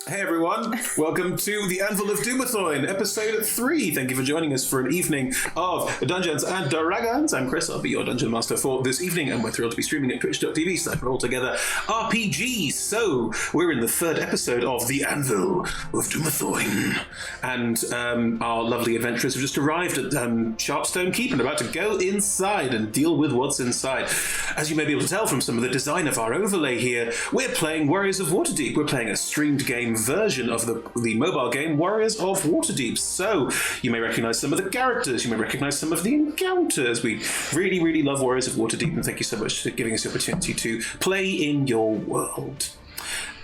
Hey everyone, welcome to the Anvil Of Dumathoin, episode 3. Thank you for joining us for an evening of Dungeons and Dragons. I'm Chris, I'll be your Dungeon Master for this evening, and we're thrilled to be streaming at twitch.tv/altogether RPG. So, we're in the third episode of the Anvil of Dumathoin, and our lovely adventurers have just arrived at Sharpstone Keep and about to go inside and deal with what's inside. As you may be able to tell from some of the design of our overlay here, we're playing Warriors of Waterdeep. We're playing a streamed game version of the mobile game Warriors of Waterdeep. So you may recognize some of the characters, you may recognize some of the encounters. We really, really love Warriors of Waterdeep, and thank you so much for giving us the opportunity to play in your world.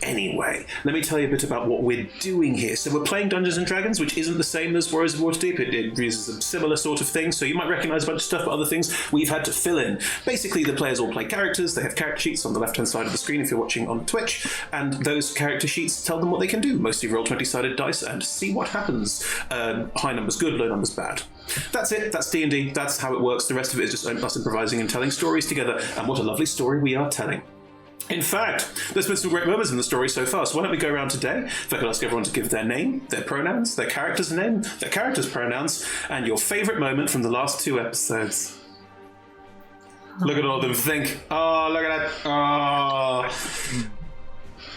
Anyway, let me tell you a bit about what we're doing here. So we're playing Dungeons & Dragons, which isn't the same as Warriors of Waterdeep. It uses a similar sort of thing, so you might recognise a bunch of stuff, but other things we've had to fill in. Basically, the players all play characters. They have character sheets on the left-hand side of the screen if you're watching on Twitch, and those character sheets tell them what they can do. Mostly roll 20-sided dice and see what happens. High numbers good, low numbers bad. That's it. That's D&D. That's how it works. The rest of it is just us improvising and telling stories together, and what a lovely story we are telling. In fact, there's been some great moments in the story so far, so why don't we go around today? If I could ask everyone to give their name, their pronouns, their character's name, their character's pronouns, and your favourite moment from the last 2 episodes. Look at all of them, think. Oh, look at that. Oh.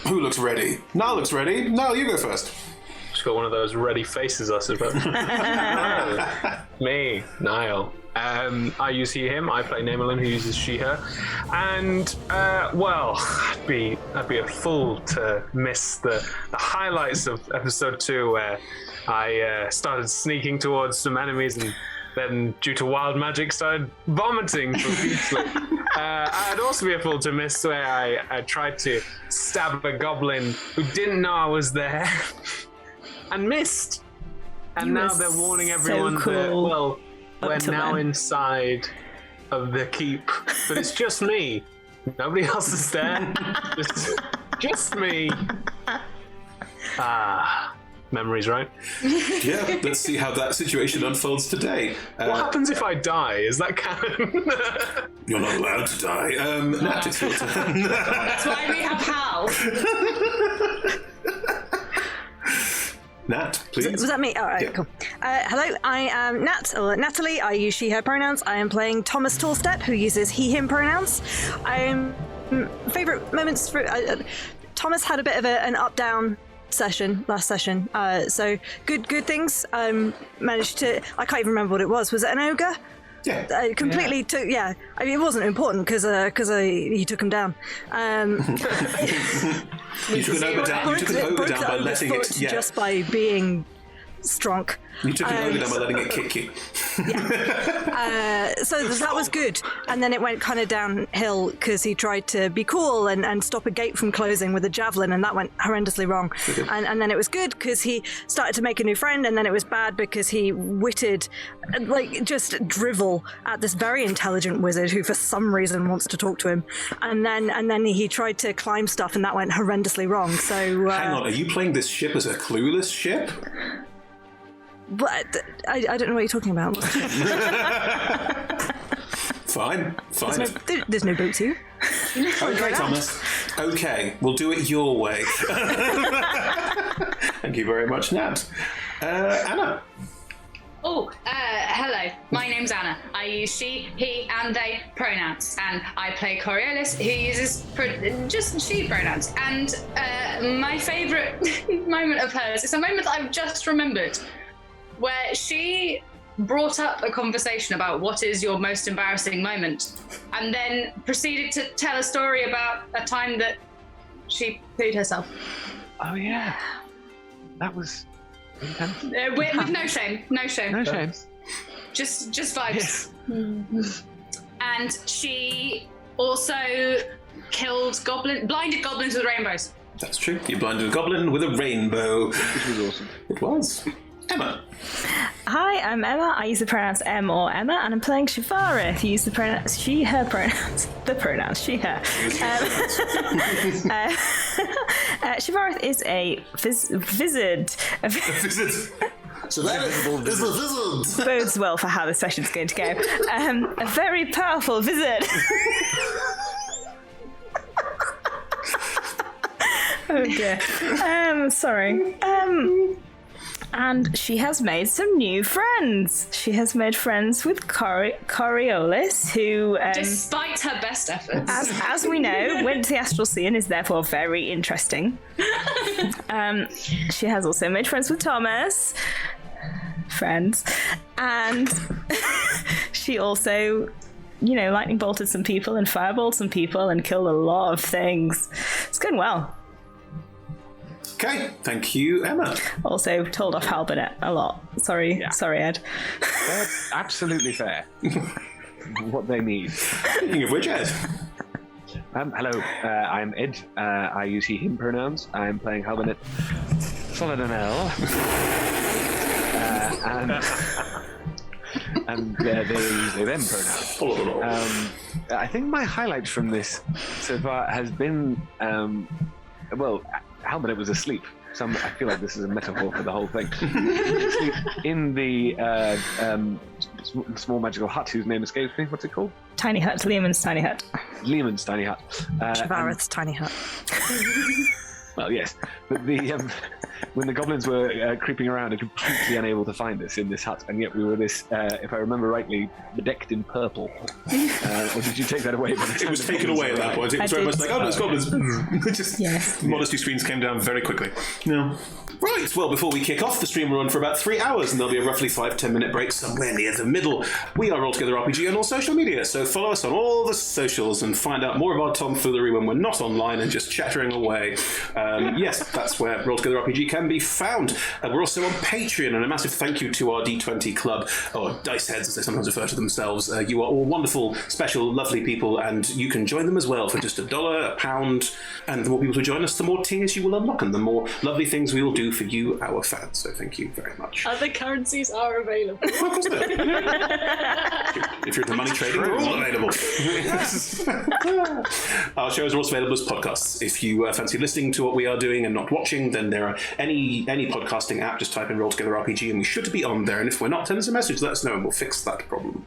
Who looks ready? Niall looks ready. Niall, you go first. Just got one of those ready faces, I suppose. Me, Niall. I use he, him. I play Namelin, who uses she, her. And, well, I'd be a fool to miss the highlights of episode 2, where I started sneaking towards some enemies and then, due to wild magic, started vomiting profusely. I'd also be a fool to miss where I tried to stab a goblin who didn't know I was there and missed. And now they're warning everyone that, well, we're now inside of the keep, but it's just me. Nobody else is there. just me. Memories, right? Yeah, let's see how that situation unfolds today. What happens if I die? Is that canon? You're not allowed to die. Nat, it's your turn. That's why we have Hal. Nat, please. Was that me? All right, yeah. Cool. Hello, I am Nat, or Natalie. I use she, her pronouns. I am playing Thomas Tallstep, who uses he, him pronouns. Favourite moments for... Thomas had a bit of an up-down session last session, so good things. Managed to... I can't even remember what it was. Was it an ogre? Yeah. Completely took... Yeah. I mean, it wasn't important because he took him down. You took an ogre down by letting it... Yeah. Just by being strong. You took an ogre down by letting it kick you. Yeah. So that was good. And then it went kind of downhill because he tried to be cool and stop a gate from closing with a javelin, and that went horrendously wrong. And then it was good because he started to make a new friend, and then it was bad because he witted, like, just drivel at this very intelligent wizard who for some reason wants to talk to him. And then he tried to climb stuff, and that went horrendously wrong. So hang on, are you playing this ship as a clueless ship? But I don't know what you're talking about. Fine. There's no boats here. Okay, Thomas. Okay, we'll do it your way. Thank you very much, Nat. Anna. Hello. My name's Anna. I use she, he, and they pronouns, and I play Coriolis, who uses just she pronouns. And my favourite moment of hers is a moment that I've just remembered, where she brought up a conversation about what is your most embarrassing moment, and then proceeded to tell a story about a time that she pooed herself. Oh yeah, that was intense. With no shame. No shame. Just vibes. Yes. And she also blinded goblins with rainbows. That's true. You blinded a goblin with a rainbow. Which was awesome. It was. Emma. Hi, I'm Emma. I use the pronouns em or Emma, and I'm playing Shivareth. Use the pronouns she, her pronouns. The pronouns she, her. Shivareth is a wizard. A wizard. So that is a wizard. Bodes well for how the session's going to go. A very powerful wizard. Oh dear. Sorry. And she has made some new friends. She has made friends with Coriolis, who, Despite her best efforts. as we know, went to the Astral Sea and is therefore very interesting. She has also made friends with Thomas. Friends. And she also, lightning bolted some people and fireballed some people and killed a lot of things. It's going well. Okay, thank you, Emma. Also told off Halbernet a lot. Sorry, Ed. That's absolutely fair. What they need. Speaking of which, Ed. Hello, I'm Ed. I use he, him pronouns. I'm playing Halbernet Solidinel. And they use they, them pronouns. I think my highlight from this so far has been, Halbernet was asleep. I feel like this is a metaphor for the whole thing. Asleep in the small magical hut whose name escapes me. What's it called? Tiny Hut, Lehman's Tiny Hut. Lehman's Tiny Hut. Shavareth's Tiny Hut. Well, yes, but when the goblins were creeping around and completely unable to find us in this hut, and yet we were this, if I remember rightly, bedecked in purple. Or did you take that away? It was taken away at that point. It was very much like, oh, no, it's goblins. Just modesty screens came down very quickly. No. Right, well, before we kick off, the stream will run for about 3 hours, and there'll be a roughly 5-10 minute break somewhere near the middle. We are Altogether RPG on all social media, so follow us on all the socials and find out more of our tomfoolery when we're not online and just chattering away. Yes, that's where Roll Together RPG can be found. We're also on Patreon, and a massive thank you to our D20 Club, or Dice Heads as they sometimes refer to themselves. You are all wonderful, special, lovely people, and you can join them as well for just $1, £1, and the more people who join us, the more tiers you will unlock, and the more lovely things we will do for you, our fans. So thank you very much. Other currencies are available. Of course they are. If you're into money trading, they're all available. Our shows are also available as podcasts. If you fancy listening to what we are doing and not watching, then there are any podcasting app, just type in Roll Together RPG and we should be on there. And if we're not, send us a message, let us know and we'll fix that problem.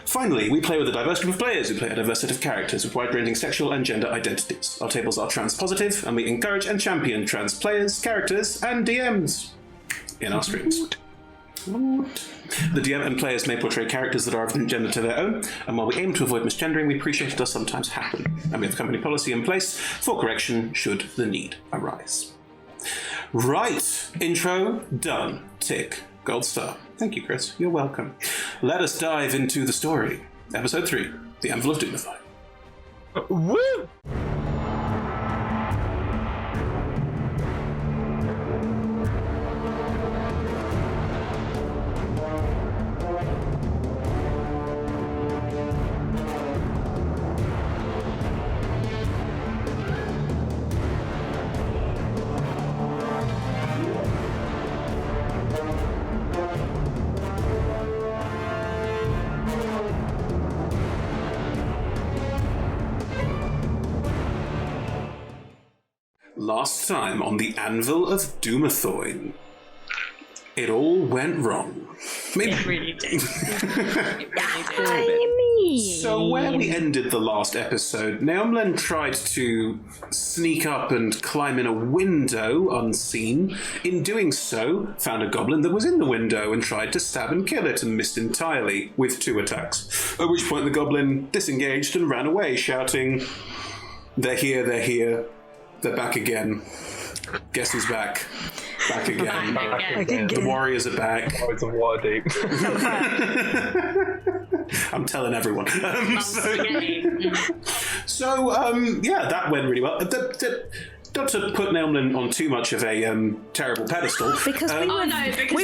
Finally, we play with a diverse group of players who play a diverse set of characters with wide-ranging sexual and gender identities. Our tables are trans-positive, and we encourage and champion trans players, characters, and DMs in our streams. The DM and players may portray characters that are of gender to their own, and while we aim to avoid misgendering, we appreciate it does sometimes happen, and we have company policy in place for correction should the need arise. Right, intro done. Tick. Gold star. Thank you, Chris. You're welcome. Let us dive into the story. Episode 3, The Anvil of Dumathoin. Woo! Last time on the Anvil of Dumathoin, it all went wrong. Maybe. It really did. It really did. So where we ended the last episode, Naomlen tried to sneak up and climb in a window unseen. In doing so, found a goblin that was in the window and tried to stab and kill it and missed entirely with 2 attacks. At which point the goblin disengaged and ran away, shouting, "They're here, they're here. They're back again. Guess who's back? Back again. Back again. The warriors are back." It's a Waterdeep. I'm telling everyone. Yeah, that went really well. Not to put Naomlen on too much of a terrible pedestal. Because we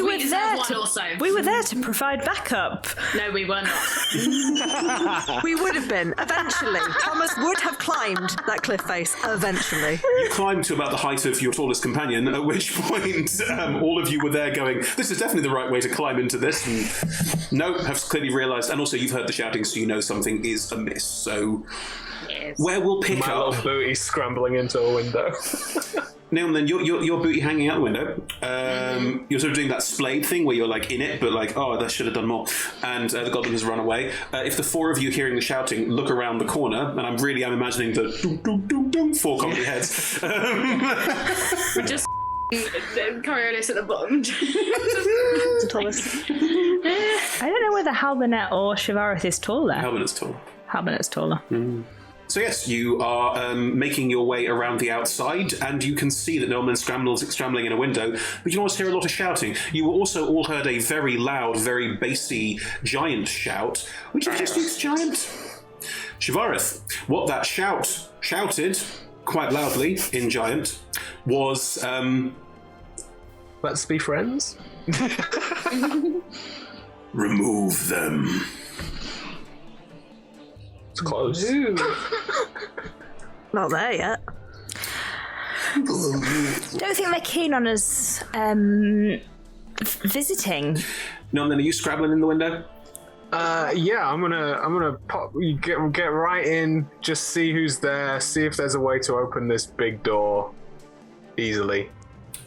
were there to also. We were there to provide backup. No, we were not. We would have been, eventually. Thomas would have climbed that cliff face, eventually. You climbed to about the height of your tallest companion, at which point all of you were there going, this is definitely the right way to climb into this. And no, have clearly realised, and also you've heard the shouting, so you know something is amiss. So Yes. where we'll pick My up... little booty scrambling into a window. Neil, then your booty hanging out the window. You're sort of doing that splayed thing where you're like in it, but like, oh, that should have done more. And the goblin has run away. If the four of you hearing the shouting look around the corner, and I'm imagining the doom, doom, doom, doom, four comedy heads. We're just Coriolis at the bottom. I don't know whether Halbernet or Shivareth is taller. Halbernet's tall. Halbernet's taller. So yes, you are making your way around the outside, and you can see that Noelman scrambling in a window, but you can also hear a lot of shouting. You also all heard a very loud, very bassy giant shout, which is just its giant. Shivareth, what that shouted quite loudly in giant was Let's be friends. remove them. It's close. Not there yet. Don't think they're keen on us visiting. No, then are you scrabbling in the window? Yeah, I'm gonna pop. You get right in. Just see who's there. See if there's a way to open this big door easily.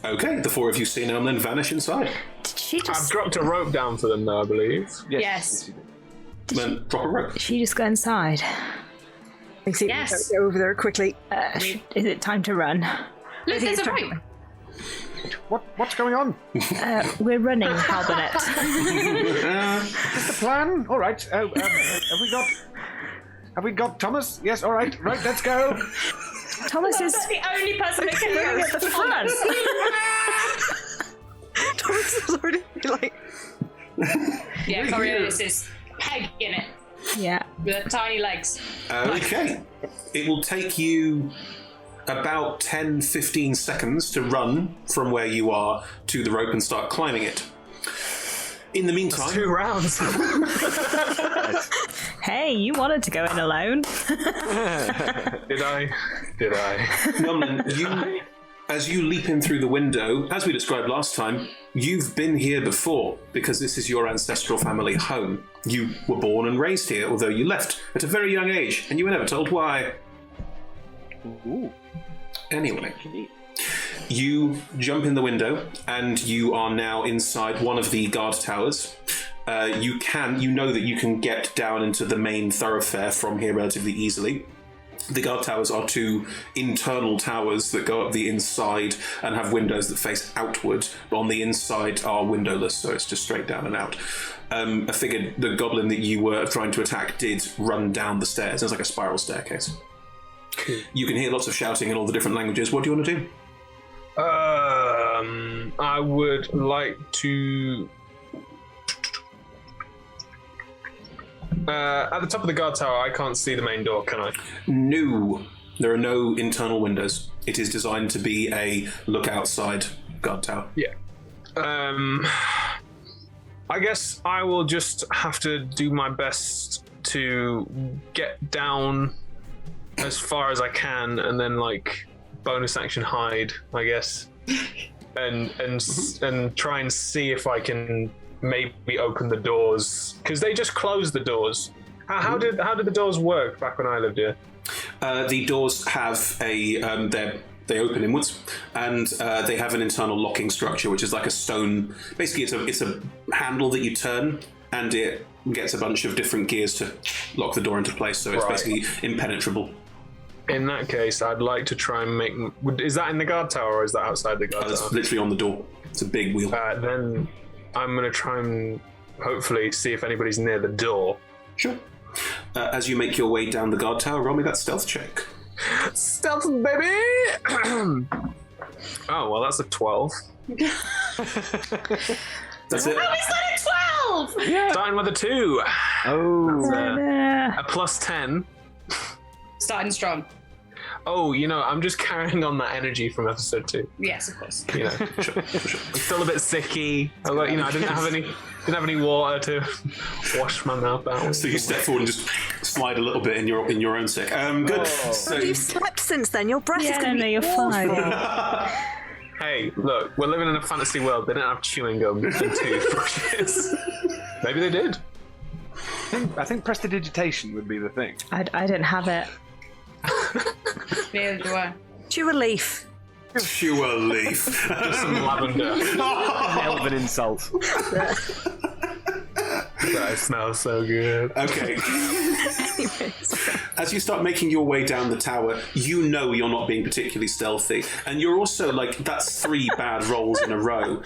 Okay, the four of you see now and then vanish inside. Did she I've just? dropped a rope down for them, though, I believe. Yes. Then drop a rope. Did she just go inside? I see Yes. go over there quickly. Is it time to run? Look, there's a it's rope. What's going on? We're running, Halbernet. Is the plan? All right. Have we got Thomas? Yes. All right. Right. Let's go. Thomas is the only person that can running at the front. Thomas is already like. Yeah, Coriolis is pegging it Yeah. with tiny legs. Okay. It will take you about 10-15 seconds to run from where you are to the rope and start climbing it. In the meantime... 2 rounds. Hey, you wanted to go in alone. Did I? Numlin, as you leap in through the window, as we described last time, you've been here before because this is your ancestral family home. You were born and raised here, although you left at a very young age, and you were never told why. Ooh. Anyway, you jump in the window, and you are now inside one of the guard towers. You know that you can get down into the main thoroughfare from here relatively easily. The guard towers are 2 internal towers that go up the inside and have windows that face outward, but on the inside are windowless, so it's just straight down and out. I figured the goblin that you were trying to attack did run down the stairs. It's like a spiral staircase. You can hear lots of shouting in all the different languages. What do you want to do? I would like to... at the top of the guard tower, I can't see the main door, can I? No. There are no internal windows. It is designed to be a look outside guard tower. Yeah. I guess I will just have to do my best to get down as far as I can, and then bonus action hide, I guess, and try and see if I can maybe open the doors, because they just closed the doors. How did the doors work back when I lived here? The doors have they open inwards, and they have an internal locking structure, which is like a stone. Basically, it's a handle that you turn, and it gets a bunch of different gears to lock the door into place. So it's basically impenetrable. In that case, I'd like to try and make... Is that in the guard tower, or is that outside the guard tower? It's literally on the door. It's a big wheel. Then I'm going to try and hopefully see if anybody's near the door. Sure. As you make your way down the guard tower, roll me that stealth check. Stealth, baby! Oh, well, that's a 12. That's it. How is that a 12? Yeah. Starting with a 2. Oh. A plus 10. Starting strong. Oh, I'm just carrying on that energy from episode 2. Yes, of course. For sure. I'm still a bit sicky. I didn't have any water to wash my mouth out. So you step forward and just slide a little bit in your own sick. Good. So You've slept since then. Your breath is Yeah, going to no, be you're awful. fine. Hey, look, we're living in a fantasy world. They didn't have chewing gum and toothbrushes. Maybe they did. I think prestidigitation would be the thing. I didn't have it. Neither do I. Chew a leaf. Chew a leaf. Just some lavender. Hell of an insult. That smells so good. Okay. As you start making your way down the tower, you know you're not being particularly stealthy, and you're also like, that's 3 bad rolls in a row.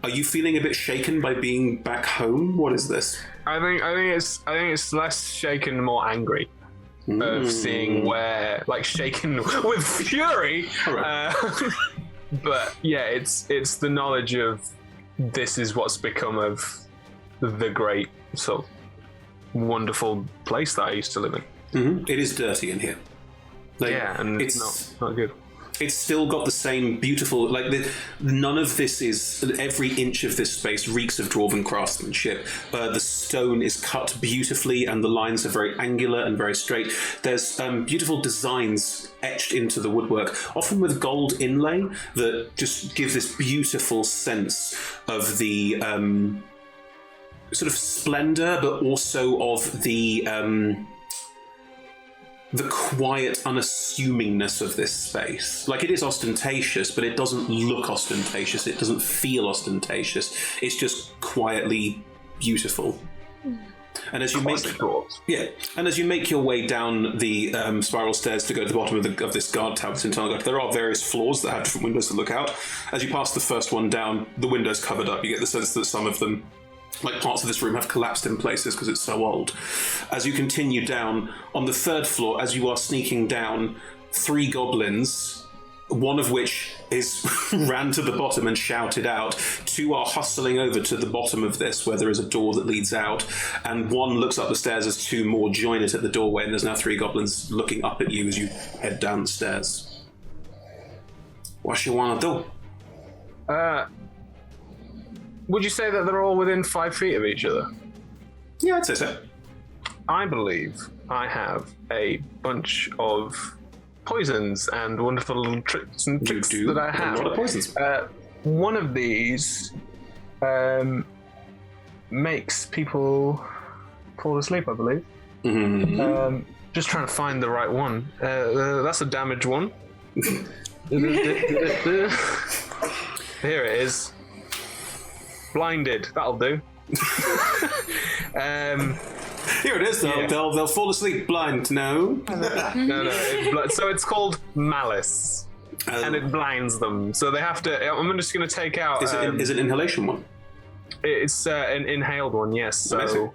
Are you feeling a bit shaken by being back home? What is this? I think it's less shaken, more angry. Of seeing where, like, shaken with fury. Right. But yeah, it's the knowledge of this is what's become of the great sort of wonderful place that I used to live in. Mm-hmm. It is dirty in here. Like, Yeah, and it's not good. It's still got the same beautiful, like, none of this is, every inch of this space reeks of dwarven craftsmanship. The stone is cut beautifully and the lines are very angular and very straight. There's beautiful designs etched into the woodwork, often with gold inlay that just give this beautiful sense of the sort of splendor, but also of the quiet unassumingness of this space. Like, it is ostentatious, but it doesn't look ostentatious. It doesn't feel ostentatious. It's just quietly beautiful. And as you make your way down the spiral stairs to go to the bottom of this guard tower, this entire, there are various floors that have different windows to look out. As you pass the first one down, the window's covered up. You get the sense that some of them, like parts of this room, have collapsed in places because it's so old. As you continue down, on the 3rd floor, as you are sneaking down, 3 goblins, one of which is ran to the bottom and shouted out. 2 are hustling over to the bottom of this, where there is a door that leads out, and 1 looks up the stairs as 2 more join it at the doorway, and there's now 3 goblins looking up at you as you head down the stairs. What you want to do? Would you say that they're all within 5 feet of each other? Yeah, I'd say so. I believe I have a bunch of poisons and wonderful little tricks and tricks that I have. A lot of poisons. One of these makes people fall asleep, I believe. Mm-hmm. Just trying to find the right one. That's a damage one. Here it is. Blinded. That'll do. Here it is, though. Yeah. They'll fall asleep blind. No. So it's called Malice, and it blinds them. So they have to. I'm just going to take out. Is it an inhalation one? It's an inhaled one. Yes. So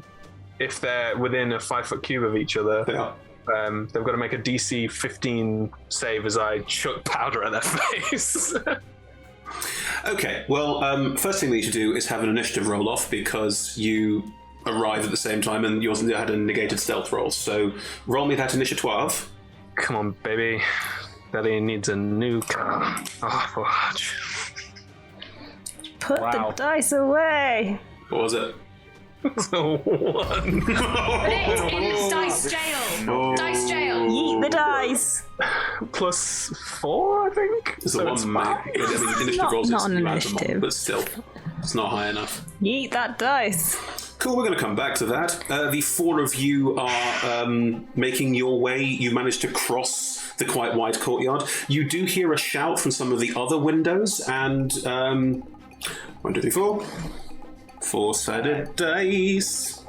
if they're within a 5-foot cube of each other, they are. They've got to make a DC 15 save as I chuck powder at their face. Okay, well, first thing we need to do is have an initiative roll off because you arrive at the same time and yours had a negated stealth roll. So roll me that initiative. Come on, baby. Daddy needs a new car. Oh, fudge. Put the dice away. What was it? It's a 1. Put it in dice jail. Oh. Dice jail. Yeet the dice. +4, I think. It's a 1, mate. Initiative rolls not an you add them on, initiative. but still, it's not high enough. Yeet that dice. Cool, we're going to come back to that. The 4 of you are making your way. You manage to cross the quite wide courtyard. You do hear a shout from some of the other windows, and 1, 2, 3, 4. 4-sided dice.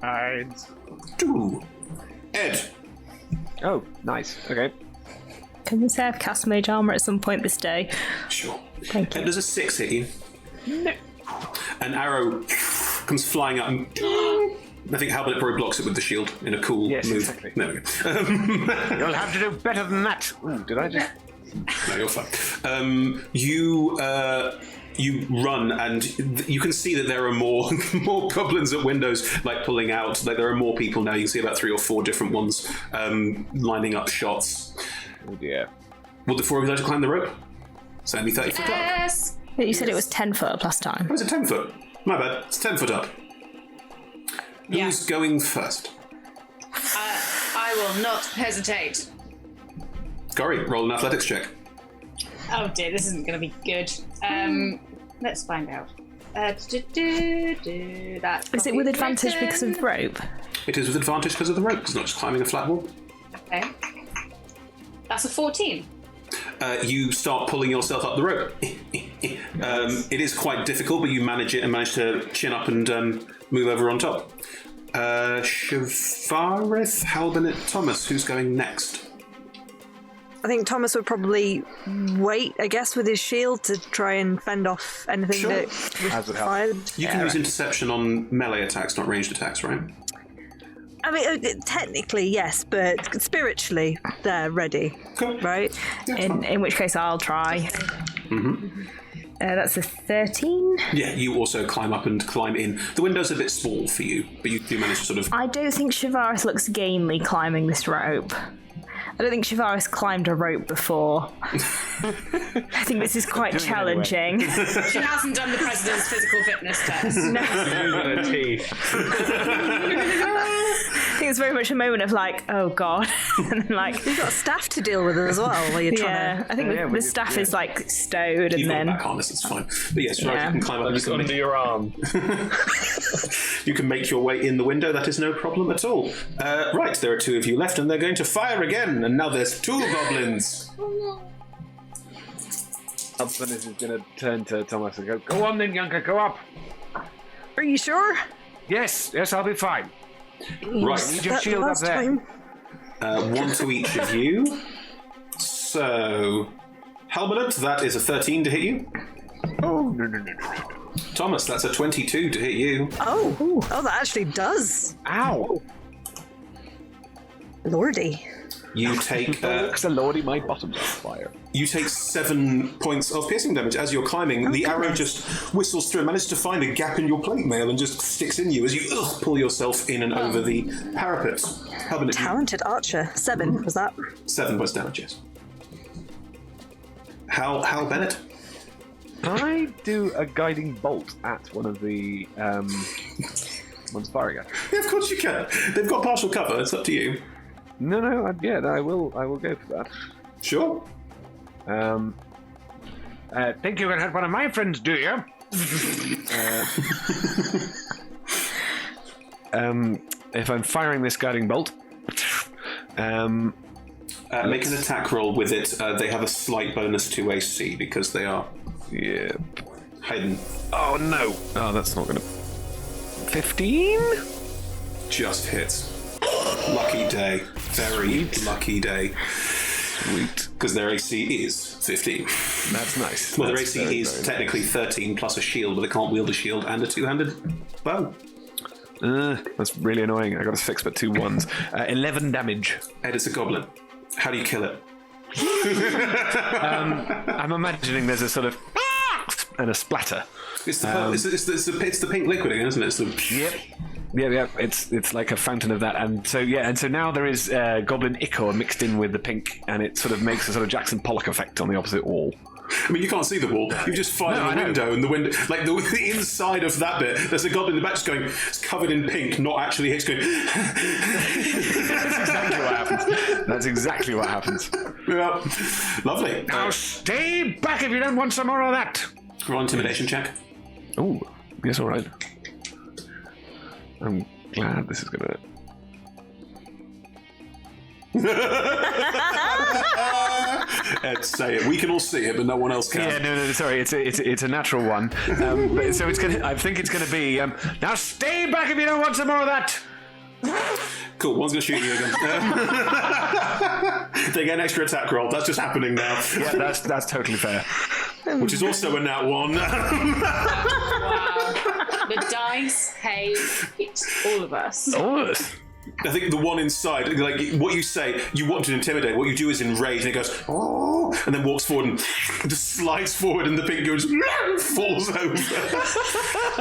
Hides. 2. Ed. Oh, nice. Okay. Can we say I've cast Mage Armor at some point this day? Sure. Thank you. Ed, does a 6 hit you? No. An arrow comes flying up and I think Halbert probably blocks it with the shield in a cool move. Exactly. There we go. You'll have to do better than that. Ooh, did I just... No, you're fine. You run, and you can see that there are more goblins at windows, like pulling out. Like there are more people now. You can see about 3 or 4 different ones lining up shots. Oh dear. Would the 4 of you like to climb the rope? It's only 30 foot up. Yes. You said it was 10 foot up last time. Oh, is it 10 foot? My bad. It's 10 foot up. Yeah. Who's going first? I will not hesitate. Corey, roll an athletics check. Oh dear, this isn't going to be good. Let's find out. Is it with advantage because of the rope? It is with advantage because of the rope. It's not just climbing a flat wall. Okay. That's a 14. you start pulling yourself up the rope. It is quite difficult, but you manage it and manage to chin up and move over on top. Shavareth, Halbernet, Thomas, who's going next? I think Thomas would probably wait, I guess, with his shield to try and fend off anything that was fired. You can use interception on melee attacks, not ranged attacks, right? I mean, technically, yes, but spiritually, they're ready. Cool. Right? Yeah, In which case, I'll try. Mm-hmm. That's a 13. Yeah, you also climb up and climb in. The window's a bit small for you, but you do manage to sort of... I don't think Shavareth looks gamely climbing this rope. I don't think Shavareth climbed a rope before. I think this is quite challenging. She hasn't done the president's physical fitness test. No. Her teeth. I think it's very much a moment of like, oh god, and then like You've got a staff to deal with as well while you're trying to... I think the staff is like stowed, You've and got a then back harness, it's fine. But yes, right, you can climb up. Just under your arm. You can make your way in the window, that is no problem at all. Right, there are 2 of you left, and they're going to fire again, and now there's 2 goblins. Hudson is going to turn to Thomas and go on then, Younger, go up. Are you sure? Yes, I'll be fine. Right, Need your shield up there. 1 to each of you. So, Halbernet, that is a 13 to hit you. Oh, no. Thomas, that's a 22 to hit you. Oh, that actually does. Ow. Lordy. You take Because the lordy, my bottom's on fire. you take 7 points of piercing damage as you're climbing. The arrow just whistles through and manages to find a gap in your plate mail and just sticks in you as you pull yourself in and over the parapet. Halbernet, Talented archer. 7, was that? 7 points damage, yes. Hal Bennett? Can I do a guiding bolt at one of the ones firing at? Yeah, of course you can. They've got partial cover. It's up to you. No, I will go for that. Sure. Think you can hurt one of my friends, do you? If I'm firing this guiding bolt, make an attack roll with it. They have a slight bonus to AC because they are hidden. Oh no! Oh, that's not gonna. 15? Just hits. Lucky day. Very lucky day. Sweet. Because their AC is 15. That's nice. Well, their That's AC very, is very technically nice. 13 plus a shield, but they can't wield a shield and a two-handed bow. That's really annoying. I got a 6 but 2 1s. 11 damage. Ed, it's a goblin. How do you kill it? I'm imagining there's a sort of and a splatter. It's the pink liquid again, isn't it? It's the... Yep. Yeah. It's like a fountain of that, and so now there is goblin ichor mixed in with the pink, and it sort of makes a sort of Jackson Pollock effect on the opposite wall. I mean, you can't see the wall. You've just fired the window, and the window, like the inside of that bit, there's a goblin in the back just going, it's covered in pink, not actually it's going. That's exactly what happens. Yeah. Lovely. Now stay back if you don't want some more of that. Roll intimidation check. Oh, yes, all right. I'm glad this is gonna. Ed, say it. We can all see it, but no one else can. Yeah, no, sorry. It's a natural one. But, so it's gonna. I think it's gonna be. Now stay back if you don't want some more of that. Cool. One's gonna shoot you again. They get an extra attack roll. That's just happening now. Yeah, that's totally fair. Which is also a nat 1. Wow. The dice hate all of us. All of us. I think the one inside, like what you say, you want to intimidate. What you do is enrage, and it goes, oh, and then walks forward and just slides forward, and the pink goes, falls over.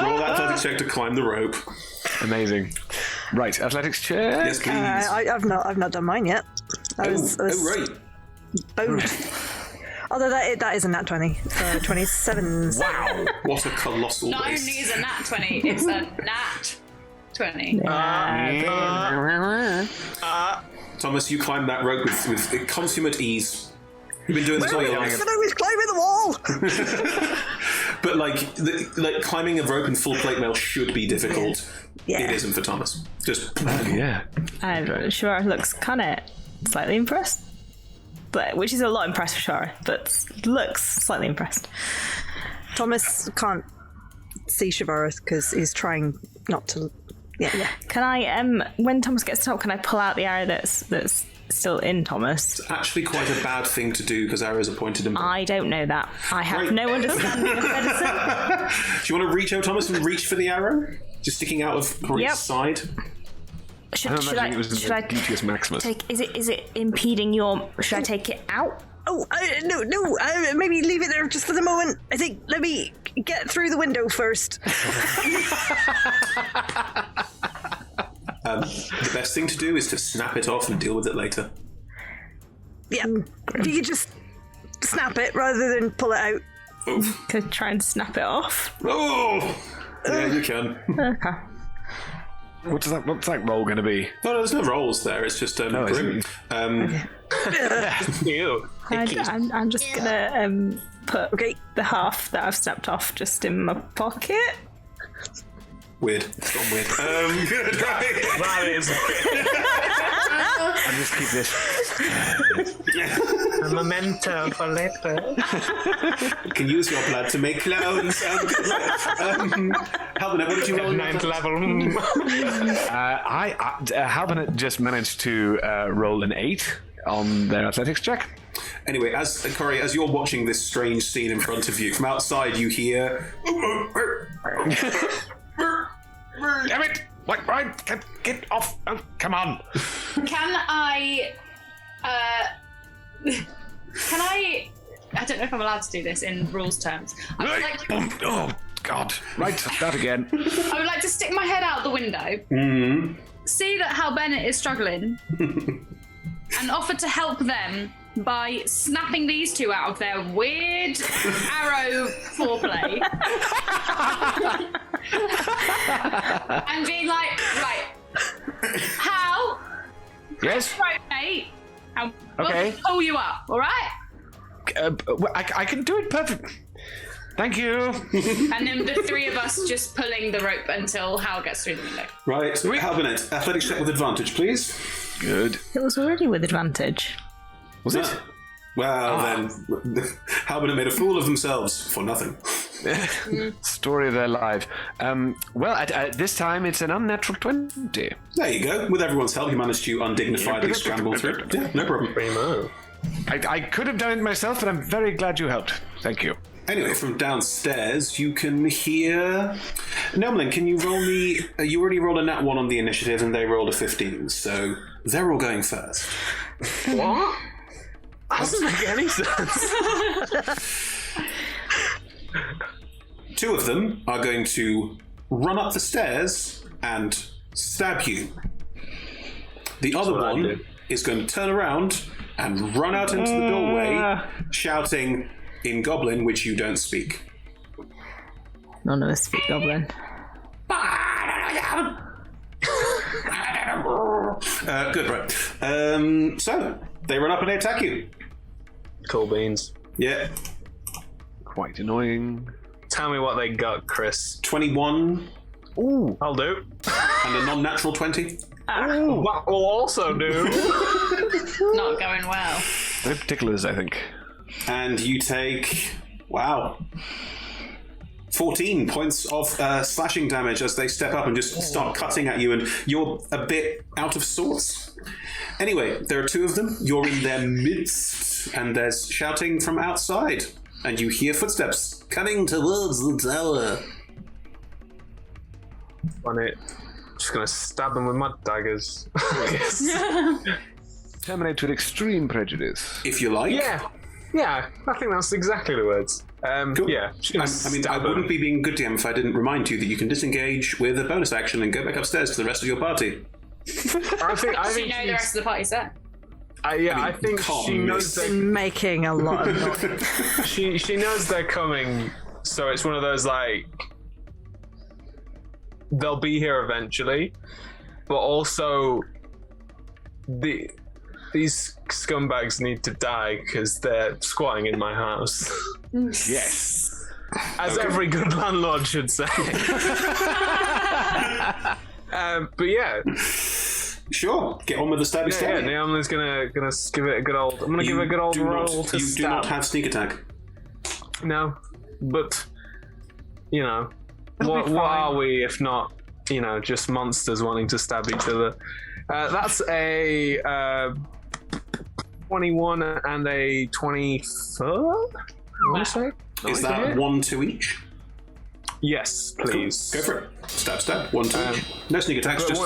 Roll that athletics check to climb the rope. Amazing. Right, athletics check. Yes, please. I've not done mine yet. Right. Bonus. Although that is a nat 20. 27. Wow. What a colossal Not waste. only is a nat 20, it's a nat 20. Thomas, you climb that rope with consummate ease. You've been doing this all your life. I was climbing the wall. But like climbing a rope in full plate mail should be difficult. Yeah. It isn't for Thomas. Just Yeah. Sure looks kind of slightly impressed. which is a lot impressed for Shara, but looks slightly impressed. Thomas can't see Shavaris because he's trying not to. Yeah. Can I, when Thomas gets to top, can I pull out the arrow that's still in Thomas? It's actually quite a bad thing to do because arrows are pointed in. I don't know that. I have no understanding of medicine. Do you want to reach out, Thomas, and reach for the arrow? Just sticking out of Corey's side? Should it was I Gluteus Maximus. is it impeding your? Should I take it out? Oh, no, maybe leave it there just for the moment. I think, let me get through the window first. The best thing to do is to snap it off and deal with it later. Yeah, if you could just snap it rather than pull it out. Could try and snap it off. Oh! Yeah, you can. Okay. What's that roll going to be? No, there's no rolls there. It's just No, grim. Ew. I'm just gonna put the half that I've snapped off just in my pocket. Weird. It's gone weird. Good. That is I'll just keep this. a memento for later. Can use your blood to make clones. Halbernet, what did you roll? Ninth level. Halbernet just managed to roll an 8 on their athletics check. Anyway, Corey, as you're watching this strange scene in front of you, from outside you hear... Damn it! What? Right? Get off! Oh, come on! Can I? I don't know if I'm allowed to do this in rules terms. I would like to, Oh God! Right, that again. I would like to stick my head out the window, see that Hal Bennett is struggling, and offer to help them by snapping these two out of their weird arrow foreplay. And being like, right, Hal, Yes. right, mate, and Okay. we'll pull you up, all right? I can do it perfect. Thank you. And then the three of us just pulling the rope until Hal gets through the window. Right, Halbernet, athletics check with advantage, please. Good. It was already with advantage. Was it? Well, then, Halbernet made a fool of themselves for nothing. Story of their life. Well, at this time it's an unnatural 20. There you go. With everyone's help, you managed to undignifiedly scramble through. Yeah, no problem. Primo. I could have done it myself, but I'm very glad you helped. Thank you. Anyway, from downstairs, you can hear... Nelmlin, can you roll me... you already rolled a nat 1 on the initiative, and they rolled a 15, so they're all going first. What? That doesn't make any sense. Two of them are going to run up the stairs and stab you. The other what I one did. is going to turn around and run out into the doorway, shouting in Goblin, which you don't speak. None of us speak Goblin. Good, right. So, they run up and they attack you. Cool beans. Yeah. Quite annoying. Tell me what they got, Chris. 21 Ooh. I'll do. and a non-natural 20. That will also do. Not going well. Very particulars, I think. And you take... Wow. 14 points of slashing damage as they step up and just start cutting at you, and you're a bit out of sorts. Anyway, there are two of them. You're in their midst, and there's shouting from outside, and you hear footsteps coming towards the tower. On it. Just gonna stab them with my daggers. Terminate with extreme prejudice. If you like. Yeah, I think that's exactly the words. Cool. Yeah, just gonna I mean, I stab wouldn't them. be being good DM if I didn't remind you that you can disengage with a bonus action and go back upstairs to the rest of your party. I think So you know the rest of the party's there. I think can't she knows miss. they Making a lot of noise. she knows they're coming, so it's one of those like they'll be here eventually, but also these scumbags need to die because they're squatting in my house. Yes. As every good landlord should say. But yeah, Sure. Get on with the stabby Yeah, stabby. Naomi's gonna give it a good old. I'm gonna give it a good old roll to You stab. do not have sneak attack. No, but you know, what fine. are we if not, just monsters wanting to stab each other? That's a 21 and a 23rd. I want to say. Is that 1 to each? Yes, please. Go for it. Stab. 1 to each. No sneak attacks. Just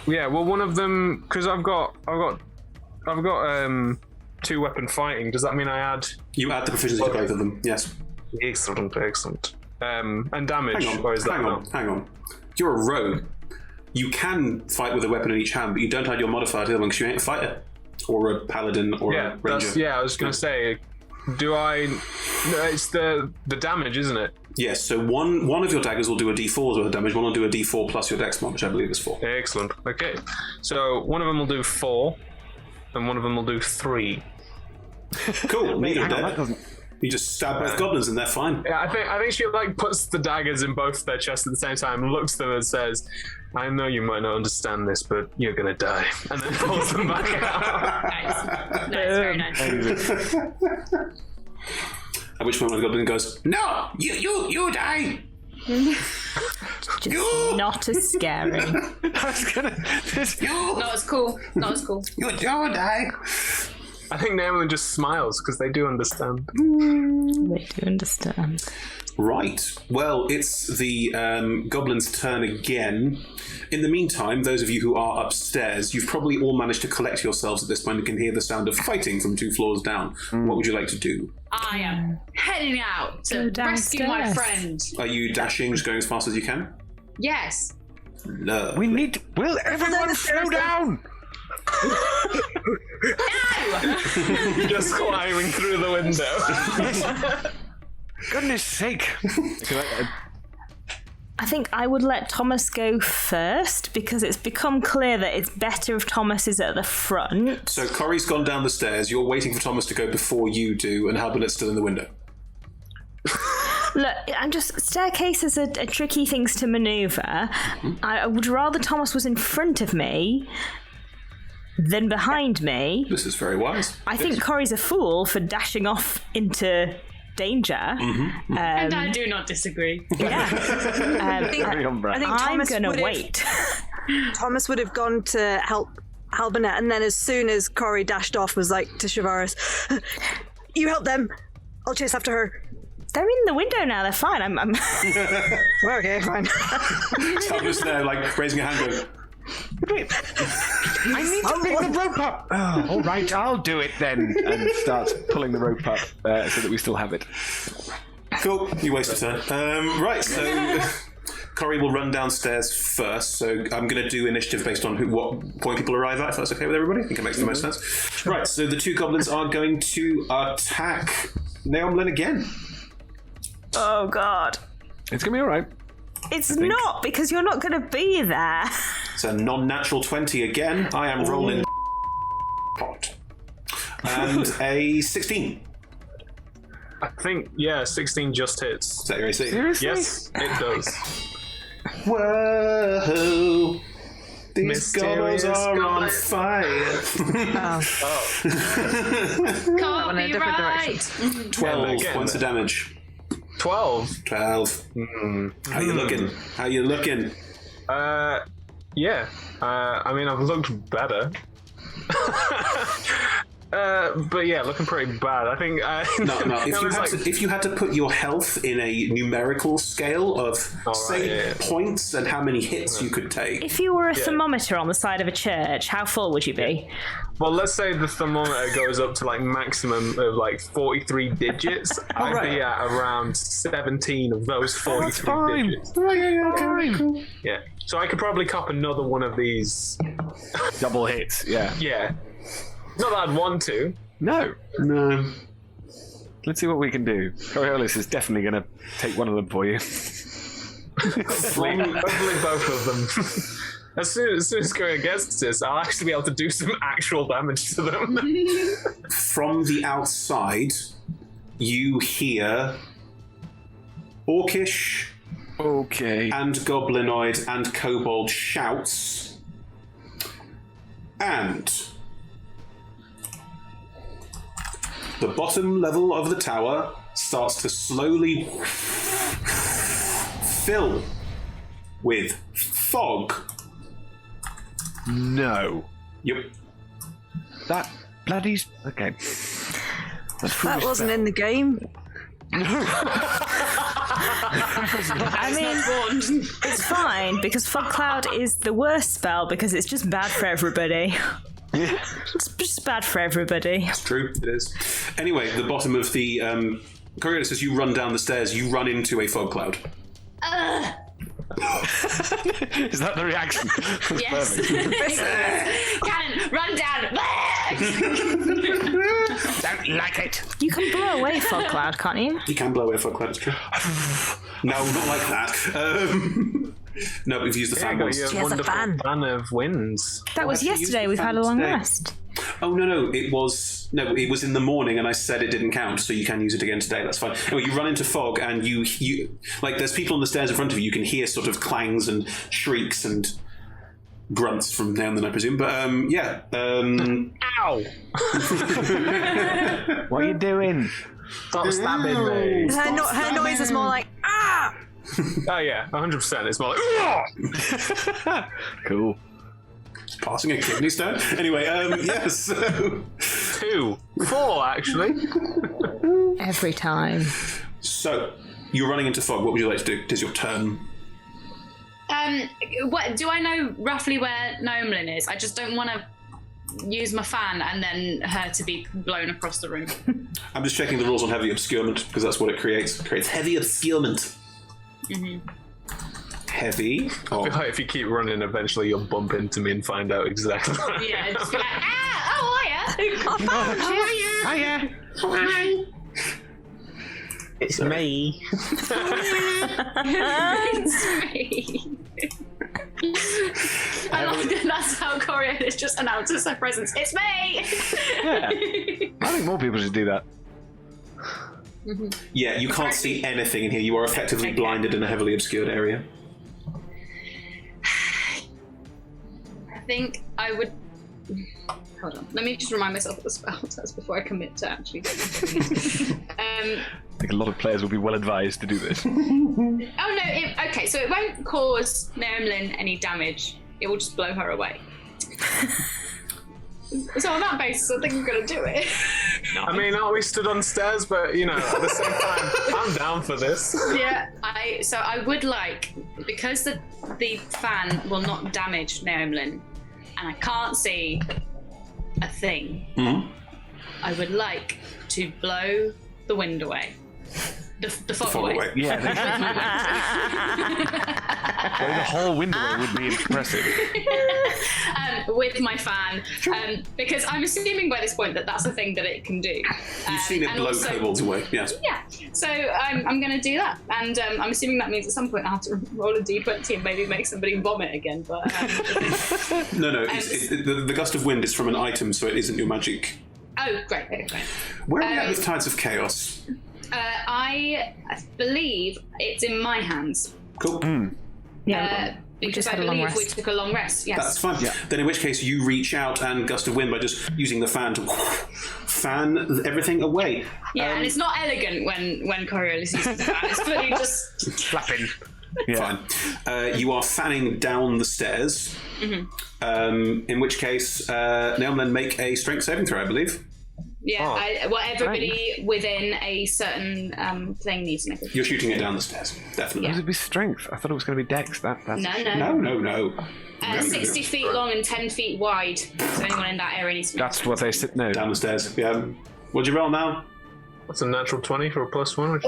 Well, one of them, because I've got 2-weapon fighting. Does that mean I add? you add the proficiency to both of them. Yes. Excellent. And damage. Hang on. Or is that Hang on. You're a rogue. You can fight with a weapon in each hand, but you don't add your modifier to the other one because you ain't a fighter or a paladin or a ranger. I was gonna say. Do I? No, it's the damage, isn't it? Yes. So one of your daggers will do a D4's worth of damage. One will do a D4 plus your dex mod, which I believe is 4. Excellent. Okay, so one of them will do 4, and one of them will do 3. Cool. Neither are Hang on, that dead. doesn't... You just stab both goblins and they're fine. Yeah, I think she puts the daggers in both their chests at the same time, looks at them and says, "I know you might not understand this, but you're gonna die," and then pulls them back out. Nice. Very nice. At which point one of the goblin goes, "No, you die." Just not as scary. I was gonna... Not as cool. You don't die. I think Naomi just smiles because they do understand. They do understand. Right. Well, it's the goblin's turn again. In the meantime, those of you who are upstairs, you've probably all managed to collect yourselves at this point and can hear the sound of fighting from 2 floors down. What would you like to do? I am heading out to Go rescue my downstairs. friend. Are you dashing, just going as fast as you can? Yes. No. We need... Will everyone slow down? Just climbing through the window. Goodness sake. I think I would let Thomas go first because it's become clear that it's better if Thomas is at the front. So Corey's gone down the stairs. You're waiting for Thomas to go before you do, and Halbernet's still in the window. Look, I'm just staircases are tricky things to maneuver. I would rather Thomas was in front of me than behind me. This is very wise. I think Corey's a fool for dashing off into danger. And I do not disagree. Yeah. Very on brand. I think I'm Thomas gonna would have- wait. Thomas would have gone to help Halbernet, and then as soon as Corey dashed off, was like to Shavaris, "You help them. I'll chase after her." They're in the window now. They're fine. I'm Well, okay, fine. Thomas there, like raising a hand, going, Wait. I need to pick the rope up. Oh, all right, I'll do it then. And starts pulling the rope up so that we still have it. "Cool, you wasted time." Right, so Corey will run downstairs first. So I'm going to do initiative based on what point people arrive at. If that's okay with everybody, I think it makes the most sense. Right, so the 2 goblins are going to attack Naomlin again. Oh God. It's gonna be all right. It's not because you're not going to be there. It's a non-natural 20 again. I am rolling pot. And a 16. I think, 16 just hits. Is that your AC? Seriously? Yes, it does. Whoa! These Mysterious goblins are on goblins. fire. Can't in a be different right. 12 again. points of damage. 12. 12. How you looking? How you looking? Yeah. I mean, I've looked better. But yeah, looking pretty bad. I think. No. If you had to put your health in a numerical scale of, points and how many hits you could take. If you were a thermometer on the side of a church, how full would you be? Well, let's say the thermometer goes up to like maximum of like 43 digits. I'd be at around 17 of those 43 digits. Fine. Yeah. So I could probably cop another one of these. Double hits, yeah. Yeah. Not that I'd want to. No. No. Let's see what we can do. Coriolis is definitely going to take one of them for you. Hopefully both of them. As soon as Korea gets this, I'll actually be able to do some actual damage to them. From the outside, you hear Orcish Okay. and Goblinoid and Kobold shouts. And the bottom level of the tower starts to slowly fill with fog. No. Yep. That bloody... Okay. That wasn't in the game. I mean, it's fine because Fog Cloud is the worst spell because it's just bad for everybody. Yeah. It's just bad for everybody. It's true, it is. Anyway, the bottom of the... Coriolis, as you run down the stairs, you run into a fog cloud. Is that the reaction? Yes. Cannon, run down. Don't like it. You can blow away Fog Cloud, can't you? You can blow away a fog cloud, it's true. No, not like that. No, we've used the fan once. Your She has a wonderful fan. fan of winds. That was actually used yesterday. the We've fan had a long today. rest. Oh, no, it was in the morning and I said it didn't count, so you can use it again today, that's fine. Anyway, you run into fog and you like, there's people on the stairs in front of you, you can hear sort of clangs and shrieks and grunts from now and then, I presume, but yeah. Ow! What are you doing? Stop stabbing me. Her noise is more like, ah! Oh yeah, 100%. It's more like... Cool. Passing a kidney stone? Anyway, yes, so... 2. 4, actually. Every time. So, you're running into fog, what would you like to do? It is your turn. What do I know roughly where Noemlin is? I just don't want to use my fan and then her to be blown across the room. I'm just checking the rules on heavy obscurement, because that's what it creates. It creates heavy obscurement. Mm-hmm. Heavy. Oh. I feel like if you keep running, eventually you'll bump into me and find out exactly. Yeah, just be like, oh, hiya. Hiya. It's me. It's me. I love that that's how Coriolis just announces her presence. It's me! Yeah. I think more people should do that. Yeah, you can't see anything in here. You are effectively Okay. blinded in a heavily obscured area. I think I would... Hold on. Let me just remind myself of the spell test before I commit to actually doing it. I think a lot of players will be well advised to do this. Oh no, okay, so it won't cause Noemlin any damage. It will just blow her away. So on that basis, I think I'm going to do it. I mean, aren't we stood on stairs? But, you know, at the same time, I'm down for this. Yeah, so I would like, because the fan will not damage Noemlin, and I can't see a thing, I would like to blow the wind away. The fog away. Yeah. Blowing the whole window away would be impressive. With my fan, because I'm assuming by this point that that's a thing that it can do. You've seen it and blow also- kobolds away, yes. Yeah, so I'm going to do that, and I'm assuming that means at some point I have to roll a d20 and maybe make somebody vomit again. But No, the gust of wind is from an item, so it isn't your magic. oh, great, okay, great. Where are we at with Tides of Chaos? I believe it's in my hands. Cool. Yeah. We Because just I had a long believe we rest. took a long rest. Yes. That's fine. Then in which case you reach out and gust of wind by just using the fan to fan everything away. Yeah, and it's not elegant when Coriolis uses the fan. It's clearly just Flapping. Yeah. Fine. You are fanning down the stairs. In which case, Nailman, make a strength saving throw, I believe. everybody within a certain thing needs to make a... You're shooting it down the stairs, definitely. Would it be strength? I thought it was going to be dex. That's No. 60 feet long and 10 feet wide. So anyone in that area needs to... That's what they said. No. Down the stairs. Yeah. What'd you roll now? What's a natural 20 for a +1?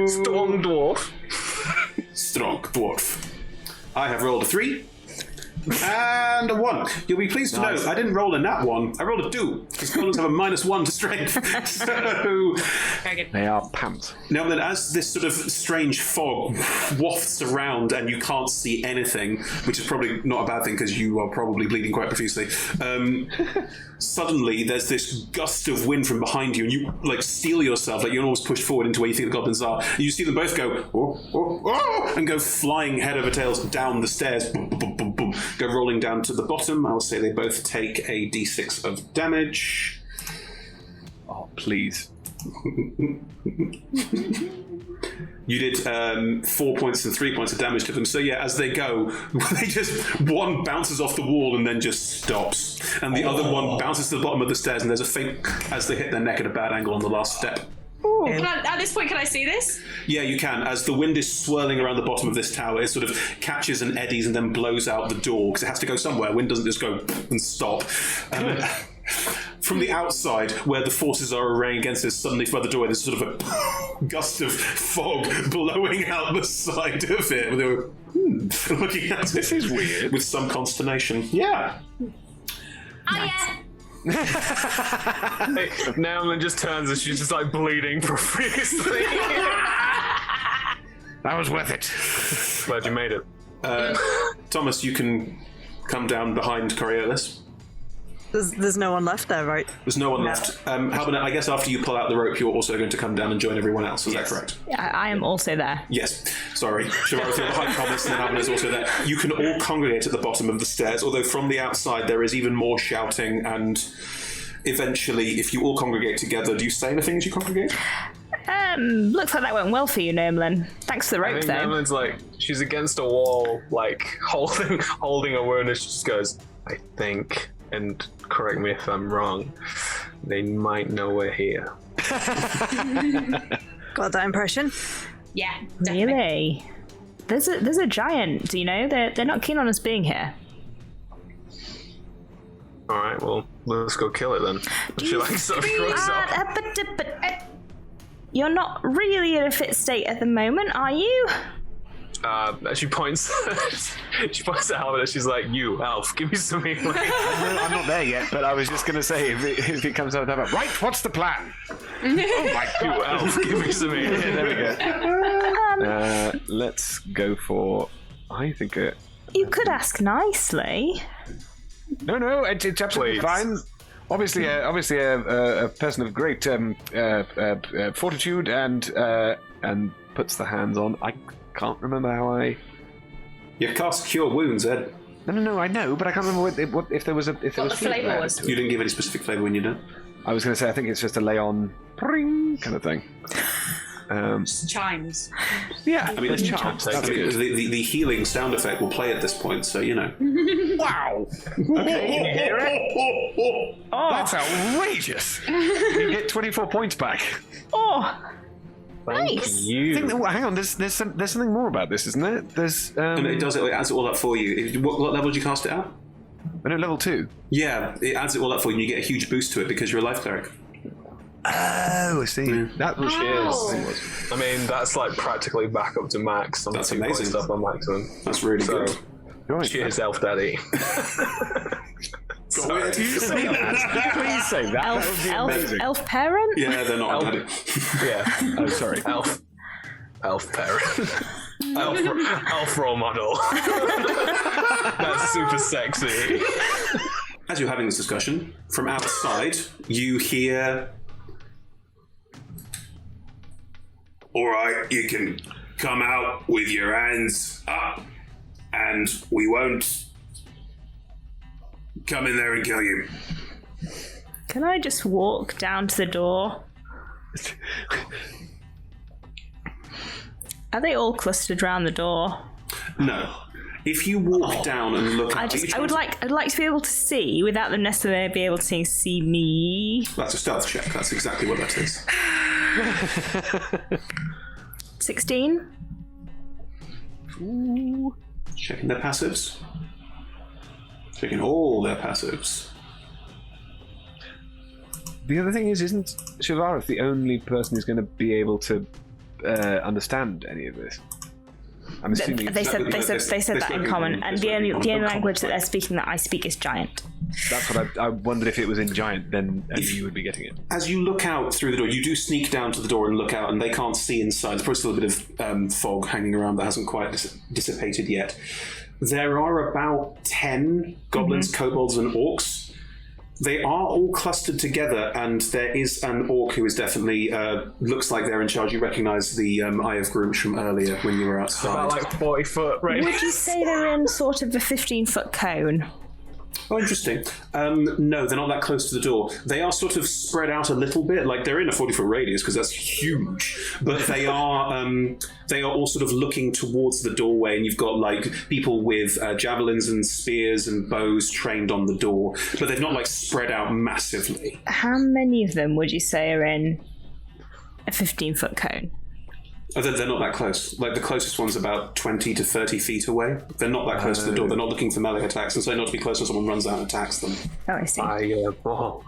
Strong dwarf. Strong dwarf. I have rolled a 3. And a 1. You'll be pleased to know I didn't roll a nat 1. I rolled a 2. Because goblins have a -1 to strength. So Very good. They are pants. now then, as this sort of strange fog wafts around and you can't see anything, which is probably not a bad thing because you are probably bleeding quite profusely. Suddenly, there's this gust of wind from behind you, and you like steel yourself, like you're almost pushed forward into where you think the goblins are. And you see them both go and go flying head over tails down the stairs. Boom, boom, boom, boom. platform go rolling down to the bottom. I'll say they both take a d6 of damage. Oh, please. You did 4 points and 3 points of damage to them. So yeah, as they go, they just one bounces off the wall and then just stops, and the other one bounces to the bottom of the stairs, and there's a faint as they hit their neck at a bad angle on the last step. At this point, can I see this? Yeah, you can. As the wind is swirling around the bottom of this tower, it sort of catches and eddies and then blows out the door because it has to go somewhere. Wind doesn't just go and stop. From the outside, where the forces are arraying against us, suddenly by the doorway, there's sort of a gust of fog blowing out the side of it. They were looking at it. This is weird. With some consternation. Yeah. Yeah. Naomi just turns and she's just like bleeding profusely. That was worth it. Glad you made it. Thomas, you can come down behind Coriolis. There's no one left there, right? There's no one left. Halbert, I guess after you pull out the rope, you're also going to come down and join everyone else. Is that correct? I am also there. Yes. Sorry. Shivaro's behind Thomas, and then Halbert is also there. You can all congregate at the bottom of the stairs, although from the outside there is even more shouting, and eventually, if you all congregate together, do you say anything as you congregate? Looks like that went well for you, Nermlin. Thanks for the I rope, think though. Naomi's like, she's against a wall, like holding a wound, and she just goes, I think, and correct me if I'm wrong, they might know we're here. Got that impression? Yeah, definitely. Really? There's a giant, you know? They're not keen on us being here. Alright, well, let's go kill it then. She like sort of shrugs off. You're not really in a fit state at the moment, are you? She points at Halbert and she's like, you, Elf, give me some healing. I'm not there yet, but I was just going to say, if it comes out of that, right, what's the plan? Oh my You, god. Elf, give me some healing. There we go. Let's go for, I think, You could ask nicely. No, it's absolutely Please. fine. Obviously, a person of great fortitude and puts the hands on. I can't remember how I. You cast Cure Wounds, Ed. No, I know, but I can't remember what if there was a if there What was the flavour was. You didn't give any specific flavour when you did. I was going to say I think it's just a lay on pring kind of thing. Just chimes. Yeah, I mean, it's it's charms. I That's mean, good. the healing sound effect will play at this point, so you know. Wow. Okay, you hear it? That's outrageous. You get 24 points back. Oh, Thank nice. you. I think hang on, there's something more about this, isn't there? There's And it does it adds it all up for you. What level did you cast it at? level 2. Yeah, it adds it all up for you, and you get a huge boost to it because you're a life cleric. Oh, I see. That was Oh. I mean, that's like practically back up to max. I'm That's 2 points amazing. up on maximum. That's really So, good. right. cheers, Elf Daddy. Sorry. Please say that. Please say that. That would be amazing. Elf parent? Yeah, they're not bad. Yeah. Oh, sorry. Elf parent. Elf role model. That's super sexy. As you're having this discussion, from outside, you hear... All right, you can come out with your hands up, and we won't come in there and kill you. Can I just walk down to the door? Are they all clustered around the door? No. If you walk down and look out... I'd like to be able to see without them necessarily be able to see me. That's a stealth check. That's exactly what that is. 16? Ooh. Checking their passives. Checking all their passives. The other thing is, isn't Shivareth the only person who's going to be able to understand any of this? I'm assuming They said that in common, and the only language that they're speaking. speaking that I speak is giant. that's what I wondered if it was in Giant, then you would be getting it. As you look out through the door, you do sneak down to the door and look out, and they can't see inside. There's probably still a bit of fog hanging around that hasn't quite dissipated yet. There are about 10 goblins, kobolds, and orcs. They are all clustered together, and there is an orc who is definitely looks like they're in charge. You recognise the Eye of Grunch from earlier when you were outside. About like 40 foot, right? Would you say they're in sort of a 15-foot cone? Oh, interesting. No, they're not that close to the door. They are sort of spread out a little bit. Like, they're in a 40-foot radius because that's huge. But they are all sort of looking towards the doorway, and you've got like people with javelins and spears and bows trained on the door. But they've not like spread out massively. How many of them would you say are in a 15-foot cone? Oh, they're not that close. Like, the closest one's about 20 to 30 feet away. They're not that close to the door. They're not looking for melee attacks, and so not to be close when someone runs out and attacks them. Oh, I see. Fireball.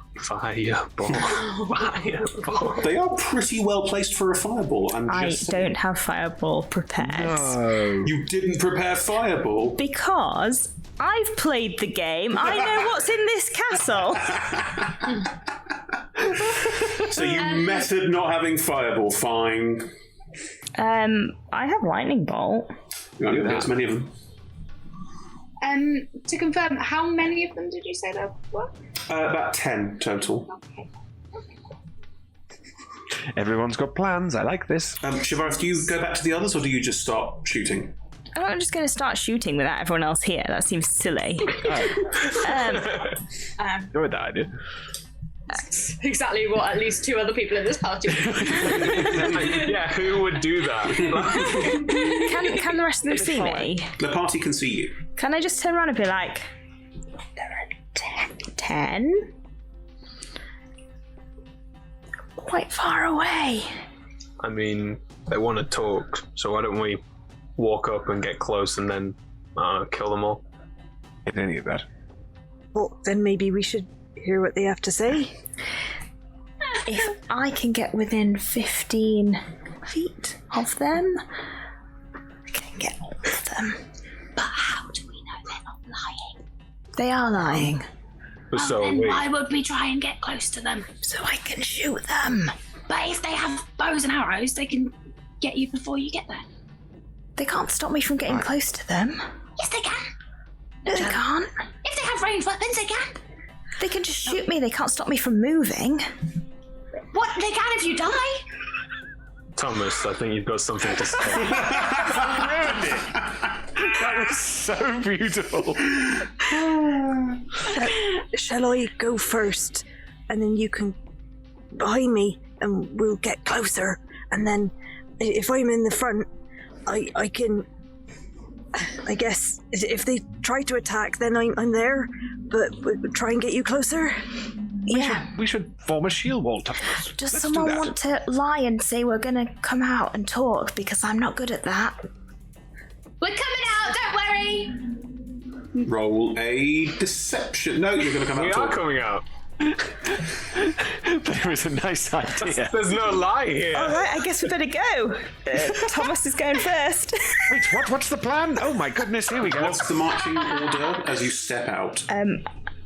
They are pretty well placed for a fireball. I don't have fireball prepared. No. You didn't prepare fireball? Because I've played the game. I know what's in this castle. So you method not having fireball. Fine. I have lightning bolt. You can't get as many of them. To confirm, how many of them did you say there were? About 10 total. Okay. Everyone's got plans. I like this. Shivarith, do you go back to the others, or do you just start shooting? I'm just going to start shooting without everyone else here. That seems silly. Go with that idea. Exactly what at least 2 other people in this party would. Yeah, who would do that? Can the rest of them see me? The party can see you. Can I just turn around and be like, there are 10? Quite far away. I mean, they want to talk, so why don't we walk up and get close and then kill them all? Hit any of that. Well, then maybe we should hear what they have to say. If I can get within 15 feet of them, I can get all of them. But how do we know they're not lying? They are lying. So Then wait, why would we try and get close to them? So I can shoot them. But if they have bows and arrows, they can get you before you get there. They can't stop me from getting close to them. Yes, they can. No, they can't. If they have ranged weapons, they can. They can just shoot me. They can't stop me from moving. What? They can if you die? Thomas, I think you've got something to say. That was so beautiful. Shall I go first, and then you can behind me, and we'll get closer. And then, if I'm in the front, I can. I guess if they try to attack, then I'm there. But we'll try and get you closer. We should form a shield wall, Thomas. Does Let's someone do that. want to lie and say we're going to come out and talk? Because I'm not good at that. We're coming out, don't worry. Roll a deception. No, you're going to come out We and are talk. coming out. But it was a nice idea. There's no lie here. All right, I guess we better go. Thomas is going first. Wait, what's the plan? Oh my goodness, here we go. What's the marching order as you step out?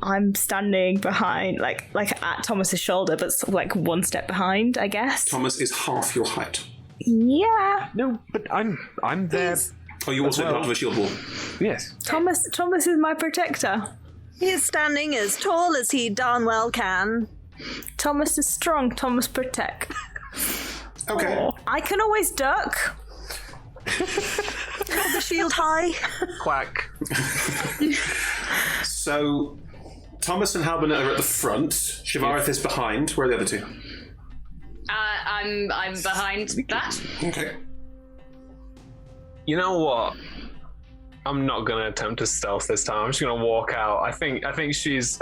I'm standing behind, like at Thomas's shoulder, but sort of like one step behind, I guess. Thomas is half your height. Yeah. No, but I'm there. Oh, you also well. part of a shield wall. Yes. Thomas is my protector. He is standing as tall as he darn well can. Thomas is strong. Thomas protect. Okay. I can always duck. Hold the shield high. Quack. So, Thomas and Halbert are at the front. Shivarith is behind. Where are the other two? I'm behind that. Okay. You know what? I'm not gonna attempt to stealth this time. I'm just gonna walk out. I think she's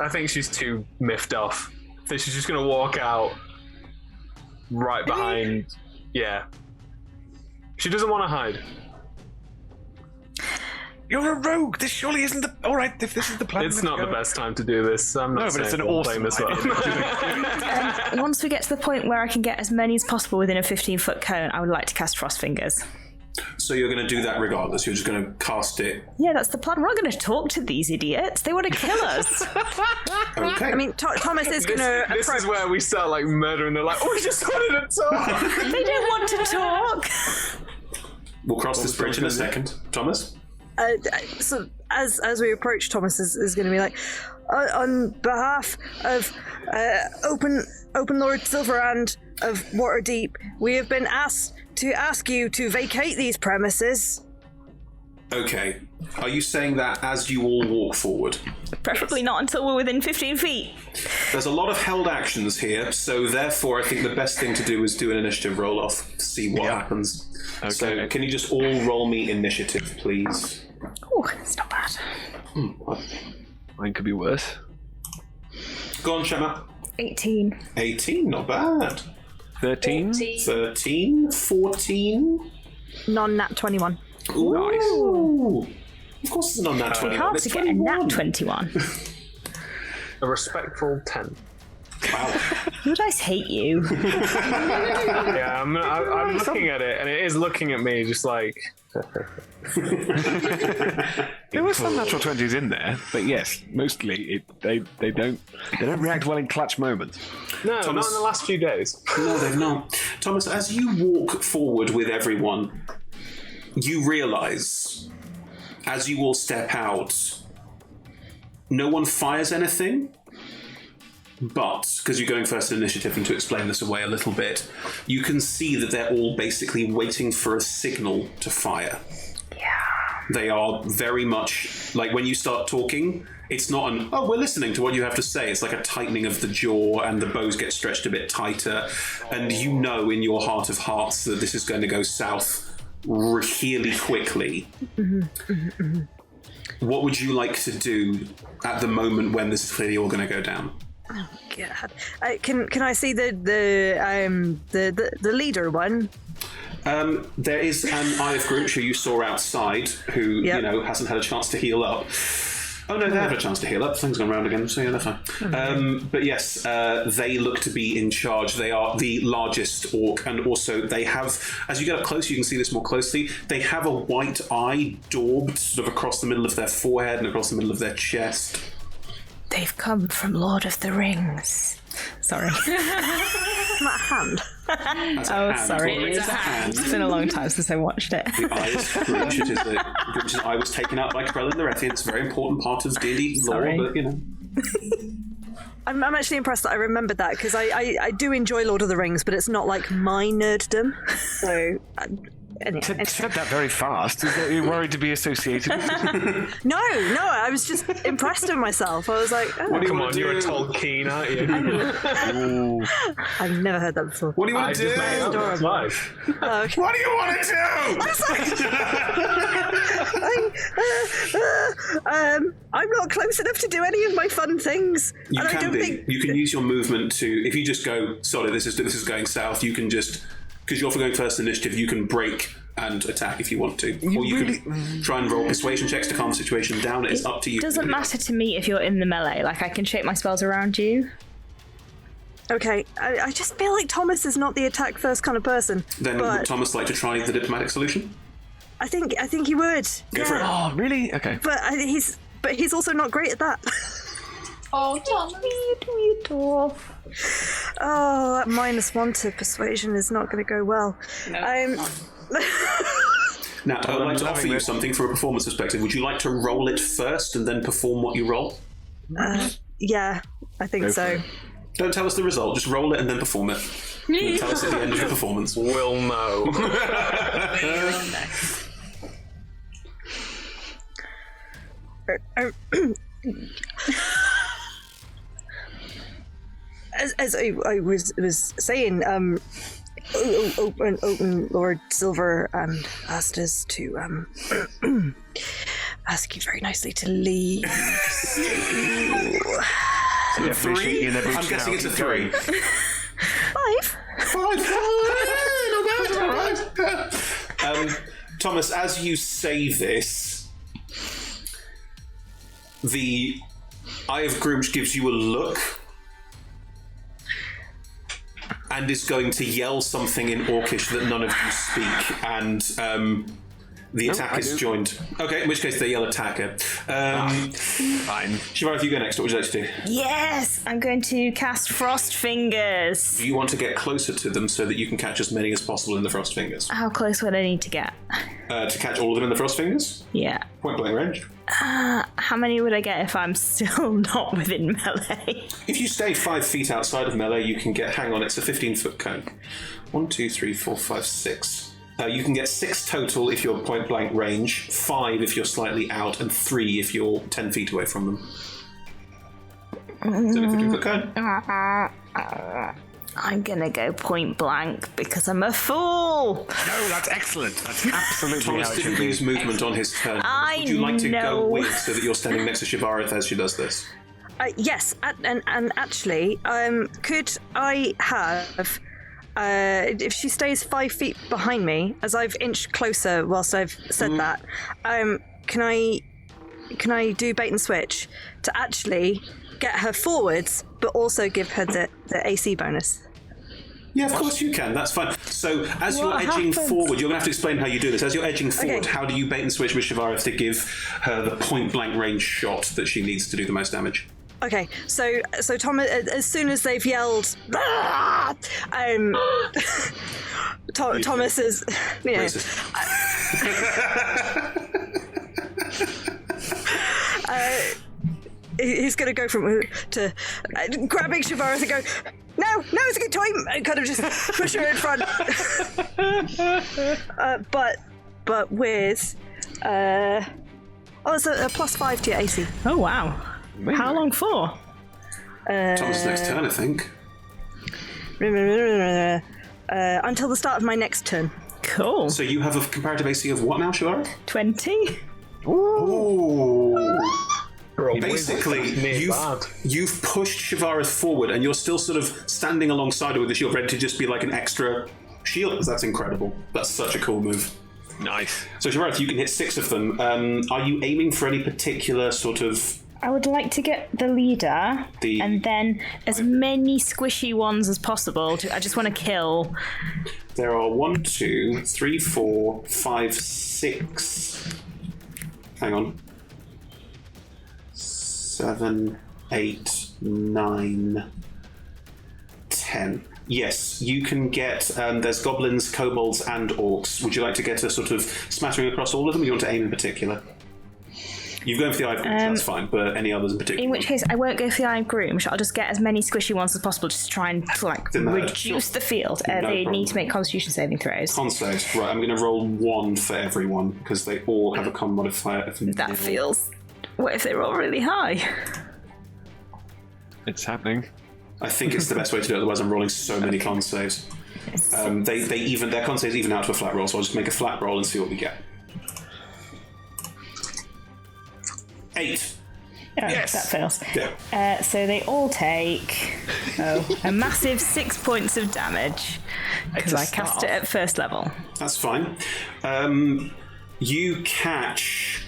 too miffed off. I think she's just gonna walk out right behind. Yeah. She doesn't want to hide. You're a rogue. This surely isn't the. All right, if this is the plan. It's let's not go. the best time to do this. I'm not No, but it's saying an I'm awesome playing this well. Once we get to the point where I can get as many as possible within a 15-foot cone, I would like to cast Frost Fingers. So you're going to do that regardless. You're just going to cast it. Yeah, that's the plan. We're not going to talk to these idiots. They want to kill us. Okay. I mean, Thomas is going to This approach. is where we start like murdering. They're like, oh, we just wanted to talk. They don't want to talk. We'll cross this bridge in a second. Thomas? So as we approach, Thomas is going to be like, on behalf of Open Lord Silver and of Waterdeep, we have been asked to ask you to vacate these premises. Okay. Are you saying that as you all walk forward? Preferably not until we're within 15 feet. There's a lot of held actions here, so therefore I think the best thing to do is do an initiative roll-off to see what happens. Okay. So can you just all roll me initiative, please? Oh, it's not bad. Mine could be worse. Go on, Shemma. 18. 18, not bad. 13? 13, 14. Non-nat 21. Ooh. Of course it's not nat 21. Hard It's to get a 21. nat 21. A respectful 10. Wow. Who dice hate you? Yeah, I'm looking at it, and it is looking at me just like... There were some natural 20s in there, but yes, mostly they don't react well in clutch moments. No, Thomas- not in the last few days. No, they've not. Thomas, as you walk forward with everyone, you realise, as you all step out, no one fires anything, but, because you're going first in initiative, and to explain this away a little bit, you can see that they're all basically waiting for a signal to fire. Yeah. They are very much, like when you start talking, it's not an, oh, we're listening to what you have to say. It's like a tightening of the jaw, and the bows get stretched a bit tighter, and you know in your heart of hearts that this is going to go south really quickly. What would you like to do at the moment when this is clearly all going to go down? Oh God! Can I see the leader one? There is an Eye of Grunch who you saw outside, who Yep. hasn't had a chance to heal up. Oh no, they have a chance to heal up. Things gone round again, so yeah, they're fine. But yes, they look to be in charge. They are the largest orc, and also they have, as you get up close, you can see this more closely. They have a white eye daubed sort of across the middle of their forehead and across the middle of their chest. They've come from Lord of the Rings. Sorry. My hand. That's a Oh, hand. sorry. Well, It's a hand. It's been a long time since I watched it. The eye is Grunch. It is Grunch's eye was taken out by Krellin the Rethian. It's a very important part of D&D lore, Sorry. but I'm actually impressed that I remembered that, because I do enjoy Lord of the Rings, but it's not like my nerddom. So, anyway. Said that very fast. Is that, you're worried to be associated with it? No, I was just impressed with myself. I was like, oh, Come on, you're a Tolkien, aren't you? Ooh. I've never heard that before. what do you I want to just do? made it up. It's life. Oh, okay. What do you want to do? I'm not close enough to do any of my fun things. You and I can don't be. think You can use your movement to. If you just go, sorry, this is going south. You can just, because you're for going first initiative, you can break and attack if you want to, or you can try and roll persuasion checks to calm the situation down. It's up to you. It doesn't matter to me if you're in the melee. Like, I can shape my spells around you. Okay, I just feel like Thomas is not the attack first kind of person. Then but would Thomas like to try the diplomatic solution? I think he would. Go for it. Oh, really? Okay. But he's also not great at that. Oh, Thomas. Oh, that -1 to persuasion is not going to go well. No, Now, I would like to loving offer you it. something from a performance perspective. Would you like to roll it first and then perform what you roll? Yeah, I think Go for so. it. Don't tell us the result. Just roll it and then perform it. And tell us at the end of the performance. We'll know. As I was saying, open Lord Silver asked us to ask you very nicely to leave. Yeah, Three? I'm guessing it's a 3. 5. 5. Thomas, as you say this, the Eye of Grunch gives you a look and is going to yell something in Orcish that none of you speak, and The attack is joined. Okay, in which case they yell attacker. Fine. Shivareth, you go next. What would you like to do? Yes, I'm going to cast Frost Fingers. You want to get closer to them so that you can catch as many as possible in the Frost Fingers. How close would I need to get? To catch all of them in the Frost Fingers? Yeah. Point blank range. How many would I get if I'm still not within melee? If you stay 5 feet outside of melee, you can get... Hang on, it's a 15-foot cone. 1, 2, 3, 4, 5, 6. You can get 6 total if you're point blank range, 5 if you're slightly out, and 3 if you're 10 feet away from them. Is it a 15-foot cone? I'm gonna go point blank because I'm a fool. No, that's excellent. That's absolutely Thomas how it should didn't be. use movement on his turn. I Would you like to know. go with so that you're standing next to Shivareth as she does this? Yes, and actually, could I have... if she stays 5 feet behind me, as I've inched closer whilst I've said that, can I do bait and switch to actually get her forwards, but also give her the AC bonus? Yeah, of course you can. That's fine. So as you're edging forward, you're going to have to explain how you do this. As you're edging forward, how do you bait and switch with Shivareth to give her the point blank range shot that she needs to do the most damage? Okay, so Thomas, as soon as they've yelled, Thomas is, you know, he's going to go to grabbing Shivareth and go, no, it's a good time, and kind of just push her in front. But with, it's a +5 to your AC. Oh wow! How long for? Thomas' next turn, I think. Until the start of my next turn. Cool. So you have a comparative AC of what now, Shivareth? 20. Ooh. Basically, Bad. you've pushed Shivareth forward, and you're still sort of standing alongside her with the shield, ready to just be like an extra shield. That's incredible. That's such a cool move. Nice. So Shivareth, you can hit 6 of them. Are you aiming for any particular sort of... I would like to get the leader, and then as many squishy ones as possible. I just want to kill. There are 1, 2, 3, 4, 5, 6... Hang on. 7, 8, 9, 10. Yes, you can get... there's goblins, kobolds, and orcs. Would you like to get a sort of smattering across all of them, or do you want to aim in particular? You're going for the Eye of Groom, that's fine, but any others in particular? In which case, I won't go for the Eye of Groom. I'll just get as many squishy ones as possible, just to try and reduce the field. They problem. need to make Constitution saving throws. Con saves. Right, I'm going to roll 1 for everyone, because they all have a con modifier of That 0. feels... What if they roll really high? It's happening. I think it's the best way to do it, otherwise I'm rolling so many con saves. Their con saves even out to a flat roll, so I'll just make a flat roll and see what we get. 8. Yes! That fails. Yeah. So they all take a massive 6 points of damage because I cast it at first level. That's fine. You catch...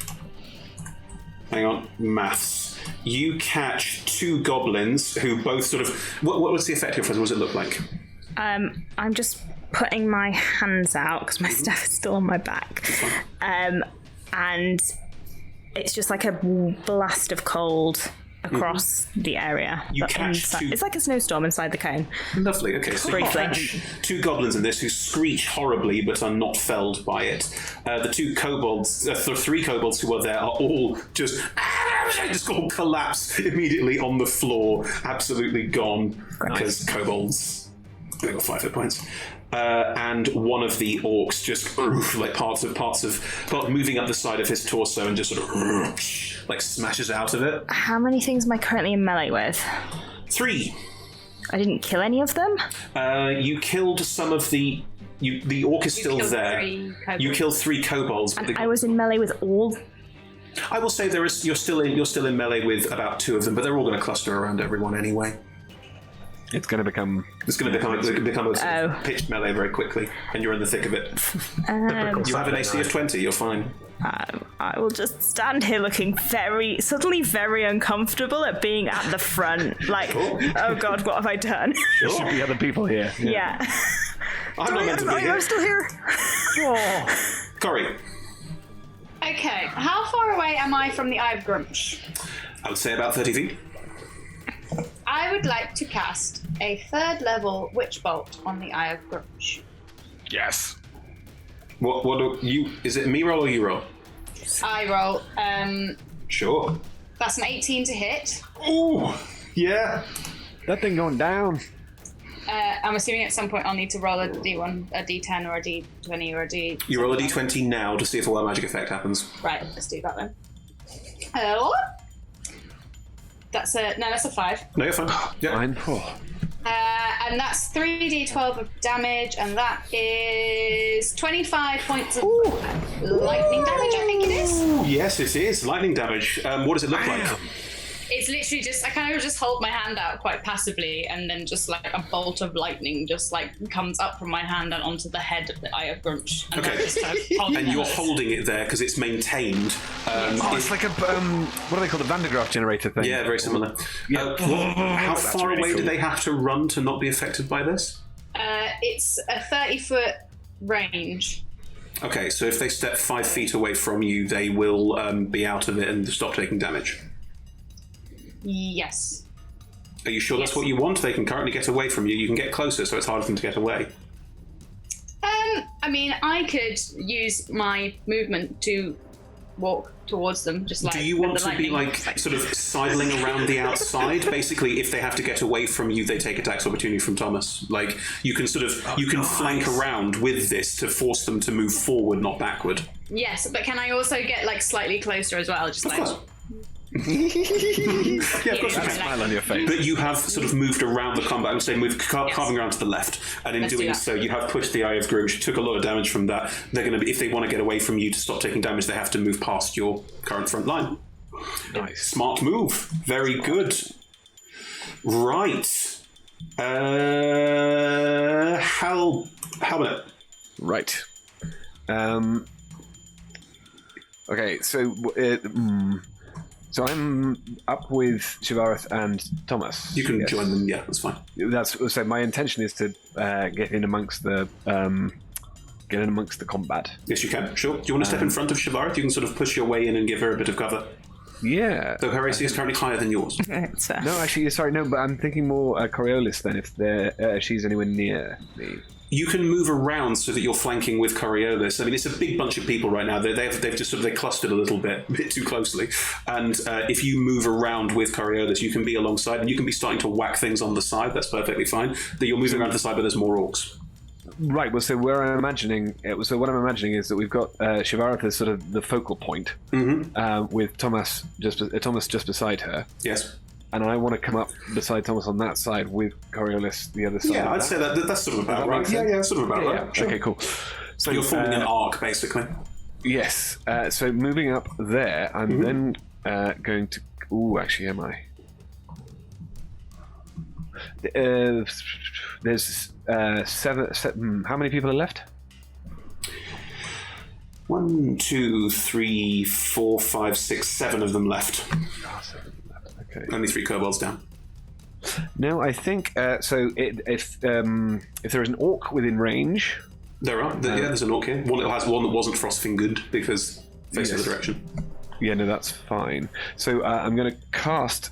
Hang on, maths. You catch 2 goblins who both sort of... What was the effect here for us? What does it look like? I'm just putting my hands out because my staff is still on my back. And it's just like a blast of cold across the area. You catch inside, 2... It's like a snowstorm inside the cone. Lovely, okay. So you catch 2 goblins in this who screech horribly but are not felled by it. The 2 kobolds, the 3 kobolds who are there are all just all collapse immediately on the floor, absolutely gone, because kobolds, they got 5 hit points. And one of the orcs just like parts moving up the side of his torso and just sort of like smashes out of it. How many things am I currently in melee with? 3. I didn't kill any of them? You killed some of the... the orc is still there. You killed 3 kobolds. And I was in melee with all... I will say you're still in melee with about 2 of them, but they're all going to cluster around everyone anyway. It's going to become a sort of pitched melee very quickly, and you're in the thick of it. You have an AC of 20. You're fine. I will just stand here looking suddenly very uncomfortable at being at the front. Like, oh god, what have I done? There should be other people here. Yeah. I'm not meant to be here. I'm still here. Corey. Okay, how far away am I from the Eye of Grumsh? I would say about 30 feet. I would like to cast a 3rd level Witch Bolt on the Eye of Grumsh. Yes. What do you... Is it me roll or you roll? I roll. Sure. That's an 18 to hit. Ooh, yeah. That thing going down. I'm assuming at some point I'll need to roll a D1, a D10, or a D20, or a D... You roll a d20 now to see if a wild magic effect happens. Right, let's do that then. That's a 5. No, you're fine. Yeah. Fine. And that's 3d12 of damage, and that is 25 points of lightning damage, I think it is. Ooh, yes, it is. Lightning damage. What does it look like? It's literally just, I kind of just hold my hand out quite passively, and then just like a bolt of lightning just like comes up from my hand and onto the head of the Eye of Grumsh. And Okay. just kind of And you're holding it there because it's maintained. It's like a what do they call the Van de Graaff generator thing? Yeah, very similar. Yeah. How That's far really away do cool. they have to run to not be affected by this? It's a 30-foot range. Okay, so if they step 5 feet away from you, they will be out of it and stop taking damage. Yes. Are you sure that's what you want? They can currently get away from you. You can get closer, so it's harder for them to get away. I mean, I could use my movement to walk towards them, just like. Do you with want the to be lightning. like sort of sidling around the outside? Basically, if they have to get away from you, they take attacks opportunity from Thomas. Like you can sort of flank around with this to force them to move forward, not backward. Yes, but can I also get like slightly closer as well? Just Of like. course. Yeah, of course you can. Smile on your face. But you have sort of moved around the combat. I would say carving around to the left, and in Let's do doing that. so, you have pushed the Eye of Grumsh. Took a lot of damage from that. They're going to be, if they want to get away from you to stop taking damage, they have to move past your current front line. Nice. Smart move. Very good. Right. Helmet. Right. Okay, so I'm up with Shivareth and Thomas. You can Yes. join them. Yeah, that's fine. That's so. My intention is to get in amongst the combat. Yes, you can. Sure. Do you want to step in front of Shivareth? You can sort of push your way in and give her a bit of cover. Yeah. Though her AC is currently higher than yours. It's fair. No, actually, sorry, no. But I'm thinking more Coriolis then. If she's anywhere near me. You can move around so that you're flanking with Coriolis. I mean, it's a big bunch of people right now. They've just sort of clustered a little bit too closely. And if you move around with Coriolis, you can be alongside, and you can be starting to whack things on the side. That's perfectly fine. That you're moving around the side, but there's more orcs. Right. Well, so what I'm imagining is that we've got Shivareth as sort of the focal point, with Thomas just beside her. Yes. And I want to come up beside Thomas on that side with Coriolis the other side. Yeah, of I'd that. say that's sort of about that right. make Yeah, sense? yeah, sort of about Yeah, right. yeah. Sure. Okay, cool. So You're forming an arc, basically. Yes. So moving up there, I'm then going to. Ooh, actually, am I? There's seven. How many people are left? 1, 2, 3, 4, 5, 6, 7 of them left. Oh, 7 left. Okay. Only 3 kobolds down. No, I think so. If there is an orc within range, There are. There's an orc here. One that wasn't frost-fingered because face the Yes. other direction. yeah, no, that's fine. So I'm going to cast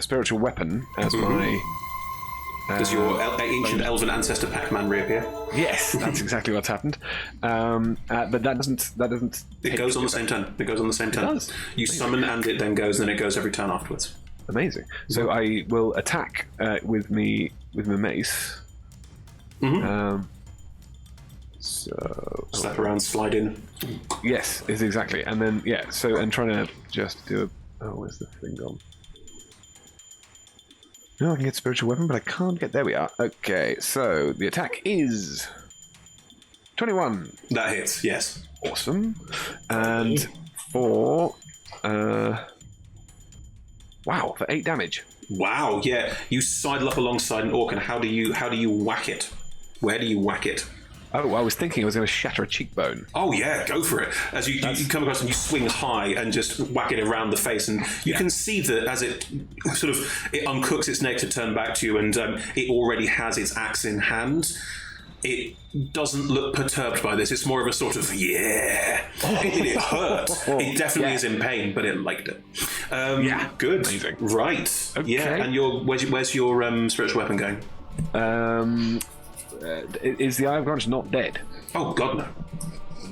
spiritual weapon as my. Does your ancient elven ancestor Pac-Man reappear? Yes, that's exactly what's happened. But that doesn't. It goes on the same turn. It goes on the same turn. does? You summon and it then goes, and then it goes every turn afterwards. Amazing. So I will attack with my mace. So Step around, slide in. yes, is exactly, and then yeah. So and trying to just do a. Oh, where's the thing gone? No, I can get spiritual weapon, but I can't get. There we are. Okay, so the attack is 21. That hits, yes. Awesome, and for wow, for 8 damage. Wow, yeah. You sidle up alongside an orc, and how do you whack it? Where do you whack it? Oh, I was thinking I was going to shatter a cheekbone. Oh yeah, go for it. As you come across and you swing high and just whack it around the face, and you can see that as it sort of it uncooks its neck to turn back to you, and it already has its axe in hand. it doesn't look perturbed by this. It's more of a sort of, it hurt. It definitely is in pain, but it liked it. Good. Amazing. Right. Okay. Yeah, and where's your spiritual weapon going? Is the Eye of Grunge not dead? Oh, God, no.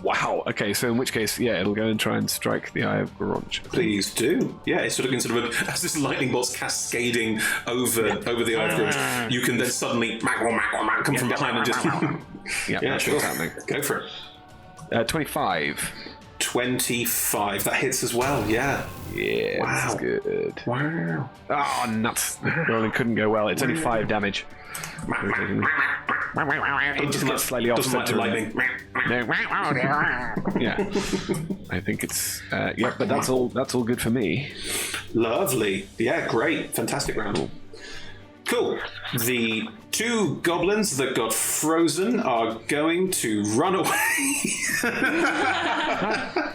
Wow. Okay, so in which case, it'll go and try and strike the Eye of Grunge. Please do. Yeah, it's sort of as this lightning bolt's cascading over the Eye of Grunge, you can then suddenly come from behind and just... Yeah, sure. what's happening? Go for it. 25. 25. That hits as well, yeah. Yeah, Wow. that's good. Wow. Oh, nuts. Rolling couldn't go well. It's only 5 damage. It just gets slightly off Doesn't like the center. lightning. Yeah. I think it's... but that's all good for me. Lovely. Yeah, great. Fantastic round. Cool. The 2 goblins that got frozen are going to run away.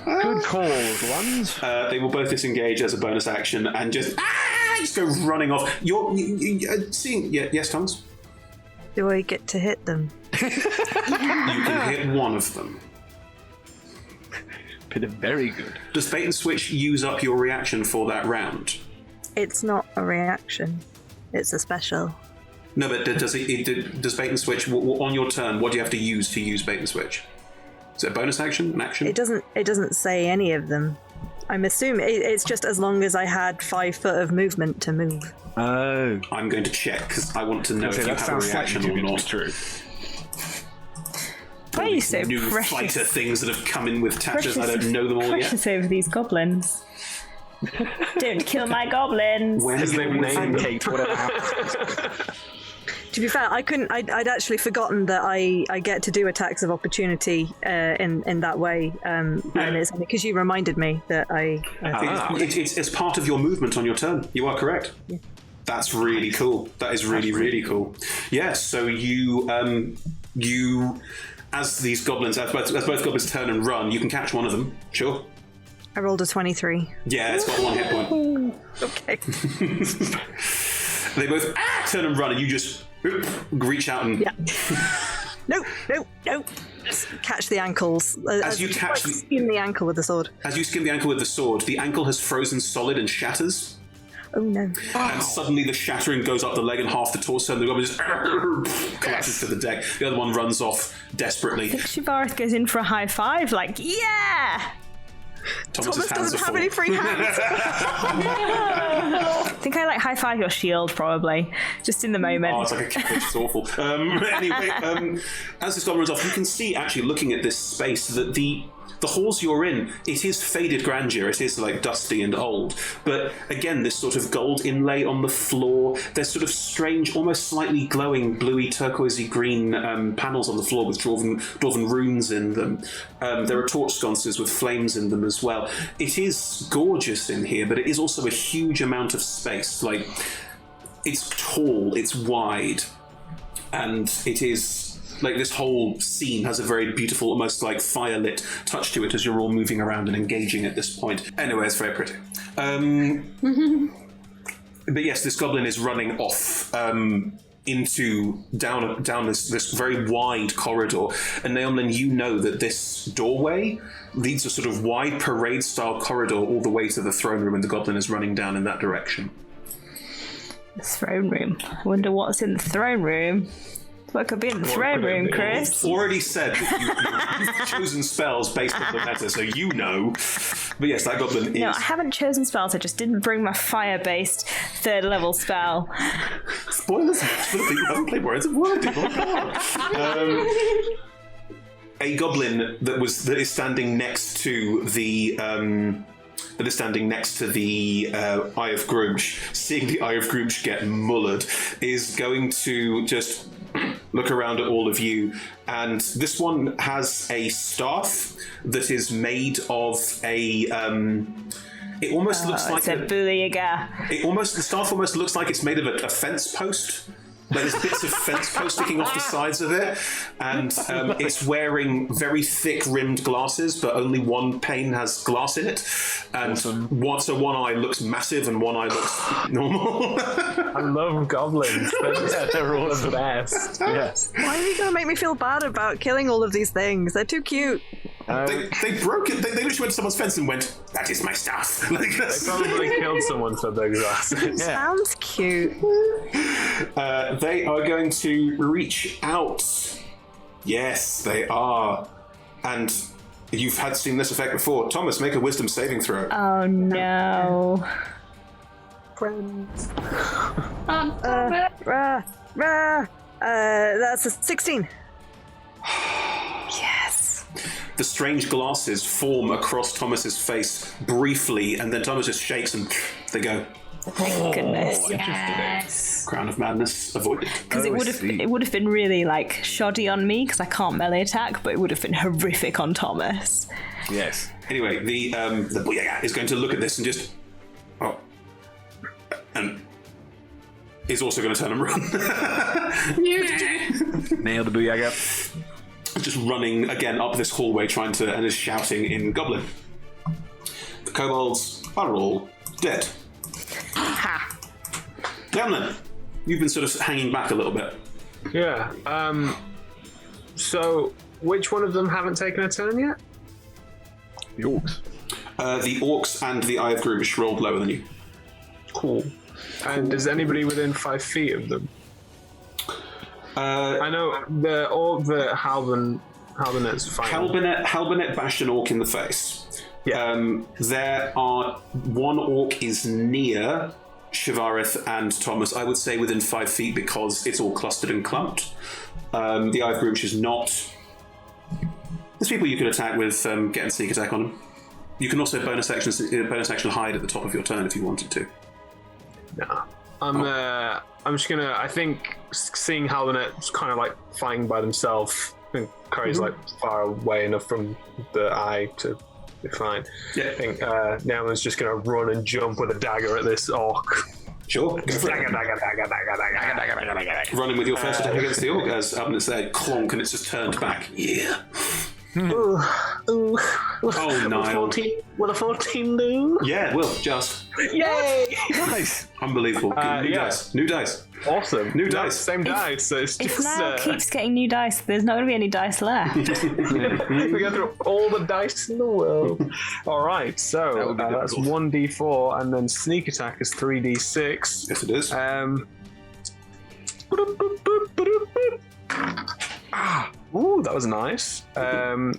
Good call, ones. They will both disengage as a bonus action and just go running off. You're seeing... Yes, Thomas? Do I get to hit them? You can hit one of them. Very good. Does bait and switch use up your reaction for that round? It's not a reaction. It's a special. No, but does bait and switch on your turn? What do you have to use bait and switch? Is it a bonus action? An action? It doesn't say any of them. I'm assuming it's just as long as I had 5 foot of movement to move. Oh. I'm going to check because I want to know if you have a reaction or not. True. Why are you so New precious? fighter things that have come in with tatches. I don't know them all yet. Precious over these goblins. Don't kill my goblins. When has they named them? Kate, whatever happens. To be fair, I'd actually forgotten that I get to do attacks of opportunity in that way, and it's only because you reminded me that I. It's part of your movement on your turn. You are correct. Yeah. That's really cool. That is really cool. Yeah. So you as these goblins, as both goblins turn and run, you can catch one of them. Sure. I rolled a 23. Yeah, it's got 1 hit point. Okay. They both turn and run, and you just reach out and... Yeah. No. Just catch the ankles. As you catch skin the ankle with the sword. As you skin the ankle with the sword, the ankle has frozen solid and shatters. Oh no. And suddenly the shattering goes up the leg and half the torso, and the goblin just collapses to the deck. The other one runs off desperately. I think Shivarth goes in for a high five, like, yeah! Thomas's hands doesn't are have full. any free hands. I think I like high five your shield, probably, just in the moment. Oh, it's like a catch. It's awful. Anyway, as this goblin runs off, you can see, actually, looking at this space, that the halls you're in, it is faded grandeur. It is like dusty and old. But again, this sort of gold inlay on the floor. There's sort of strange, almost slightly glowing, bluey, turquoisey green panels on the floor with dwarven runes in them. There are torch sconces with flames in them as well. It is gorgeous in here, but it is also a huge amount of space. Like, it's tall, it's wide, and it is... Like, this whole scene has a very beautiful, almost like fire-lit touch to it as you're all moving around and engaging at this point. Anyway, it's very pretty. But yes, this goblin is running off down this very wide corridor. And Naomlin, you know that this doorway leads a sort of wide parade-style corridor all the way to the throne room, and the goblin is running down in that direction. The throne room. I wonder what's in the throne room. What could be in the throne room, Chris? Already said that you've chosen spells based on the meta, so you know. But yes, that goblin is... No, I haven't chosen spells. I just didn't bring my fire-based 3rd level spell. Spoilers for the people who haven't played Warriors of Waterdeep. A goblin that is standing next to the... Eye of Grunge, seeing the Eye of Grunge get mullered, is going to just look around at all of you, and this one has a staff that is made of a... it almost looks like a booyah. The staff almost looks like it's made of a fence post. There's bits of fence post sticking off the sides of it, and it's wearing very thick-rimmed glasses, but only one pane has glass in it. And one eye looks massive and one eye looks normal. I love goblins. They're all the best. Yes. Why are you going to make me feel bad about killing all of these things? They're too cute. They broke it. They literally went to someone's fence and went, "That is my stuff." Like, They probably killed someone for their glasses. Sounds cute. they are going to reach out. Yes, they are. And you've seen this effect before. Thomas, make a wisdom saving throw. Oh no. Friends. That's a 16. Yes. The strange glasses form across Thomas's face briefly, and then Thomas just shakes and they go. Thank goodness. Yes. Crown of Madness avoided. Because it would have been really like shoddy on me because I can't melee attack, but it would have been horrific on Thomas. Yes. Anyway, the Booyaga is going to look at this and just and is also going to turn and run. Nail the booyah. Just running again up this hallway, and is shouting in Goblin. The kobolds are all dead. Ha! Gentlemen, you've been sort of hanging back a little bit. Yeah. So, which one of them haven't taken a turn yet? The orcs. The orcs and the Eye of Gruush rolled lower than you. Cool. And is anybody within 5 feet of them? I know the Halbernet's fine. Halbernet bashed an orc in the face. Yeah. There are one orc is near Shivarith and Thomas, I would say within 5 feet because it's all clustered and clumped. The Eye of Gruush is not. There's people you could attack with getting sneak attack on them. You can also bonus action hide at the top of your turn if you wanted to. Nah. I'm just gonna. I think seeing Halbernet kind of like fighting by themselves, and Curry's like far away enough from the eye to be fine. Yeah. I think Naomi's just gonna run and jump with a dagger at this orc. Sure. Go for it. Running with your first attack against the orc as Halbernet's there, clonk, and it's just turned back. Yeah. Ooh. Oh, Niall. Will a 14 do? Yeah, it will, just. Yay! Nice. Unbelievable. New yeah. dice. New dice. Awesome. New dice. Same dice, so it's If just. Niall keeps getting new dice, there's not going to be any dice left. We go through all the dice in the world. Alright, so that's 1d4, and then sneak attack is 3d6. Yes, it is. Ooh, that was nice.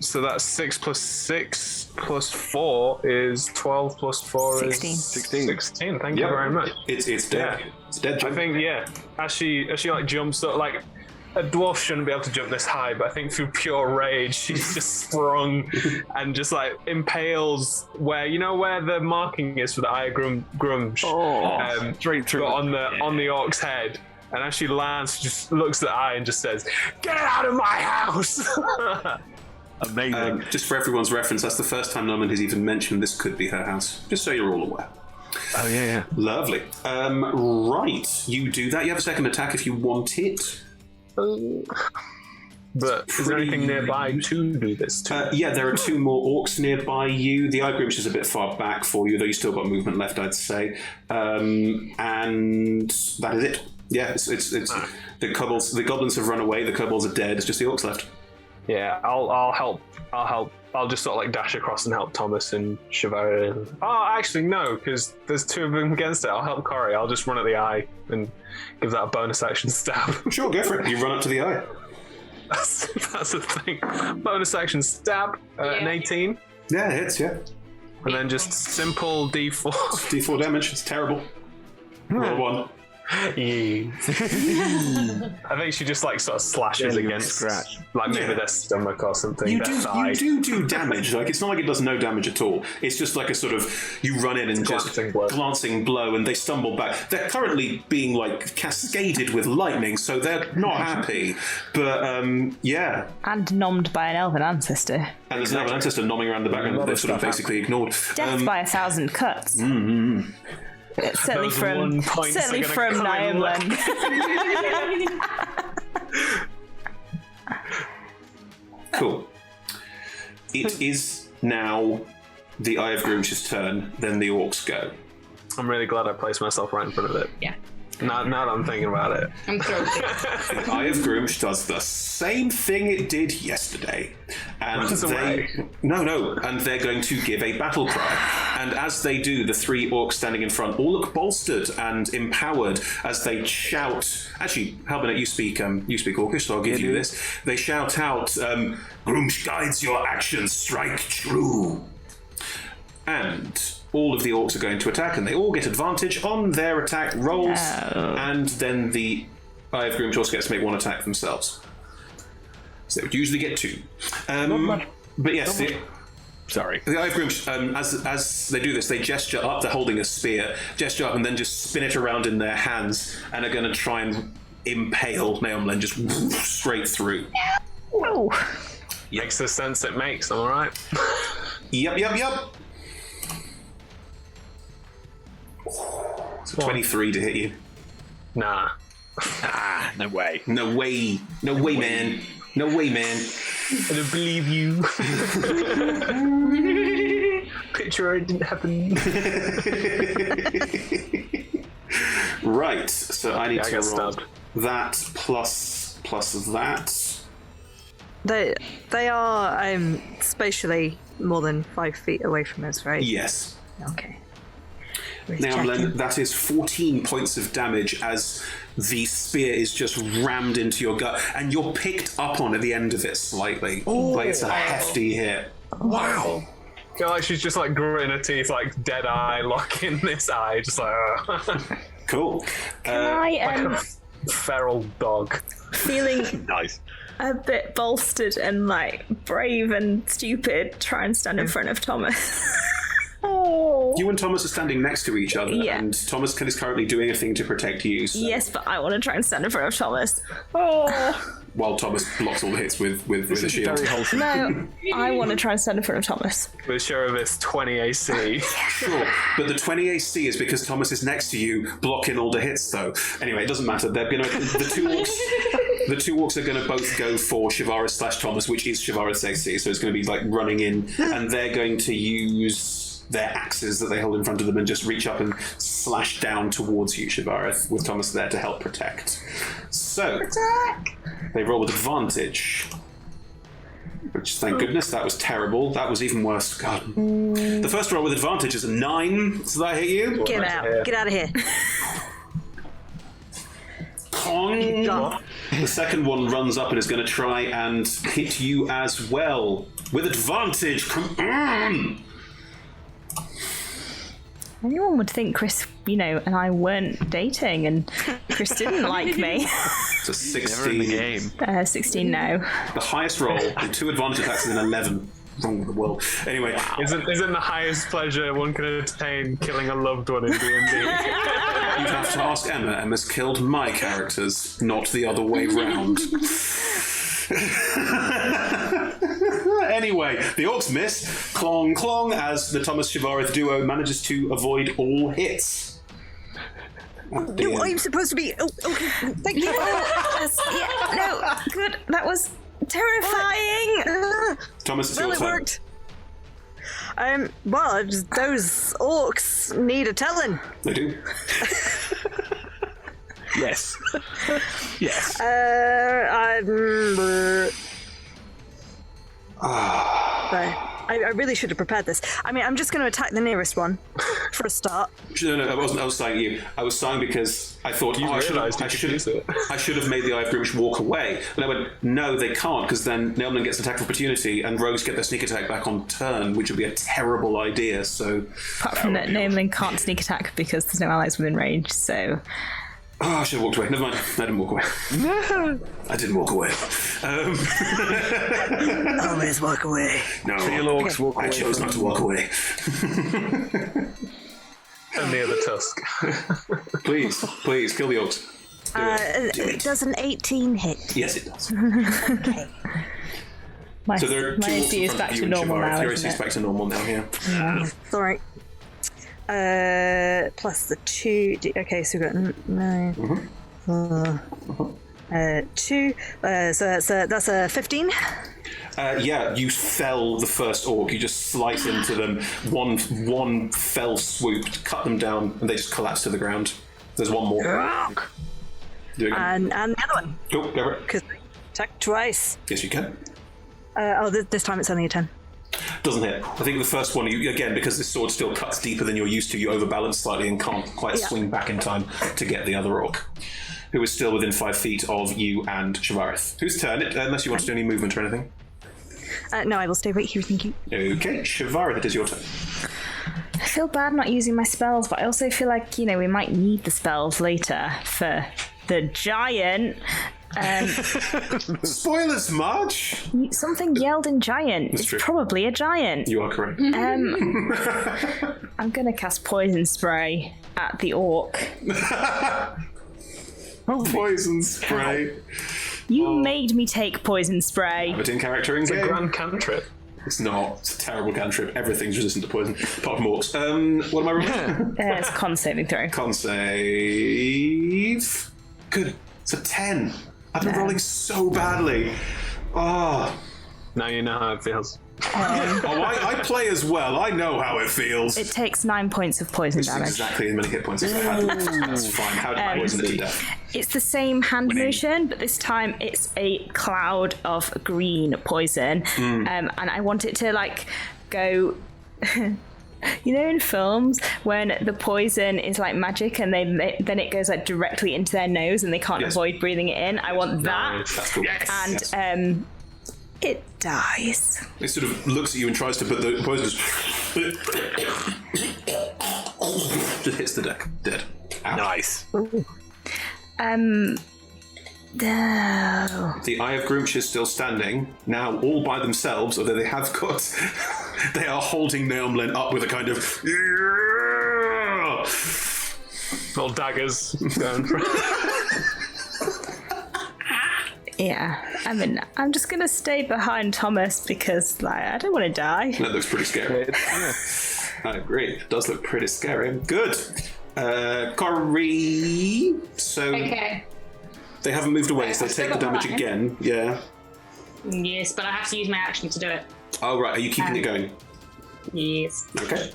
So that's 6 plus 6 plus 4 is 12 plus 4 16. is 16. Thank you very much. It's dead. Yeah. It's dead. I think as she like jumps up, like a dwarf shouldn't be able to jump this high, but I think through pure rage she's just sprung and just like impales where the marking is for the Eye of Grumsh. Straight through. On the orc's head. And as she lands, she just looks at the eye and just says, "Get out of my house!" Amazing. Just for everyone's reference, that's the first time Norman has even mentioned this could be her house. Just so you're all aware. Oh, yeah. Lovely. Right, you do that. You have a second attack if you want it. But is there anything nearby to do this to? Yeah, there are 2 more orcs nearby you. The Eye Gruush is a bit far back for you, though you still got movement left, I'd say. And that is it. Yeah, it's the kobolds. The goblins have run away. The kobolds are dead. It's just the orcs left. Yeah, I'll help. I'll just sort of like dash across and help Thomas and Shivari. Oh, actually no, because there's 2 of them against it. I'll help Corey. I'll just run at the eye and give that a bonus action stab. Sure, go for it. You run up to the eye. That's the thing. Bonus action stab. An 18. Yeah, it hits. Yeah. And then just simple D4. D4 damage. It's terrible. Roll 1. I think she just like sort of slashes against scratch. like maybe their stomach or something. You their thigh. do damage. Like it's not like it does no damage at all. It's just like a sort of you run in and just glancing blow, and they stumble back. They're currently being like cascaded with lightning, so they're not happy. But yeah, And nommed by an elven ancestor. and there's another ancestor nomming around the background that they've sort of basically ignored. Death by 1,000 cuts. Certainly Those from 1 points are certainly gonna from come in Niamland. Cool. It is now the Eye of Groomsh's turn, then the orcs go. I'm really glad I placed myself right in front of it. Yeah. Now that I'm thinking about it. I'm thrilled. The Eye of Groomsh does the same thing it did yesterday. And Runs away. and they're going to give a battle cry. And as they do, the 3 orcs standing in front all look bolstered and empowered as they shout. Actually, Halbernet, you speak Orcish, so I'll give you this. They shout out, Groomsh guides your actions, strike true. And all of the orcs are going to attack, and they all get advantage on their attack rolls. No. And then the Eye of Groomsh also gets to make 1 attack themselves. So they would usually get 2. But yes, Sorry. the Eye of Groomsh, as they do this, they gesture up. They're holding a spear, gesture up, and then just spin it around in their hands, and are going to try and impale Naomlen just straight through. Oh. Makes the sense it makes, am I right? Yep. So 23 to hit you. Nah. Ah, no way. No way, man. No way, man. I don't believe you. Picture it didn't happen. Right, so I need I to got roll stabbed. that plus that. They are spatially more than 5 feet away from us, right? Yes. Okay. Now, Len, that is 14 points of damage as the spear is just rammed into your gut, and you're picked up on at the end of it slightly. Like it's a hefty hit. Wow. I feel like she's just like gritting her teeth, like dead eye, locking this eye, just like, Cool. I am like a feral dog. feeling Nice. a bit bolstered and like brave and stupid. Try and stand in front of Thomas. Oh. You and Thomas are standing next to each other, Yeah. and Thomas is currently doing a thing to protect you. So Yes, but I want to try and stand in front of Thomas. Oh. while Thomas blocks all the hits with a shield. Very wholesome. No, I want to try and stand in front of Thomas. With sure of this 20 AC. Sure, but the 20 AC is because Thomas is next to you, blocking all the hits. Though, anyway, it doesn't matter. They're gonna the two orcs are gonna both go for Shivara / Thomas, which is Shivara's AC. So it's gonna be like running in, and they're going to use their axes that they hold in front of them and just reach up and slash down towards you, Shivara, with Thomas there to help protect. So they roll with advantage. Which, thank goodness, that was terrible. That was even worse. God. The first roll with advantage is a 9. So that hit you. Get out. Get out of here. Cong. The second one runs up and is going to try and hit you as well. With advantage. Come on. Anyone would think Chris, and I weren't dating, and Chris didn't like me. It's a 16. Never in the game. 16 now. The highest roll with 2 advantage attacks is an 11. Wrong with the world. Anyway. Isn't the highest pleasure one can attain killing a loved one in D&D? You'd have to ask Emma. Emma's killed my characters, not the other way round. Anyway, the orcs miss. Clong, clong, as the Thomas Shivarith duo manages to avoid all hits. No, I'm supposed to be. Oh, okay. Thank you. No, good. That was terrifying. Thomas, it's Well, your it turn. worked. Well, those orcs need a telling. They do. Yes. Yes. I really should have prepared this. I mean, I'm just going to attack the nearest one for a start. No, I wasn't. I was saying you. I was saying because I thought You I should realised you could use it. have made the Eye of Groomsh walk away. And I went, no, they can't, because then Nailman gets an attack of opportunity and Rogues get their sneak attack back on turn, which would be a terrible idea. So, Apart from that, Namelin can't sneak attack because there's no allies within range, so. I should have walked away. Never mind. I didn't walk away. I didn't walk away. Always walk away. No, Feel orcs walk I away chose from not to walk away. And near the tusk. Please, kill the orcs. Do it. Does an 18 hit? Yes, it does. Okay. My, So there are my two orcs AC in is front back of you to and normal Shivara. now, Your AC is isn't back it? to normal now, yeah. Sorry. Plus the 2. Okay, so we've got 9. 2. So that's a 15. Yeah, you fell the first orc. You just slice into them. One fell swoop, cut them down, and they just collapse to the ground. There's one more. Do it again. And the other one. Cool, go for it. Because attack twice. Yes, you can. This time it's only a 10. Doesn't hit. I think the first one, you, again, because this sword still cuts deeper than you're used to, you overbalance slightly and can't quite swing back in time to get the other orc, who is still within 5 feet of you and Shavarith. Whose turn? Unless you want to do any movement or anything. No, I will stay right here, thank you. Okay, Shavarith, it is your turn. I feel bad not using my spells, but I also feel like, we might need the spells later for the giant. Spoilers, Marge! Something yelled in giant. That's It's true. Probably a giant. You are correct. I'm going to cast poison spray at the orc. Poison spray. You made me take poison spray. But in character in It's a game. grand cantrip. It's not. It's a terrible cantrip. Everything's resistant to poison, apart from orcs. What am I rolling? It's a con saving throw. Con save. Good. It's a 10. I've been rolling so badly. Oh. Now you know how it feels. I play as well. I know how it feels. It takes 9 points of poison It's damage. exactly as many hit points as I had. That's fine. How did I poison it to death? It's the same hand motion, but this time it's a cloud of green poison. And I want it to, go... in films when the poison is like magic and then it goes directly into their nose and they can't avoid breathing it in. I want that. Nice. That's cool. And it dies. It sort of looks at you and tries to put the poison just hits the deck. Dead. Ow. Nice. No. The Eye of Groomsh is still standing, now all by themselves, although they have got... they are holding Naomlin up with a kind of... Little daggers going for Yeah. I'm just going to stay behind Thomas because, I don't want to die. That looks pretty scary. I agree. It does look pretty scary. Good. Corey... So... Okay. They haven't moved away, so they I've take the still got damage mine. again. Yeah. Yes, but I have to use my action to do it. Oh, right. Are you keeping it going? Yes. Okay.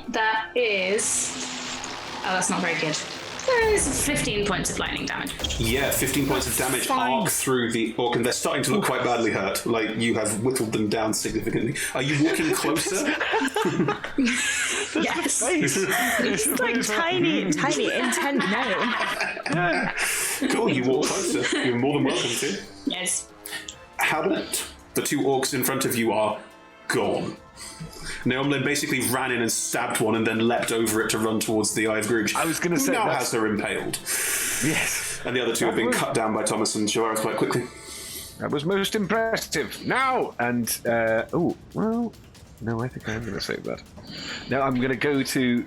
That is... Oh, that's not very good. There's 15 points of lightning damage. Yeah, 15 points of damage arc through the orc, and they're starting to look quite badly hurt. Like, you have whittled them down significantly. Are you walking closer? Yes. It's like tiny, intent gnome. Cool, you walk closer. You're more than welcome to. Yes. Hamlet, the two orcs in front of you are gone. Naomlin basically ran in and stabbed one and then leapt over it to run towards the Eye of Groomsh. I was going to say now that's- has her impaled. Yes. And the other two have been cut down by Thomas and Shavarith quite quickly. That was most impressive. Now! And, no, I think I am going to save that. No, I'm going to go to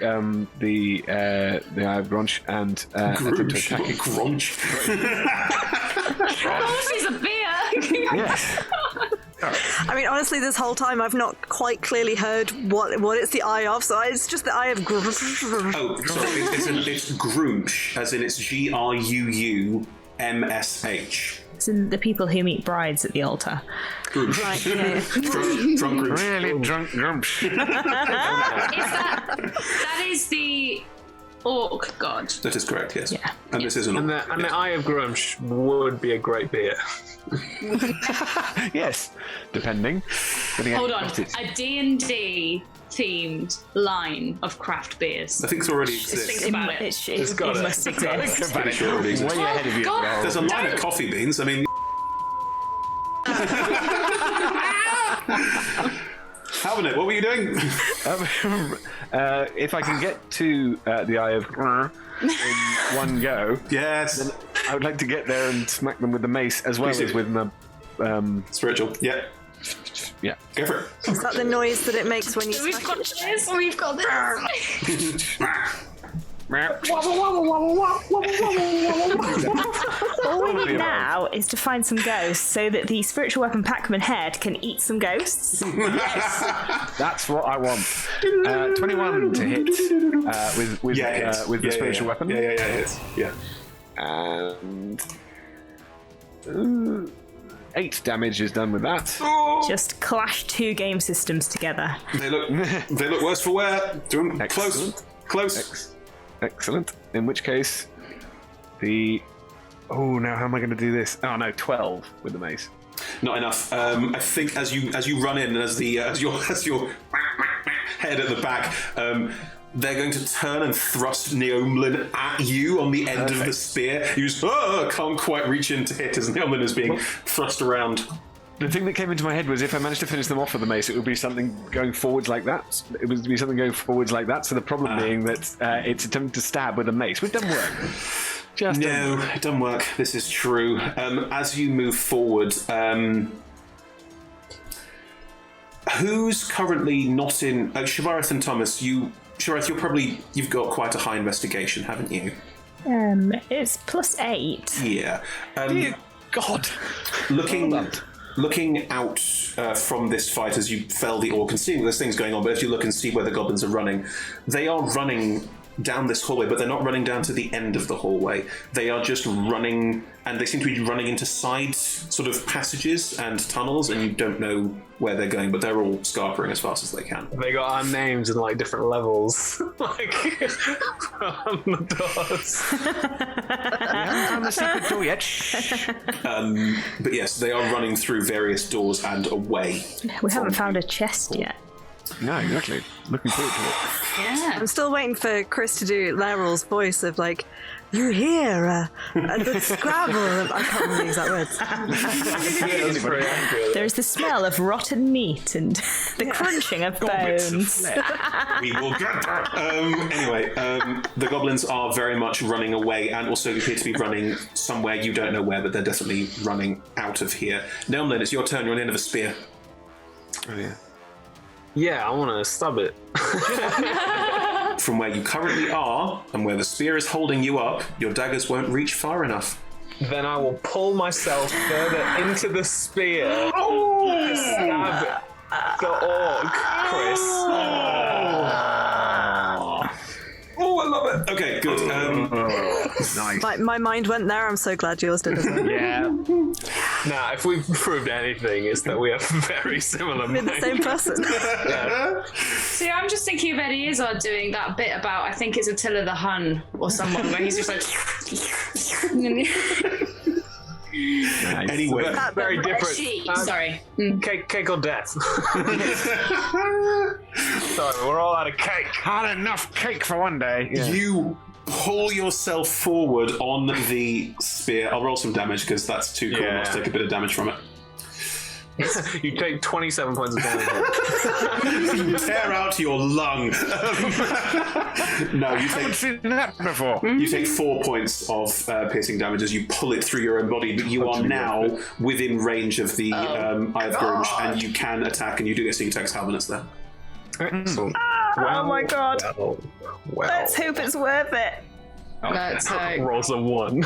the Eye of Grunch and attempt to Groomsh, attack not it. Grunch. Oh, she's a beer! Yes. I mean, honestly, this whole time I've not quite clearly heard what it's the eye of, so it's just the eye of... Oh, sorry, it's Groomsh, as in it's Gruumsh. It's in the people who meet brides at the altar. Groomsh. Right, yeah. Drunk Groomsh. Really drunk grumsh. That is the orc god. That is correct, yes. Yeah. And this is an And orc. the Eye of Grumsh would be a great beer. Yes, depending. Hold on. A D&D themed line of craft beers. I think it already Think exists. about it. It's got it. must exist. Pretty sure it already exists. Way ahead of you. God. There's a line of coffee beans. I mean... Halvin, what were you doing? If I can get to the Eye of Grr in one go, Yes. I would like to get there and smack them with the mace as well Please as do. with my... Spiritual. Yeah. yeah. Go for it. Is that the noise that it makes when you We've smack got it? this, we've got this. All we need now is to find some ghosts so that the spiritual weapon Pac-Man head can eat some ghosts. That's what I want. 21 to hit with the spiritual weapon. Yeah. And 8 damage is done with that. Just clash 2 game systems together. They look worse for wear. Doing close. Excellent. In which case, now how am I going to do this? Oh no, 12 with the mace. Not enough. I think as you run in, as your head at the back, they're going to turn and thrust Neomlin at you on the end of the spear. You just can't quite reach in to hit as Neomlin is being thrust around. The thing that came into my head was if I managed to finish them off with the mace, it would be something going forwards like that. So the problem being that it's attempting to stab with a mace, which doesn't work. No, it doesn't work. This is true. As you move forward, who's currently not in... Shavareth and Thomas, Shavareth, you've got quite a high investigation, haven't you? It's +8. Yeah. Dear God. Looking out from this fight as you fell the orc and seeing there's things going on, but as you look and see where the goblins are running, they are running down this hallway, but they're not running down to the end of the hallway. They are just running, and they seem to be running into side sort of passages and tunnels, and you don't know where they're going, but they're all scarpering as fast as they can. They got our names in like different levels, like on the doors. We haven't found the secret door yet. But yes, they are running through various doors and away. We haven't found a chest yet. No, exactly. Looking forward to it. Yeah. I'm still waiting for Chris to do Leryl's voice of like, you hear the scrabble of, I can't remember the exact words. There's the smell of rotten meat and the crunching of bones. We will get that. Anyway, the goblins are very much running away and also appear to be running somewhere you don't know where, but they're definitely running out of here. Nelmlin, it's your turn. You're on the end of a spear. Oh, yeah. Yeah, I want to stub it. From where you currently are and where the spear is holding you up, your daggers won't reach far enough. Then I will pull myself further into the spear to stab the orc, Chris. Oh, I love it. Okay, good. Nice. My mind went there. I'm so glad yours did as well. Yeah. Now, if we've proved anything, it's that we have very similar We're the minds. same person. Yeah. See, I'm just thinking of Eddie Izzard doing that bit about, I think it's Attila the Hun or someone, where he's just like... Nice. Anyway, Very different. Sorry. Cake or death. Sorry, we're all out of cake. Had enough cake for one day. Yeah. you pull yourself forward on the spear. I'll roll some damage because that's too cool not to take a bit of damage from it. You take 27 points of damage. You tear out your lung. No, you Haven't seen that before. You take 4 points of piercing damage as you pull it through your own body, but you are now within range of the Eye of Grunge, and you can attack, and you do get sneak attacks. Halvenets there. Excellent. Oh my god. Well. Let's hope it's worth it. Let's hope. Rolls a 1.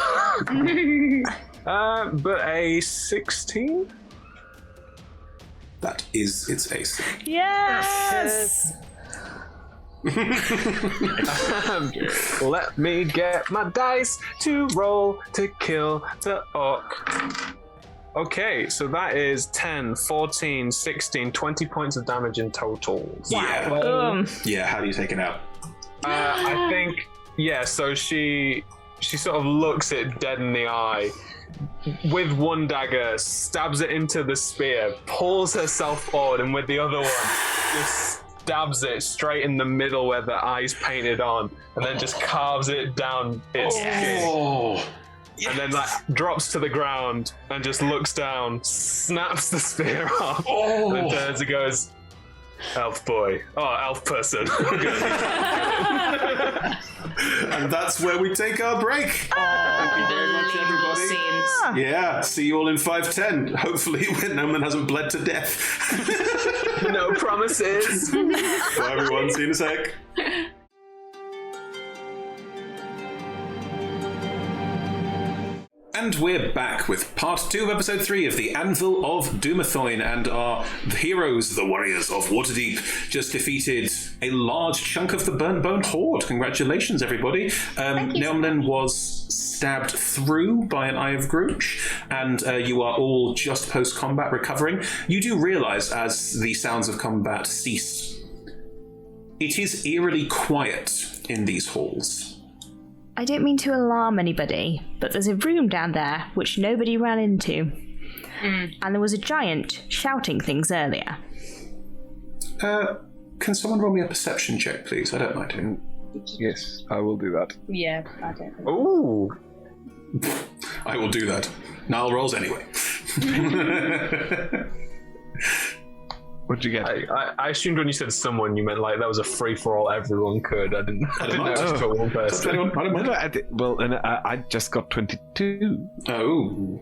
But a 16? That is its ace. Yes! Let me get my dice to roll to kill the orc. Okay, so that is 10, 14, 16, 20 points of damage in total. Yeah. Yeah, how do you take it out? I think, so she sort of looks it dead in the eye, with one dagger, stabs it into the spear, pulls herself forward, and with the other one, just stabs it straight in the middle where the eye's painted on, and then just carves it down its skin. And then drops to the ground and just looks down, snaps the spear off, and then turns and goes, elf boy. Oh, elf person. And that's where we take our break. Thank you very much, everybody. Scenes. Yeah, see you all in 5:10. Hopefully, when no one hasn't bled to death. No promises. Bye, everyone. See you in a sec. And we're back with part 2 of episode 3 of the Anvil of Dumathoin, and our heroes, the warriors of Waterdeep, just defeated a large chunk of the Burnt Bone Horde. Congratulations, everybody. Nelmlin was stabbed through by an Eye of Grooch, and you are all just post-combat recovering. You do realise, as the sounds of combat cease, it is eerily quiet in these halls. I don't mean to alarm anybody, but there's a room down there which nobody ran into. And there was a giant shouting things earlier. Can someone roll me a perception check, please? I don't mind. Yes, I will do that. Yeah, I don't think. Ooh. I will do that. Niall rolls anyway. What'd you get? I assumed when you said someone, you meant like that was a free-for-all, everyone could. I didn't know it was for one person. Well, and I just got 22. Oh.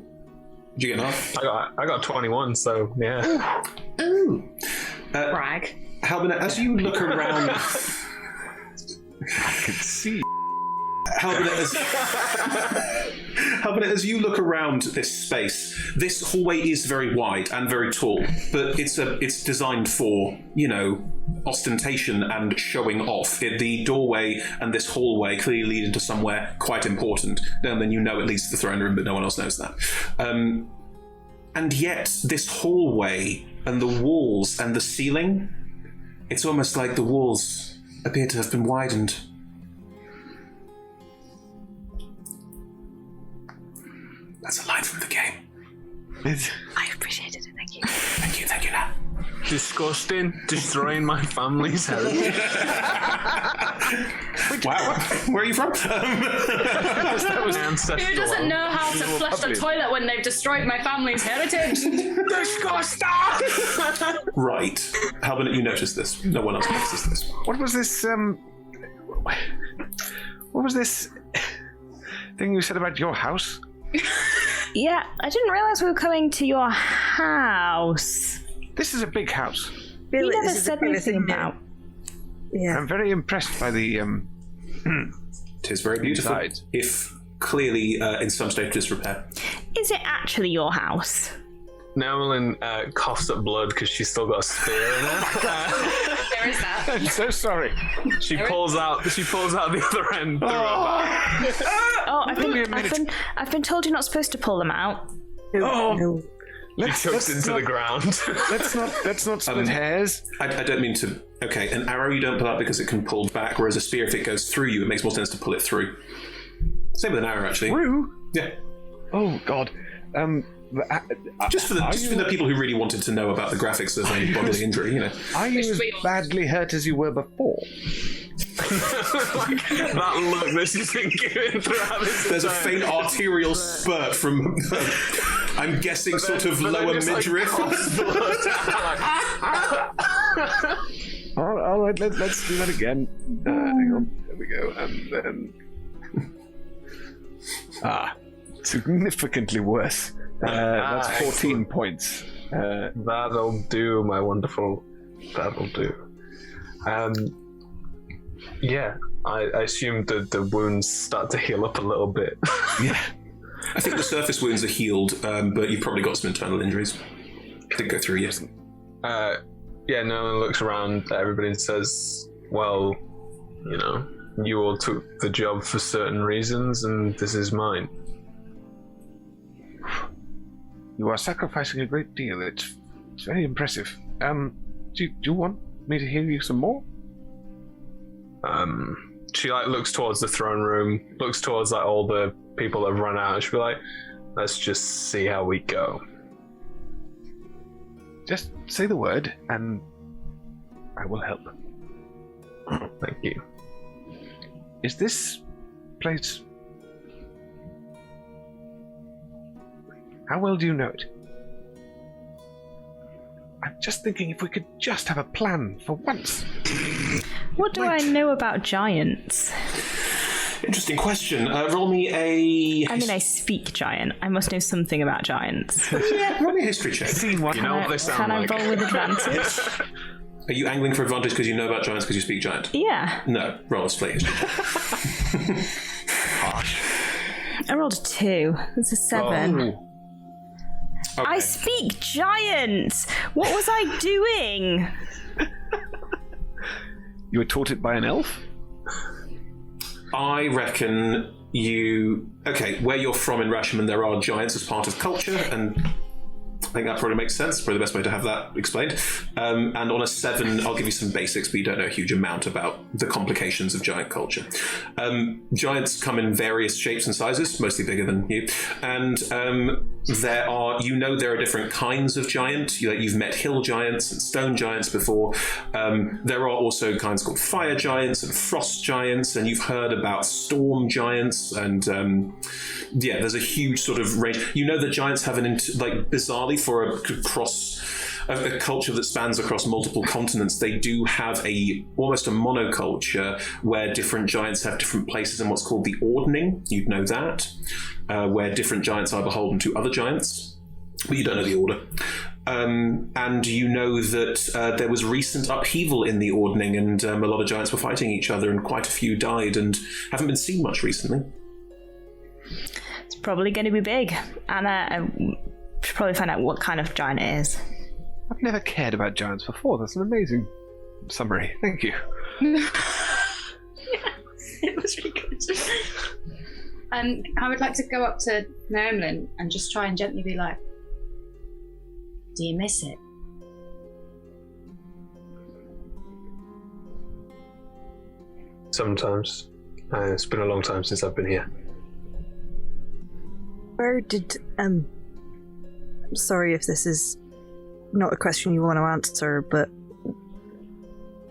Did you get enough? I got 21, so yeah. Ooh. Brag. Halbina, as you look around... I can see. Halbina, as you look around this space, this hallway is very wide and very tall, but it's designed for, ostentation and showing off. The doorway and this hallway clearly lead into somewhere quite important. Then it leads to the throne room, but no one else knows that. And yet, this hallway and the walls and the ceiling, it's almost like the walls appear to have been widened. That's a line from the game. I appreciated it, thank you. Thank you, Nat. Disgusting, destroying my family's heritage. Wow, where are you from? That was ancestral. Who doesn't know how to flush the toilet when they've destroyed my family's heritage? Disgusting! Right. Halbina, you noticed this. No one else notices this. What was this, What was this thing you said about your house? Yeah, I didn't realise we were coming to your house. This is a big house. You never said anything about. Yeah. I'm very impressed by the, It is very beautiful, inside. if clearly in some state of disrepair. Is it actually your house? Nelmlin coughs up blood because she's still got a spear in her. There is that. I'm so sorry. She pulls out the other end. Oh, I've been told you're not supposed to pull them out. No. She chokes into the ground. Let's not split hairs. I don't mean to... Okay, an arrow you don't pull out because it can pull back, whereas a spear, if it goes through you, it makes more sense to pull it through. Same with an arrow, actually. Through? Yeah. Oh, God. Just for the people who really wanted to know about the graphics of a bodily injury, Are you as badly hurt as you were before? That look that she's been given throughout this. There's a faint arterial spurt from, I'm guessing, sort of lower midriff. All right, let's do that again. Hang on, there we go, and then significantly worse. That's 14 points. That'll do, my wonderful. That'll do. Yeah, I assume that the wounds start to heal up a little bit. Yeah. I think the surface wounds are healed, but you've probably got some internal injuries. Didn't go through yet. Yeah, Nolan looks around at everybody and says, well, you all took the job for certain reasons, and this is mine. You are sacrificing a great deal. It's very impressive. Do you want me to hear you some more? She looks towards the throne room, looks towards all the people that have run out, and she'll be like, let's just see how we go. Just say the word, and I will help. Thank you. Is this place... How well do you know it? I'm just thinking if we could just have a plan for once. What do I know about giants? Interesting question. Roll me a... I mean, I speak giant. I must know something about giants. Yeah, roll me a history check. You know what they sound like. Can I roll with advantage? Are you angling for advantage because you know about giants because you speak giant? Yeah. No, roll a split history check. I rolled rolled a 2. It's a 7. Okay. I speak giant! What was I doing? You were taught it by an elf? I reckon you... Okay, where you're from in Rashomon, there are giants as part of culture, and I think that probably makes sense. Probably the best way to have that explained. And on a 7, I'll give you some basics, but you don't know a huge amount about the complications of giant culture. Giants come in various shapes and sizes, mostly bigger than you. And there are different kinds of giant. You've met hill giants and stone giants before. There are also kinds called fire giants and frost giants, and you've heard about storm giants. And there's a huge sort of range. You know that giants have bizarrely for a culture that spans across multiple continents, they do have almost a monoculture where different giants have different places in what's called the ordning. You'd know that, where different giants are beholden to other giants, but you don't know the order. And you know that there was recent upheaval in the ordning, and a lot of giants were fighting each other, and quite a few died and haven't been seen much recently. It's probably going to be big, and I should probably find out what kind of giant it is. I've never cared about giants before. That's an amazing summary. Thank you. It was really good. I would like to go up to Mermlin and just try and gently be like, do you miss it? Sometimes. It's been a long time since I've been here. Where did I'm sorry if this is not a question you want to answer, but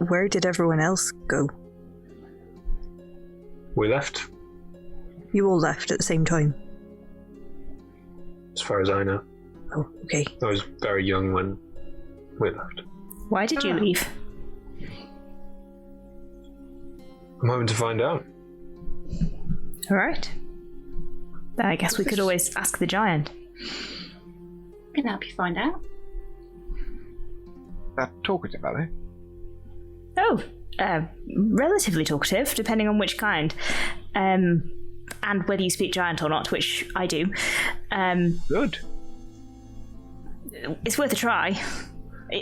where did everyone else go? We left, You all left at the same time. as far as I know. Oh, okay. I was very young when we left. Why did you leave? I'm hoping to find out. All right. Then I guess we could always ask the giant. I can help you find out. That talkative, are they? Oh, relatively talkative, depending on which kind. And whether you speak giant or not, which I do. Good. It's worth a try.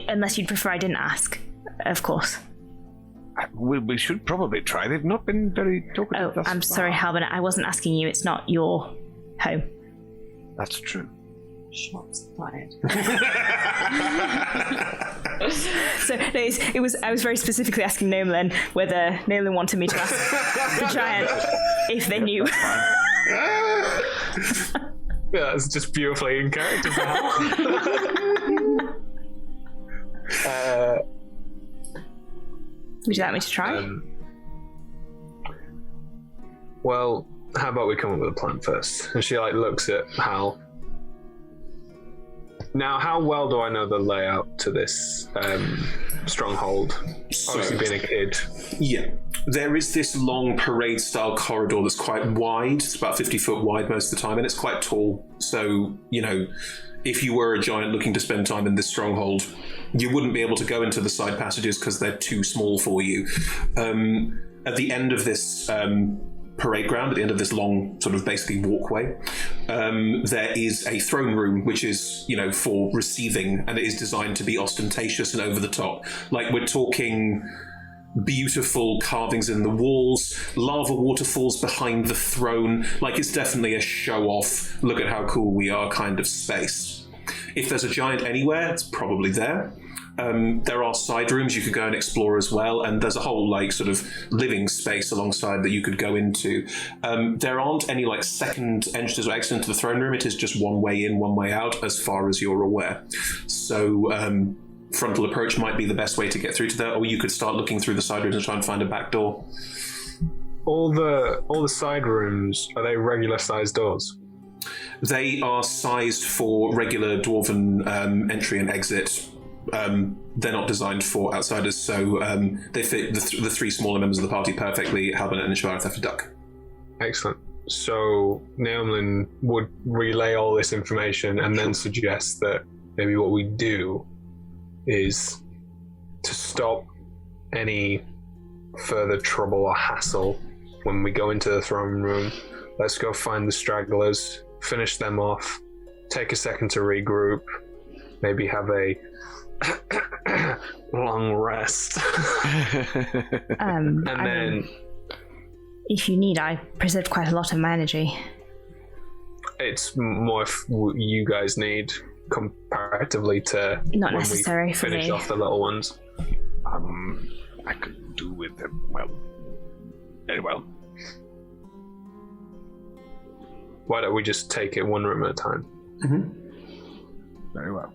Unless you'd prefer I didn't ask, of course. We should probably try. They've not been very talkative. Oh, I'm sorry, Halvin. I wasn't asking you. It's not your home. That's true. Shots fired. So no, I was very specifically asking Nolan whether Nolan wanted me to ask the giant if they knew. Yeah, that's just beautifully in character for Hal. Would you like me to try? Well, how about we come up with a plan first? And she looks at Hal. Now, how well do I know the layout to this stronghold? Obviously, being a kid. Yeah. There is this long parade-style corridor that's quite wide. It's about 50 foot wide most of the time, and it's quite tall. So, if you were a giant looking to spend time in this stronghold, you wouldn't be able to go into the side passages because they're too small for you. At the end of this parade ground, at the end of this long sort of basically walkway, there is a throne room which is, for receiving, and it is designed to be ostentatious and over the top. We're talking beautiful carvings in the walls, lava waterfalls behind the throne. It's definitely a show-off, look at how cool we are kind of space. If there's a giant anywhere, it's probably there. There are side rooms you could go and explore as well, and there's a whole sort of living space alongside that you could go into. There aren't any second entrances or exits into the throne room. It is just one way in, one way out, as far as you're aware. So frontal approach might be the best way to get through to that, or you could start looking through the side rooms and try and find a back door. All the side rooms, are they regular sized doors? They are sized for regular dwarven entry and exit. They're not designed for outsiders, so they fit the three smaller members of the party perfectly. Halbin and Ishvareth have to duck. Excellent. So Naomlin would relay all this information and then suggest that maybe what we do is to stop any further trouble or hassle when we go into the throne room, let's go find the stragglers, finish them off, take a second to regroup, maybe have a long rest. And then... If you need, I preserved quite a lot of my energy. It's more if you guys need comparatively to Not when necessary we for finish me. off the little ones. I could do with them, well, very well. Why don't we just take it one room at a time? Mm-hmm. Very well.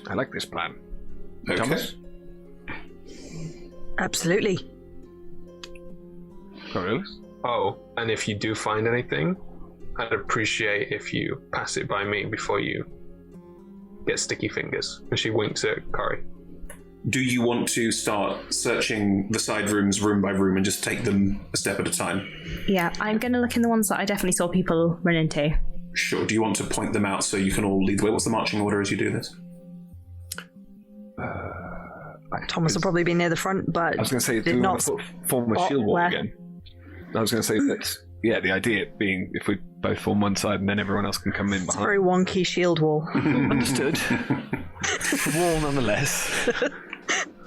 I like this plan. Okay. Thomas? Absolutely. Coriolis? Oh, and if you do find anything, I'd appreciate if you pass it by me before you get sticky fingers. And she winks at Kari. Do you want to start searching the side rooms room by room and just take them a step at a time? Yeah, I'm going to look in the ones that I definitely saw people run into. Sure. Do you want to point them out so you can all lead the way? What's the marching order as you do this? Thomas will probably be near the front, but I was going to say, do did we not. want to form a Oh, shield wall where? again? I was going to say that, yeah, the idea being if we both form one side and then everyone else can come in It's a behind. very wonky shield wall. Understood. A wall nonetheless.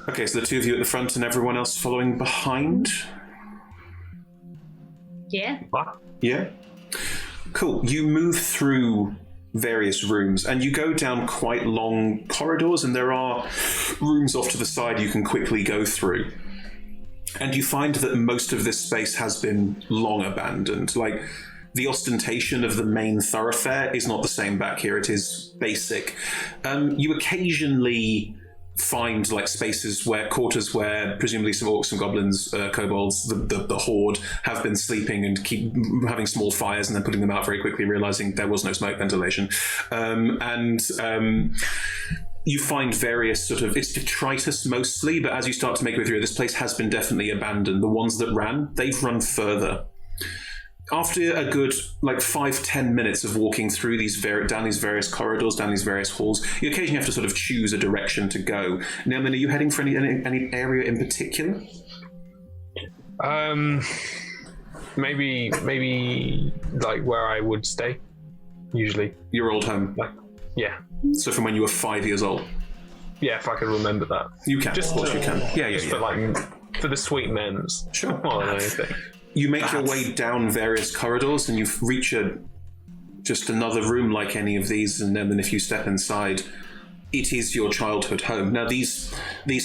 Okay, so the two of you at the front and everyone else following behind? Yeah. Yeah? Cool. You move through various rooms and you go down quite long corridors, and there are rooms off to the side you can quickly go through. And you find that most of this space has been long abandoned. Like, the ostentation of the main thoroughfare is not the same back here. It is basic. You occasionally find like spaces where quarters where presumably some orcs and goblins, kobolds, the horde have been sleeping and keep having small fires and then putting them out very quickly, realizing there was no smoke ventilation. You find various sort of, it's detritus mostly, but as you start to make your way through, this place has been definitely abandoned. The ones that ran, they've run further. After a good 5-10 minutes of walking through down these various corridors, down these various halls, you occasionally have to sort of choose a direction to go. Now, are you heading for any area in particular? Maybe like where I would stay. Usually, Your old home. yeah, So from when you were 5 years old. yeah. If I could remember that, You can, of course you can. Yeah. just for the sweet memories. Sure. More than anything. You make your way down various corridors and you reach just another room like any of these, and then if you step inside, it is your childhood home. Now these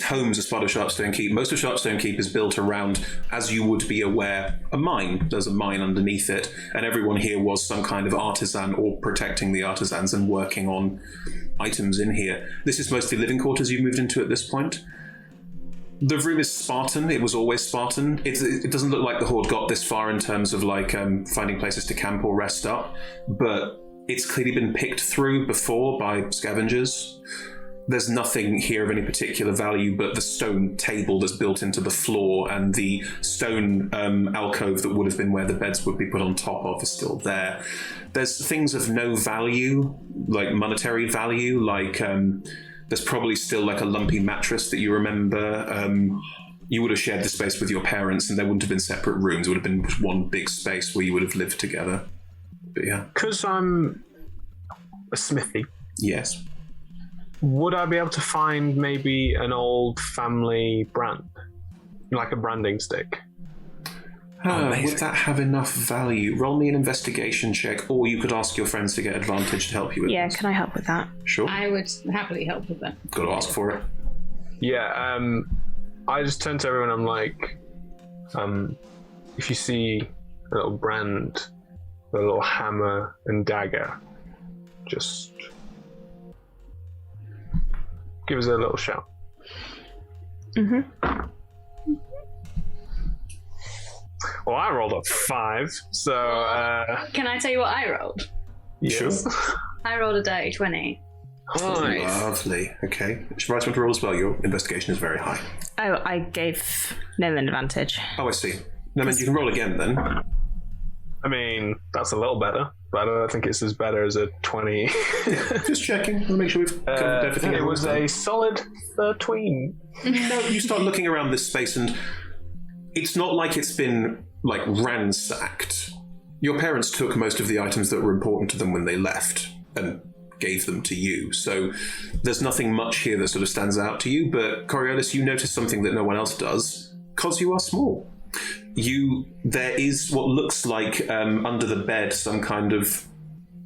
homes as part of Sharpstone Keep, most of Sharpstone Keep is built around, as you would be aware, a mine. There's a mine underneath it, and everyone here was some kind of artisan or protecting the artisans and working on items in here. This is mostly living quarters you've moved into at this point. The room is Spartan. It was always Spartan. It doesn't look like the Horde got this far in terms of finding places to camp or rest up, but it's clearly been picked through before by scavengers. There's nothing here of any particular value but the stone table that's built into the floor, and the stone alcove that would have been where the beds would be put on top of is still there. There's things of no value, like monetary value, there's probably still a lumpy mattress that you remember. You would have shared the space with your parents and there wouldn't have been separate rooms. It would have been one big space where you would have lived together. But yeah. Because I'm a smithy, Yes. would I be able to find maybe an old family brand? Like a branding stick? Would that have enough value? Roll me an investigation check, or you could ask your friends to get advantage to help you with Yeah, this. can I help with that? Sure. I would happily help with that. Got to ask for it. Yeah, I just turn to everyone, I'm like, if you see a little brand, a little hammer and dagger, just give us a little shout. Mm-hmm. Well, I rolled a 5, so Can I tell you what I rolled? yes. I rolled a dirty 20. Nice. Lovely. Okay. Right, want to roll as well. Your investigation is very high. Oh, I gave Nolan advantage. Oh, I see. No, you can roll again then. I mean, that's a little better, but I don't think it's as better as a 20. Just checking. Want to make sure we've covered everything. It was a solid 13. No, you start looking around this space and it's not like it's been ransacked. Your parents took most of the items that were important to them when they left and gave them to you. So there's nothing much here that sort of stands out to you, but Coriolis, you notice something that no one else does, because you are small. There is what looks like under the bed some kind of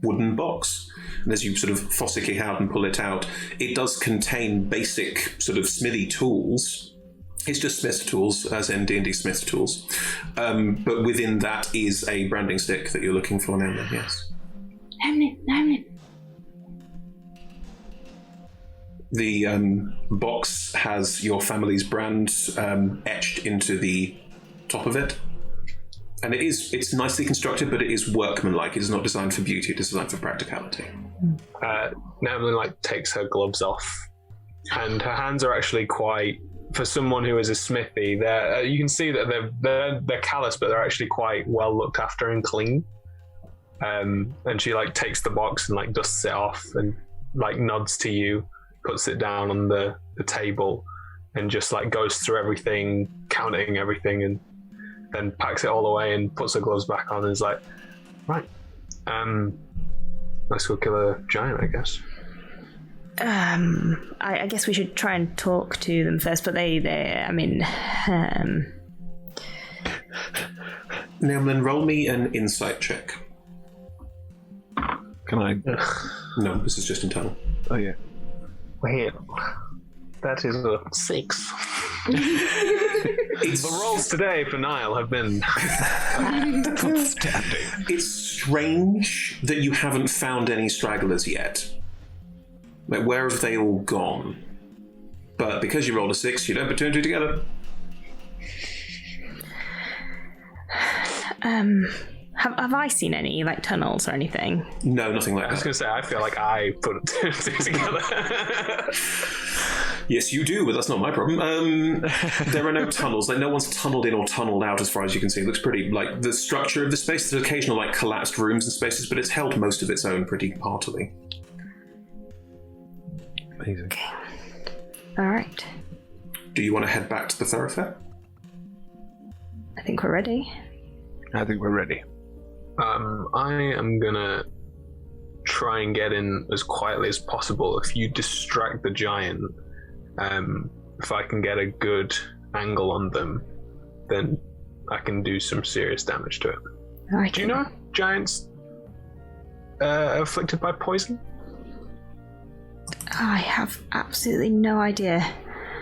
wooden box. And as you sort of fossick out and pull it out, it does contain basic sort of smithy tools. It's just Smith's tools, as in D&D Smith's tools. But within that is a branding stick that you're looking for now, yes. Nolan. The box has your family's brand etched into the top of it. And it's nicely constructed, but it is workmanlike. It is not designed for beauty, it is designed for practicality. Nemelin takes her gloves off, and her hands are actually quite, for someone who is a smithy, you can see that they're callous, but they're actually quite well looked after and clean. And she takes the box and dusts it off and nods to you, puts it down on the table, and just goes through everything, counting everything, and then packs it all away and puts her gloves back on and is like, right, let's go kill a giant, I guess. I guess we should try and talk to them first, but Nemelin, roll me an insight check. Can I? No, this is just internal. Oh, yeah. Well, that is a 6. The rolls today for Niall have been outstanding. It's strange that you haven't found any stragglers yet. Where have they all gone? But because you rolled a 6, you don't put 2 and 2 together. Have I seen any tunnels or anything? No, nothing like that. I was going to say, I feel like I put 2 and 2 together. Yes, you do, but that's not my problem. There are no tunnels. No one's tunneled in or tunneled out as far as you can see. It looks pretty the structure of the space. There's occasional collapsed rooms and spaces, but it's held most of its own pretty heartily. Amazing. Okay. All right. Do you want to head back to the thoroughfare? I think we're ready. I think we're ready. I am gonna try and get in as quietly as possible. If you distract the giant, if I can get a good angle on them, then I can do some serious damage to it. Do you know giants afflicted by poison? I have absolutely no idea,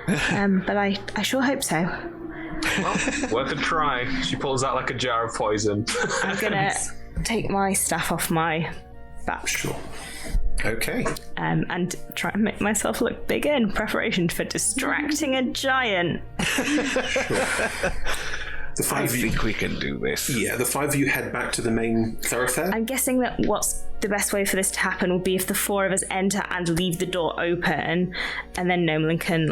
but I sure hope so. Well, worth a try. She pulls out a jar of poison. I'm gonna take my staff off my back. Sure. Okay. And try and make myself look bigger in preparation for distracting a giant. I think we can do this. Yeah, the 5 of you head back to the main thoroughfare. I'm guessing that what's the best way for this to happen would be if the 4 of us enter and leave the door open, and then Nolan can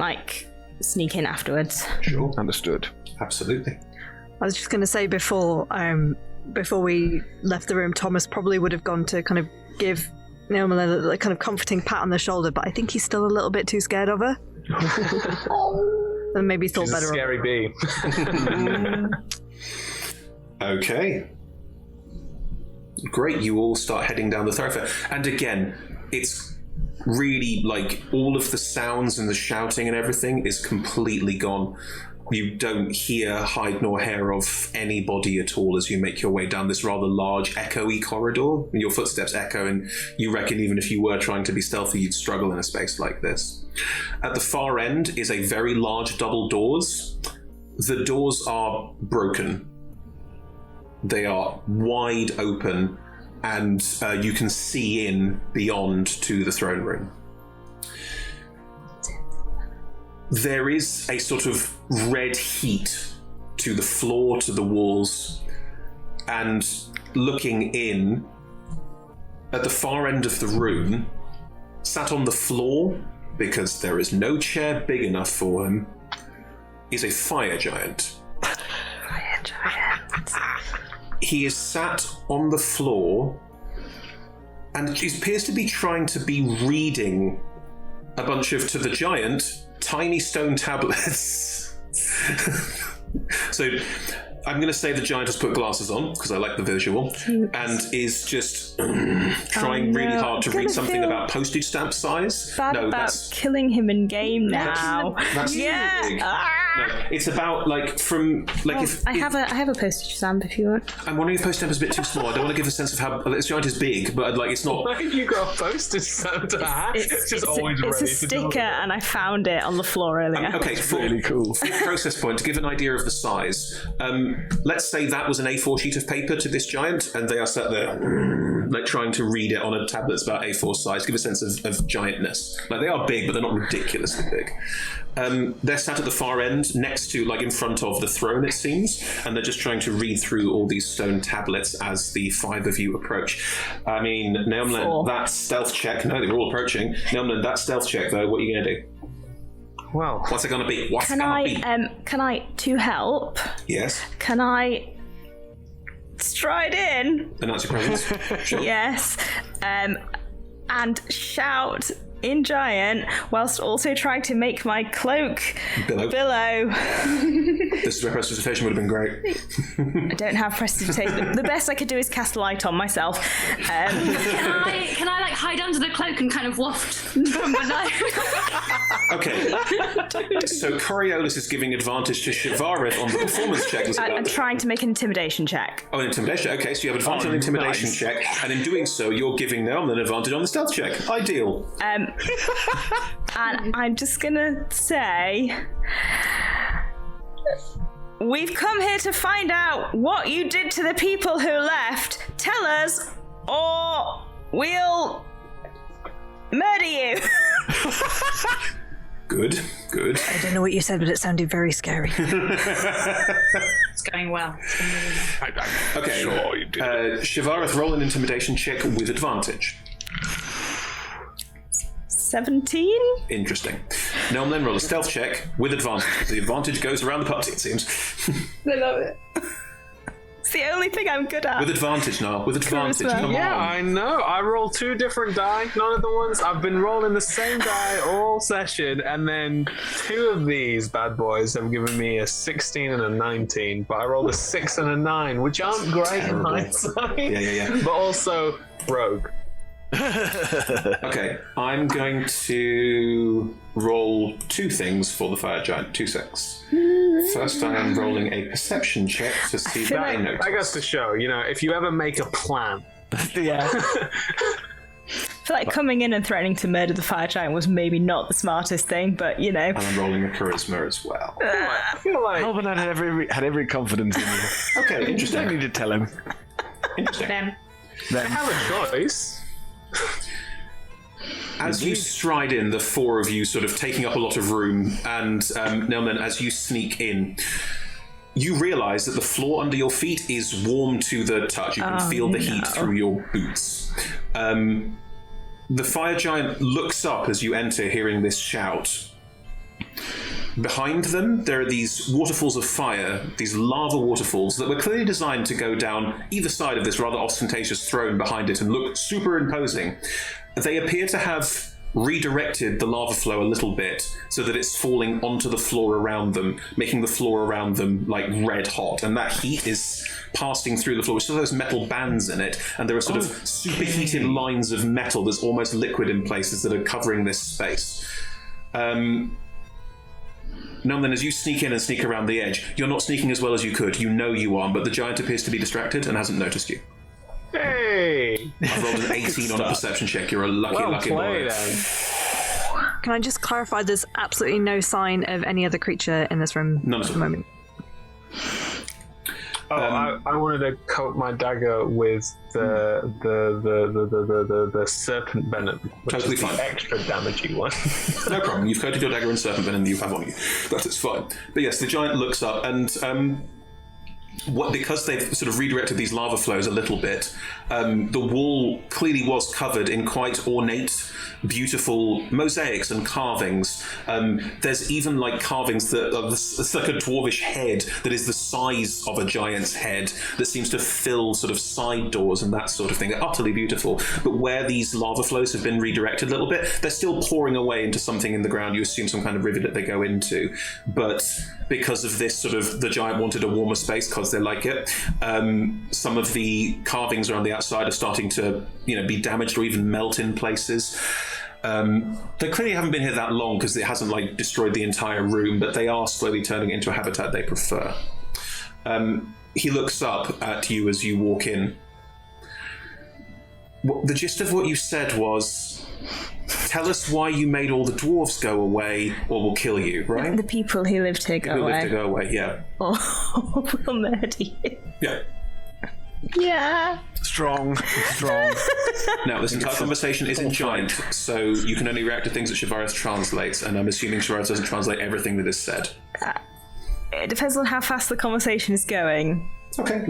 sneak in afterwards. Sure. Understood. Absolutely. I was just going to say before we left the room, Thomas probably would have gone to kind of give Naomi a kind of comforting pat on the shoulder, but I think he's still a little bit too scared of her. And maybe thought She's better a scary bee. Okay. Great, you all start heading down the thoroughfare. And again, it's really all of the sounds and the shouting and everything is completely gone. You don't hear hide nor hair of anybody at all as you make your way down this rather large, echoey corridor. Your footsteps echo, and you reckon even if you were trying to be stealthy, you'd struggle in a space like this. At the far end is a very large double doors. The doors are broken. They are wide open, and you can see in beyond to the throne room. There is a sort of red heat to the floor, to the walls, and looking in, at the far end of the room, sat on the floor, because there is no chair big enough for him, is a fire giant. Fire giant. He is sat on the floor, and he appears to be trying to be reading a bunch of, to the giant, tiny stone tablets. So I'm going to say the giant has put glasses on because I like the visual, and is just trying really hard to read something about postage stamp size. Bad about killing him in game now. That's big. No, it's about I have a postage stamp if you want. I'm wondering if postage stamp is a bit too small. I don't want to give a sense of how this giant is big, but it's not. Why have you got a postage stamp to hat? It's just always ready. It's a sticker, and I found it on the floor earlier. Okay, Really cool. For process point, to give an idea of the size, let's say that was an A4 sheet of paper to this giant, and they are sat there trying to read it on a tablet that's about A4 size. Give a sense of giantness. They are big, but they're not ridiculously big. They're sat at the far end, next to, in front of the throne, it seems, and they're just trying to read through all these stone tablets as the five of you approach. I mean, Neomlin, that stealth check. No, they're all approaching. Neomlin, that stealth check, though. What are you going to do? Well, what's it going to be? Can I, to help? Yes. Can I stride in? Announce your presence. Sure. Yes. And shout in giant whilst also trying to make my cloak billow. This is where prestidigitation would have been great. I don't have prestidigitation. The best I could do is cast light on myself. Can I hide under the cloak and kind of waft from below? Okay. So Coriolis is giving advantage to Shivareth on the performance check. I'm trying to make an intimidation check. Oh, an intimidation. Okay, so you have advantage on the intimidation check, and in doing so, you're giving Nelm an advantage on the stealth check. Ideal. And I'm just gonna say, we've come here to find out what you did to the people who left. Tell us, or we'll murder you. Good. I don't know what you said, but it sounded very scary. It's going well. Okay. Sure, you did. Shivareth, roll an intimidation check with advantage. 17? Interesting. Nelm, then roll a stealth check with advantage. The advantage goes around the party, it seems. I love it. It's the only thing I'm good at. With advantage, Niall. With advantage. Charisma. Come yeah, on. I know. I roll 2 different die. None of the ones I've been rolling the same die all session, and then 2 of these bad boys have given me a 16 and a 19. But I rolled a 6 and a 9, which aren't great in hindsight. Yeah. But also rogue. Okay, I'm going to roll 2 things for the fire giant. 2 secs. First, I am rolling a perception check to see that I notice. I guess to show, if you ever make a plan. Yeah. I feel like coming in and threatening to murder the fire giant was maybe not the smartest thing, but And I'm rolling a charisma as well. I feel like Alban had every confidence in you. Okay, You don't interesting. need to tell him. Interesting. Then. I have a choice. As you stride in, the 4 of you sort of taking up a lot of room, and Nelman, as you sneak in, you realise that the floor under your feet is warm to the touch. You can feel the heat through your boots. The fire giant looks up as you enter, hearing this shout. Behind them, there are these waterfalls of fire, these lava waterfalls that were clearly designed to go down either side of this rather ostentatious throne behind it and look super imposing. They appear to have redirected the lava flow a little bit so that it's falling onto the floor around them, making the floor around them red hot, and that heat is passing through the floor. There's still those metal bands in it, and there are sort of superheated lines of metal that's almost liquid in places that are covering this space. Now then, as you sneak in and sneak around the edge, you're not sneaking as well as you could. You know you are, but the giant appears to be distracted and hasn't noticed you. Hey! I've rolled an 18 on a perception check. You're a lucky boy. Can I just clarify, there's absolutely no sign of any other creature in this room None at at the all. moment? I wanted to coat my dagger with the serpent venom, which Totally is the fine. extra damagey one. No problem. You've coated your dagger in serpent venom that you have on you. That is fine. But yes, the giant looks up and because they've sort of redirected these lava flows a little bit, the wall clearly was covered in quite ornate beautiful mosaics and carvings. There's even like carvings that are it's like a dwarvish head that is the size of a giant's head that seems to fill sort of side doors and that sort of thing. They're utterly beautiful. But where these lava flows have been redirected a little bit, they're still pouring away into something in the ground. You assume some kind of rivulet they go into. But because of this sort of, the giant wanted a warmer space because they like it, some of the carvings around the outside are starting to, be damaged or even melt in places. They clearly haven't been here that long because it hasn't like destroyed the entire room, but they are slowly turning it into a habitat they prefer. He looks up at you as you walk in. The gist of what you said was, tell us why you made all the dwarves go away or we'll kill you, right? The people who lived to go away. Who lived to go away, yeah. Or we'll murder you. Yeah. Yeah. Strong. Now, this entire conversation is in giant, so you can only react to things that Shivarius translates, and I'm assuming Shivarius doesn't translate everything that is said. It depends on how fast the conversation is going. Okay.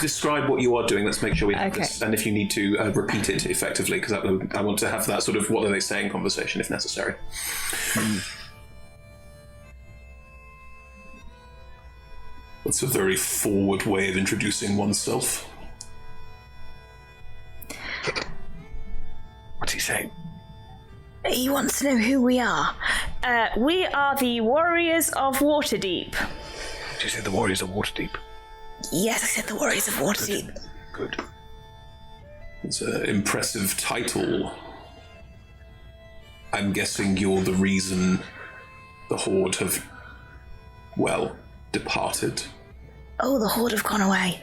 Describe what you are doing. Let's make sure we have this. And if you need to repeat it effectively, because I want to have that sort of what are they saying conversation if necessary. That's a very forward way of introducing oneself. What's he saying? He wants to know who we are. We are the Warriors of Waterdeep. Did you say the Warriors of Waterdeep? Yes, I said the Warriors of Waterdeep. Good. It's an impressive title. I'm guessing you're the reason the Horde have, departed. Oh, the Horde have gone away.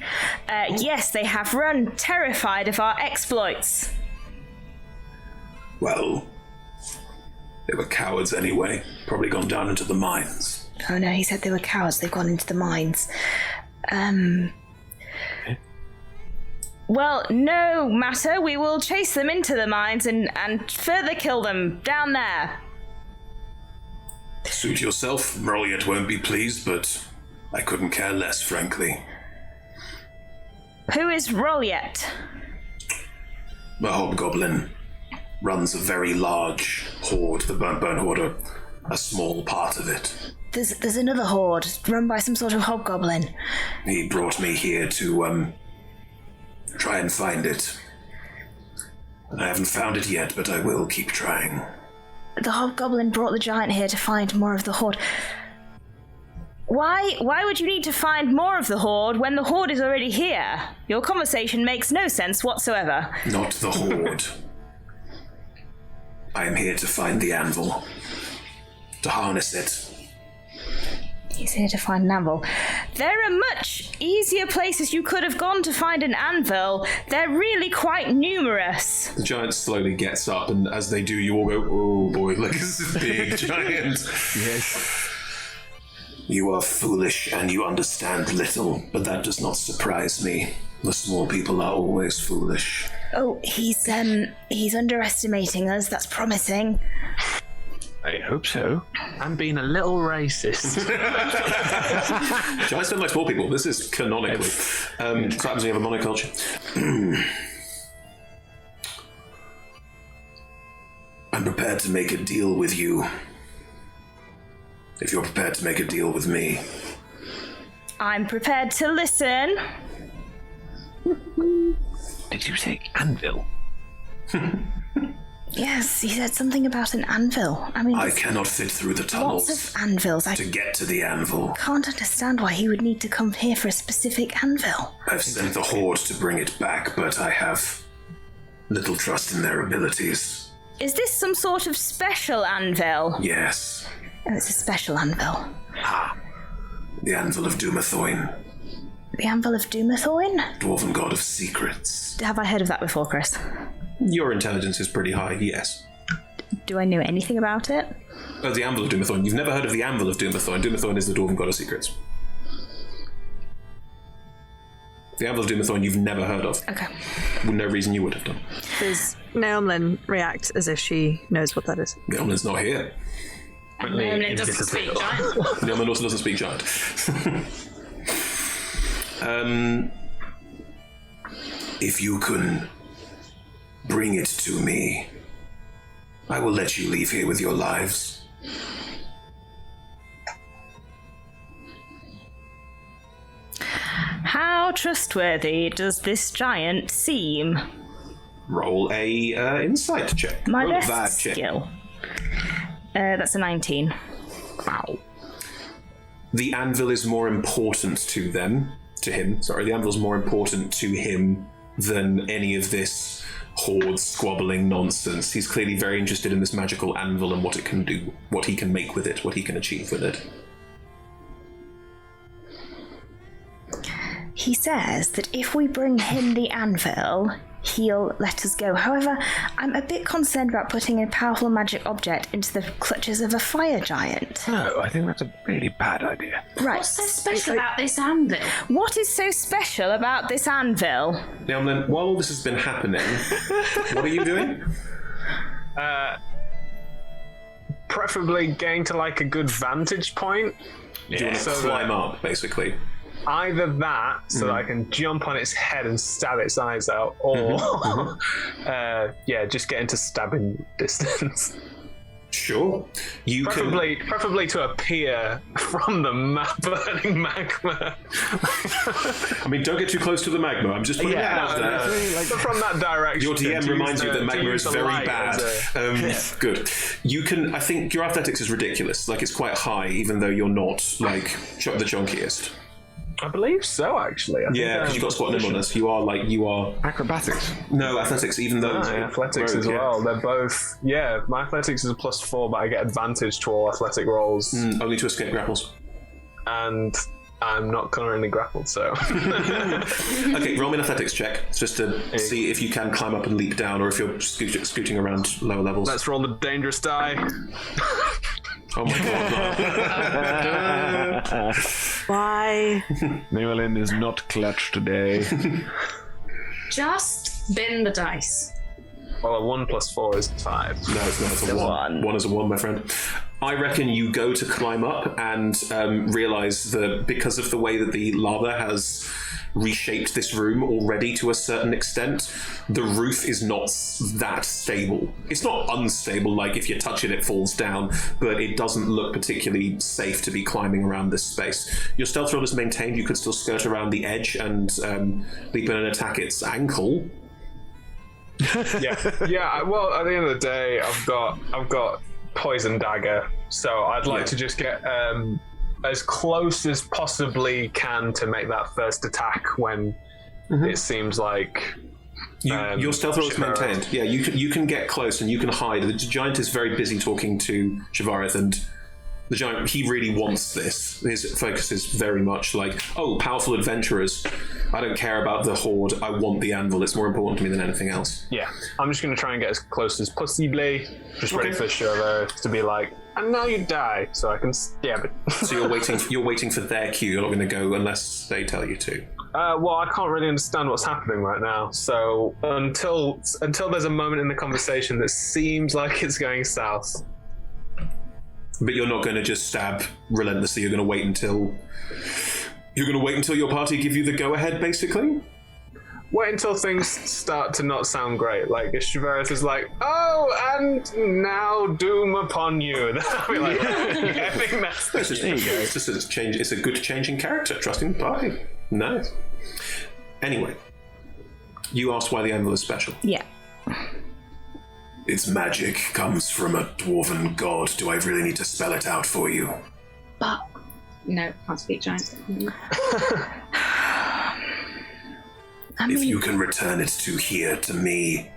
Yes, they have run, terrified of our exploits. Well, they were cowards anyway. Probably gone down into the mines. Oh no, he said they were cowards. They've gone into the mines. Well, no matter. We will chase them into the mines and further kill them down there. Suit yourself. Merliot won't be pleased, but I couldn't care less, frankly. Who is Roliet? The Hobgoblin runs a very large horde. The Burnt Horde are a small part of it. There's another horde run by some sort of hobgoblin. He brought me here to try and find it. And I haven't found it yet, but I will keep trying. The hobgoblin brought the giant here to find more of the horde. Why would you need to find more of the horde when the horde is already here? Your conversation makes no sense whatsoever. Not the horde. I am here to find the anvil. To harness it. He's here to find an anvil. There are much easier places you could have gone to find an anvil. They're really quite numerous. The giant slowly gets up, and as they do, you all go, oh boy, look at this big giant. Yes. You are foolish and you understand little, but that does not surprise me. The small people are always foolish. Oh, he's underestimating us. That's promising. I hope so. I'm being a little racist. Giants don't like small people. This is canonically. So happens when you have a monoculture. I'm prepared to make a deal with you. If you're prepared to make a deal with me. I'm prepared to listen. Did you say anvil? Yes, he said something about an anvil. I mean, I cannot fit through the tunnels lots of anvils. to get to the anvil. Can't understand why he would need to come here for a specific anvil. I've sent the Horde to bring it back, but I have little trust in their abilities. Is this some sort of special anvil? Yes. Oh, it's a special anvil. The Anvil of Dumathoin. The Anvil of Dumathoin? Dwarven god of secrets. Have I heard of that before, Chris? Your intelligence is pretty high, yes. Do I know anything about it? Oh, the Anvil of Dumathoin. You've never heard of the Anvil of Dumathoin. Dumathoin is the Dwarven god of secrets. The Anvil of Dumathoin you've never heard of. Okay. With no reason you would have done. Does Naomlin react as if she knows what that is? Naomlin's not here. Naomlin doesn't speak giant. Naomlin also doesn't speak giant. If you can bring it to me, I will let you leave here with your lives. How trustworthy does this giant seem? Roll a insight check. My Roll a best vibe check. skill. That's a 19. Wow. The anvil is more important to him. The anvil is more important to him than any of this horde squabbling nonsense. He's clearly very interested in this magical anvil and what it can do, what he can make with it, what he can achieve with it. He says that if we bring him the anvil, he'll let us go. However, I'm a bit concerned about putting a powerful magic object into the clutches of a fire giant. No, I think that's a really bad idea. Right. What's so special about this anvil? What is so special about this anvil? Now, then, while all this has been happening, what are you doing? Preferably getting to like a good vantage point. Do you want to So climb up, basically? Either that, so that I can jump on its head and stab its eyes out, or just get into stabbing distance. Sure. You Preferably to appear from the burning magma. I mean, don't get too close to the magma. I'm just putting it out there. But from that direction. Your DM reminds you that magma is very bad. Good. You can. I think your athletics is ridiculous. Like, it's quite high, even though you're not like the chunkiest. I believe so, actually. Yeah, because you've got squat nimbleness. You are Acrobatics. No, athletics, even though... athletics as well. They're both... Yeah, my athletics is a +4, but I get advantage to all athletic rolls. Only to escape grapples. And I'm not currently grappled, so... Okay, roll me an athletics check, just to see if you can climb up and leap down, or if you're scooting around lower levels. Let's roll the dangerous die. Oh my god. Why? Neolin is not clutch today. Just spin the dice. Well, a 1 + 4 is 5. No, it's a 1. 1 is a 1, my friend. I reckon you go to climb up and realise that because of the way that the lava has reshaped this room already to a certain extent, the roof is not that stable. It's not unstable, like if you touch it, it falls down, but it doesn't look particularly safe to be climbing around this space. Your stealth roll is maintained. You could still skirt around the edge and leap in and attack its ankle. Yeah. Well, at the end of the day, I've got poison dagger, so I'd like to just get as close as possibly can to make that first attack when it seems like your stealth roll is maintained. Yeah, you can get close and you can hide. The giant is very busy talking to Shavareth, and the giant, he really wants this. His focus is very much like, oh, powerful adventurers. I don't care about the horde. I want the anvil. It's more important to me than anything else. Yeah, I'm just going to try and get as close as possibly. Just ready for Shavareth to be like, and now you die, so I can stab it. So you're waiting for their cue. You're not going to go unless they tell you to. Well, I can't really understand what's happening right now. So until there's a moment in the conversation that seems like it's going south. But you're not going to just stab relentlessly. You're going to wait until your party give you the go-ahead, basically? Wait until things start to not sound great. Like, if Shavareth is like, oh, and now doom upon you. And I'll be like, I think that's the it's just a change. It's a good change in character. Trusting the party. Nice. Anyway, you asked why the anvil is special. Yeah. Its magic comes from a dwarven god. Do I really need to spell it out for you? But no, can't speak giant. If you can return it to me,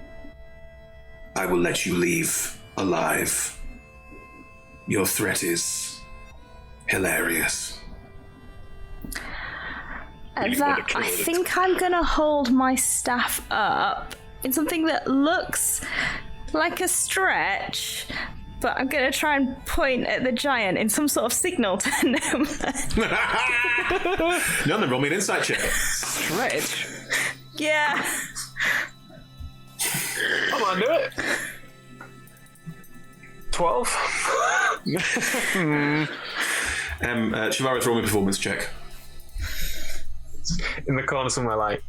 I will let you leave alive. Your threat is hilarious. I think I'm gonna hold my staff up in something that looks like a stretch, but I'm gonna try and point at the giant in some sort of signal to him. None of roll me an insight check. Stretch? Yeah. Come on, do it. 12. Shavareth, roll me a performance check. In the corner somewhere, like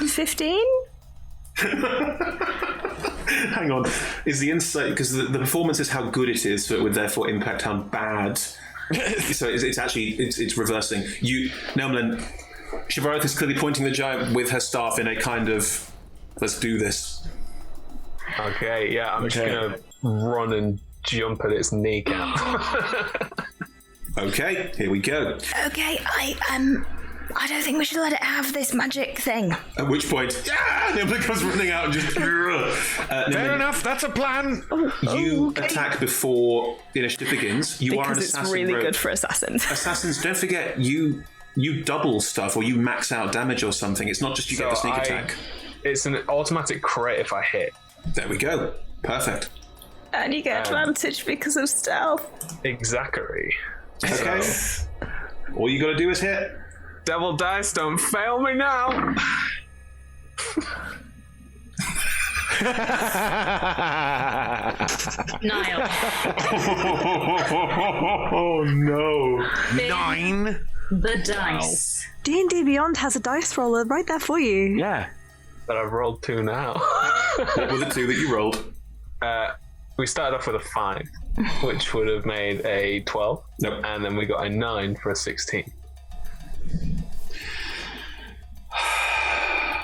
15? Hang on. Is the insight because the performance is how good it is, so it would therefore impact how bad. So it's actually it's reversing. Nelmlin, Shivareth is clearly pointing the giant with her staff in a kind of let's do this. Okay, yeah, I'm just gonna run and jump at its kneecap. Okay, here we go. Okay, I don't think we should let it have this magic thing. At which point, Nimble comes running out and just. Fair enough, that's a plan. You attack before initiative begins. You are an Because it's assassin. really rogue. good for assassins. Assassins, don't forget, you double stuff or you max out damage or something. It's not just you get the sneak attack. It's an automatic crit if I hit. There we go. Perfect. And you get advantage because of stealth. Exactly. Okay. All you gotta do is hit. Devil dice, don't fail me now. Niall. Oh no. 9. The dice. D&D Beyond has a dice roller right there for you. Yeah. But I've rolled 2 now. What were the 2 that you rolled? We started off with a 5, which would have made a 12. Nope. And then we got a 9 for a 16.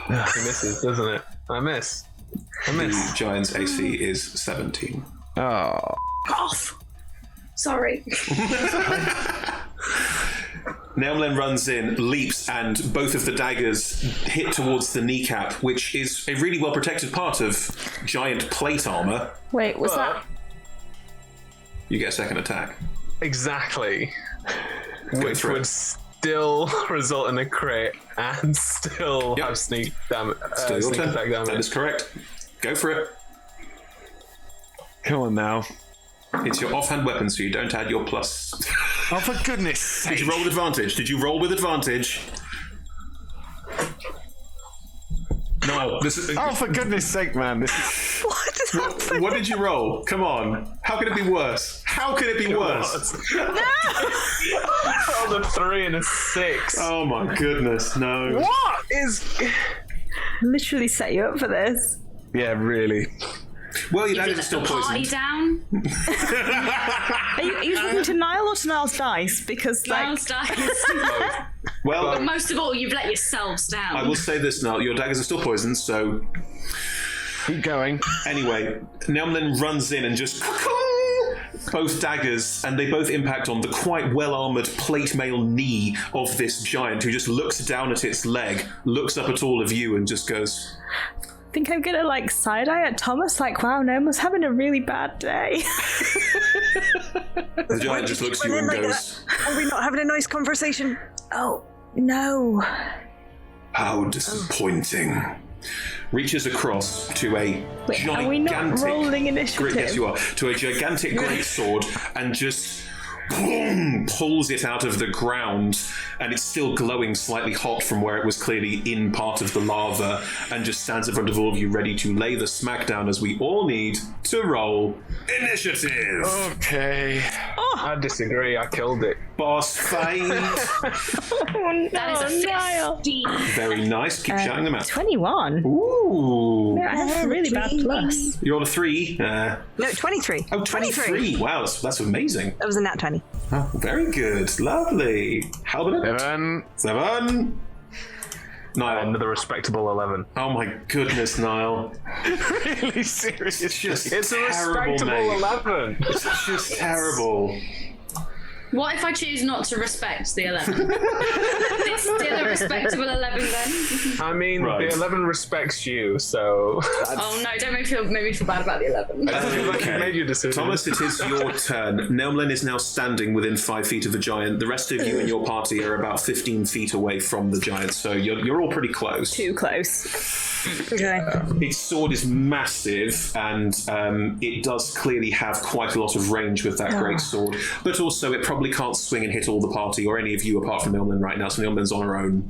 It misses, doesn't it? I miss. The giant's AC is 17. Oh. Off. Sorry. Nelmlin runs in, leaps, and both of the daggers hit towards the kneecap, which is a really well protected part of giant plate armor. Wait, was that? You get a second attack. Exactly. Go Which for would it. still result in a crit and still Yep. have sneak damage. Still your Sneak turn. attack damage. That is correct. Go for it. Come on now. It's your offhand weapon, so you don't add your plus. Oh, for goodness sake. Did you roll with advantage? Did you roll with advantage? No. This is. Oh, for goodness sake, man. This is... What is happening? What did you roll? Come on. How could it be worse? How could it be worse? I rolled a 3 and a 6. Oh my goodness, no. What is? Literally set you up for this. Yeah, really. Well, your You daggers are let still the party poisoned. down. Are you talking to Niall or to Niall's dice? Because Niall's dice. Well, But most of all, you've let yourselves down. I will say this now. Your daggers are still poisoned, so... Keep going. Anyway, Nelmlin runs in and just... both daggers, and they both impact on the quite well-armoured plate mail knee of this giant, who just looks down at its leg, looks up at all of you, and just goes... I think I'm gonna side eye at Thomas, wow, Noma's having a really bad day. The giant just looks at you and goes... Are we not having a nice conversation? Oh, no. How disappointing. Reaches across to a Wait, gigantic... are we not rolling initiative? Yes, you are. To a gigantic greatsword and just boom, pulls it out of the ground, and it's still glowing slightly hot from where it was clearly in part of the lava, and just stands in front of all of you ready to lay the smackdown as we all need to roll initiative. Okay. I disagree. I killed it. Boss fight. Oh, no, That is a Niall. 15. Very nice. Keep shouting them out. 21. Ooh. I have a really bad plus. You rolled a 3. No, 23. Oh, 23. Wow, that's amazing. That was a nat 20. Oh, very good. Lovely. Halbert? 7. Niall. Another respectable 11. Oh my goodness, Niall. Really serious. It's just It's a terrible, respectable mate. 11. It's just terrible. What if I choose not to respect the 11? It's still a respectable 11 then. I mean, Right. the 11 respects you, so. Oh no, don't make me feel bad about the 11. I feel like you made your decision. Thomas, it is your turn. Nelmlin is now standing within 5 feet of the giant. The rest of you and your party are about 15 feet away from the giant, so you're all pretty close. Too close. Okay. Its sword is massive, and it does clearly have quite a lot of range with that great sword. But also, it probably can't swing and hit all the party or any of you apart from Nelmlin right now. So Nelmlin's on her own.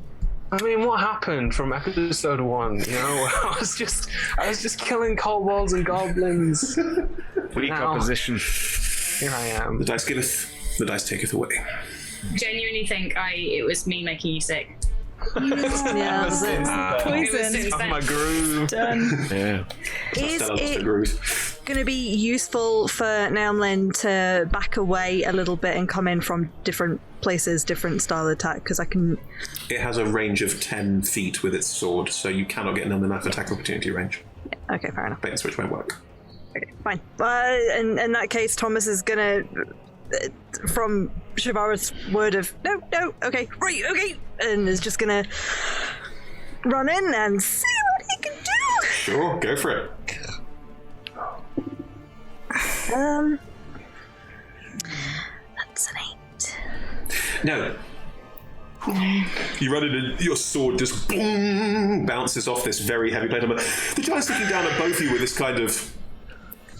I mean, what happened from episode 1? You know, I was just killing kobolds and goblins. Weak Now. opposition. Here I am. The dice giveth, the dice taketh away. Genuinely think it was me making you sick. Yeah, that was it. It was Poison. since Off then. my groove. Done. Yeah. Is Stella lost her it groove. going to be useful for Naomlin to back away a little bit and come in from different places, different style attack? Because I can... It has a range of 10 feet with its sword, so you cannot get an attack opportunity range. Okay, fair enough. Bait and switch won't work. Okay, fine. In that case, Thomas is going to, from Shavara's word of, no, okay, right, okay, and is just going to run in and see what he can do. Sure, go for it. That's an 8. No. You run in and your sword just boom, bounces off this very heavy plate armor. The giant's looking down at both of you with this kind of,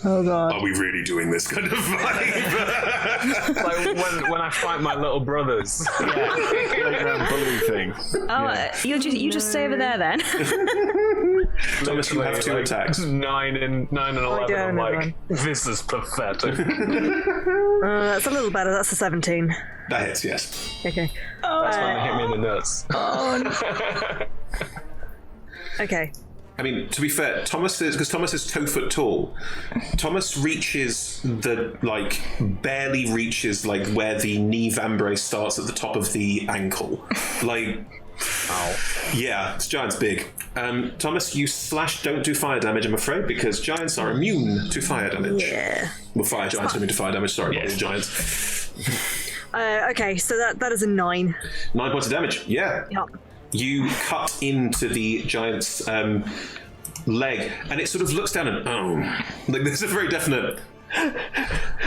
Oh god. are we really doing this kind of vibe? Like when I fight my little brothers. Playground bully thing. Oh, you just stay over there then. Thomas, you have 2 attacks. 9 and 11. I'm like, this is pathetic. That's a little better. That's a 17. That hits, yes. Okay. That's when they hit me in the nuts. Okay. I mean, to be fair, Thomas is 2 foot tall. Thomas reaches barely reaches where the knee vambrace starts at the top of the ankle. Yeah, this giant's big. Thomas, you don't do fire damage, I'm afraid, because giants are immune to fire damage. Yeah. Well, fire giants are immune to fire damage, sorry, not all giants. Okay, so that is a 9. 9 points of damage, yeah. Yep. You cut into the giant's leg, and it sort of looks down and, there's a very definite,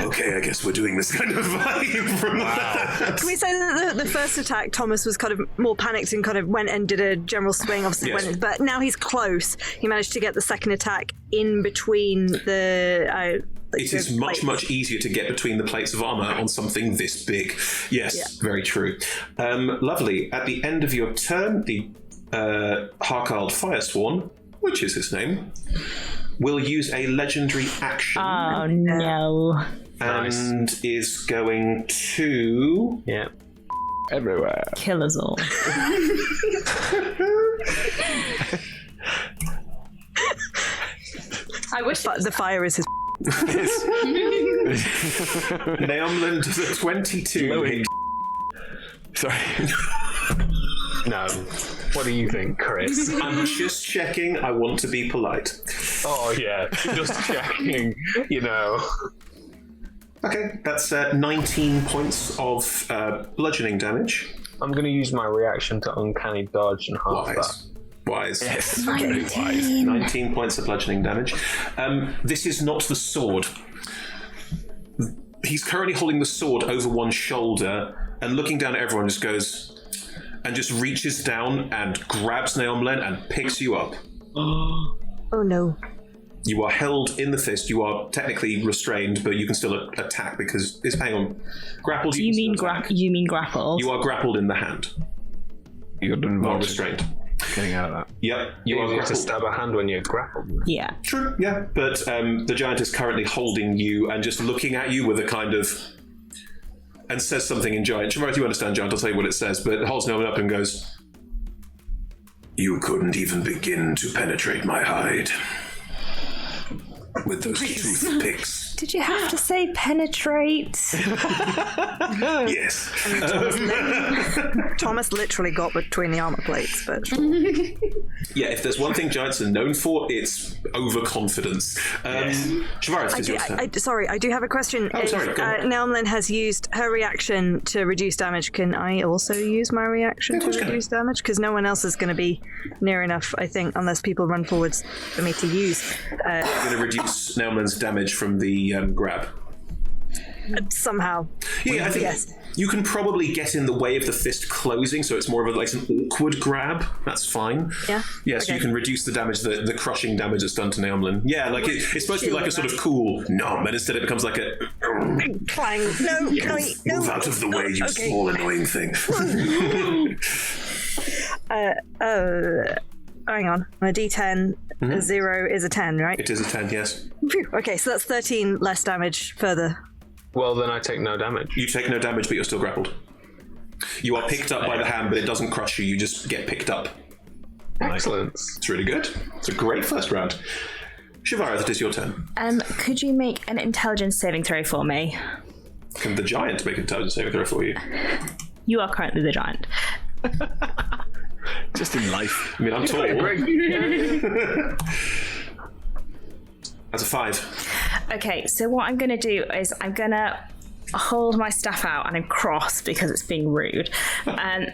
okay, I guess we're doing this kind of vibe from that. Can we say that the first attack, Thomas was kind of more panicked and kind of went and did a general swing, obviously, Yes. but now he's close. He managed to get the second attack in between the... It is much easier to get between the plates of armor on something this big. Yes, very true. Lovely. At the end of your turn, the Harkald Firesworn, which is his name, will use a legendary action. Oh no. And is going to... Yeah. Everywhere. Kill us all. I wish The fire is his... Naomlin does a 22 hit. Sorry. No. What do you think, Chris? I'm just checking. I want to be polite. Oh, yeah. Just checking, Okay, that's 19 points of bludgeoning damage. I'm going to use my reaction to uncanny dodge and half that. Wise. Yes. Very wise. 19 points of bludgeoning damage. This is not the sword. He's currently holding the sword over one shoulder and looking down at everyone just goes and just reaches down and grabs Naomlin and picks you up. Oh no. You are held in the fist. You are technically restrained, but you can still attack because it's hang on. Grappled. You mean grappled? You are grappled in the hand. You're done Not restrained. getting out of that. Yep, you are You have to grappled. stab a hand when you're grappled. Yeah. True, yeah, but the giant is currently holding you and just looking at you with a kind of... and says something in giant. Shamara, you understand giant, I'll tell you what it says, but it holds no one up and goes, "You couldn't even begin to penetrate my hide with those toothpicks." Did you have to say penetrate? Yes. Thomas literally got between the armor plates, but Yeah, if there's one thing giants are known for, it's overconfidence. Shavara, it's your turn. sorry, I do have a question. Oh, sorry, go on. Naomlin has used her reaction to reduce damage. Can I also use my reaction of to course you can. reduce damage? Because no one else is going to be near enough, I think, unless people run forwards for me to use. I'm going to reduce Naomlin's damage from the grab. Somehow. Yeah, I think Yes. you can probably get in the way of the fist closing, so it's more of an awkward grab. That's fine. Yeah? Yeah, so Okay. you can reduce the damage, the crushing damage that's done to Naomlin. Yeah, like it's supposed to be like a sort of cool nom, and instead it becomes like a Clang. No, no, no. move out of the way, you Okay. small annoying thing. Hang on. A D10, a 0 is a 10, right? It is a 10, yes. Phew. Okay, so that's 13 less damage further. Well, then I take no damage. You take no damage, but you're still grappled. You are picked up by the hand, but it doesn't crush you. You just get picked up. Excellent. It's really good. It's a great first round. Shivareth, it is your turn. Could you make an intelligence saving throw for me? Can the giant make an intelligence saving throw for you? You are currently the giant. Just in life. I mean, I'm tall. That's a 5. Okay, so what I'm going to do is I'm going to hold my staff out and I'm cross because it's being rude. And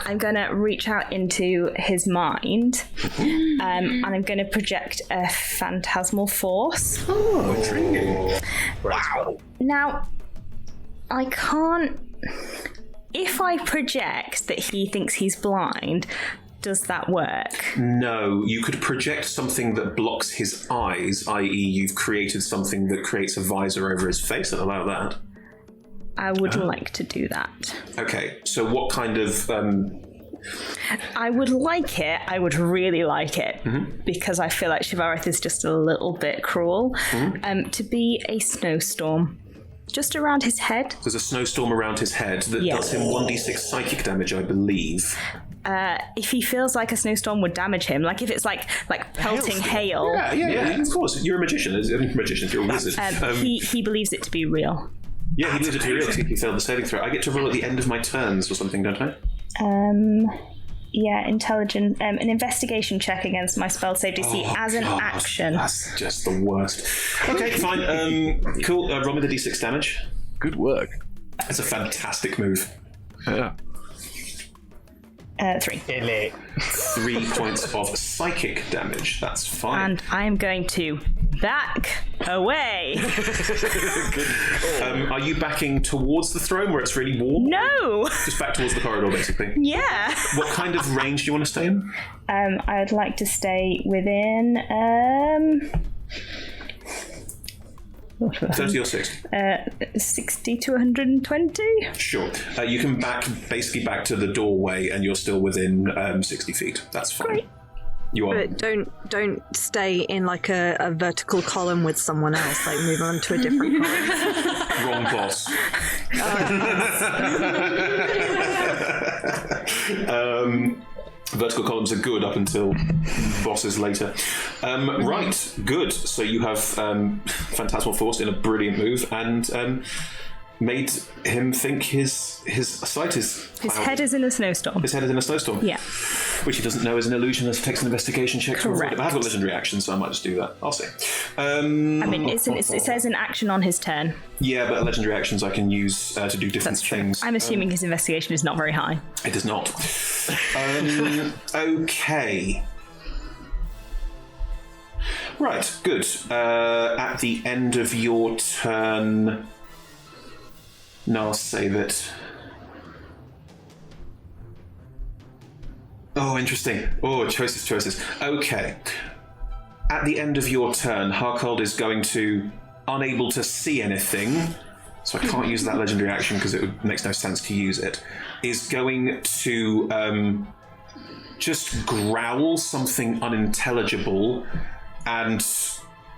I'm going to reach out into his mind and I'm going to project a phantasmal force. Oh, intriguing. Wow. Now, I can't... If I project that he thinks he's blind, does that work? No, you could project something that blocks his eyes, i.e. you've created something that creates a visor over his face. I'll allow that. I would like to do that. Okay, so what kind of... I would like it. I would really like it because I feel like Shivareth is just a little bit cruel. To be a snowstorm. Just around his head. There's a snowstorm around his head that does him 1d6 psychic damage, I believe. If he feels like a snowstorm would damage him, like if it's like pelting hail. Yeah, of course. You're a magician. You're a wizard. He believes it to be real. Yeah, he believes it to be real. He failed the saving throw. I get to roll at the end of my turns or something, don't I? Yeah, intelligent. An investigation check against my spell save DC as an action. That's just the worst. Okay, fine. Cool. Roll me the d6 damage. Good work. That's a fantastic move. Yeah. 3. 3 points of psychic damage. That's fine. And I'm going to back away. Are you backing towards the throne where it's really warm? No! Just back towards the corridor, basically. Yeah. What kind of range do you want to stay in? I'd like to stay within 30 or 60? 60 to 120. Sure. You can back back to the doorway and you're still within 60 feet. That's fine. Great. You are. But don't stay in like a vertical column with someone else. Like move on to a different column. Wrong boss. Vertical columns are good up until bosses later. Right, good. So you have Phantasmal Force in a brilliant move and made him think his sight is cloudy. His head is in a snowstorm. His head is in a snowstorm. Yeah. Which he doesn't know is an illusion as it takes an investigation check. Correct. But I have got legendary action, so I might just do that. I'll see. I mean, it says an action on his turn. Yeah, but legendary actions I can use to do different things. I'm assuming his investigation is not very high. It is not. Okay. Right, good. At the end of your turn... No, I'll save it. Oh, interesting. Oh, choices. Okay. At the end of your turn, Harkald is going to, unable to see anything, so I can't use that legendary action because it makes no sense to use it, is going to just growl something unintelligible, and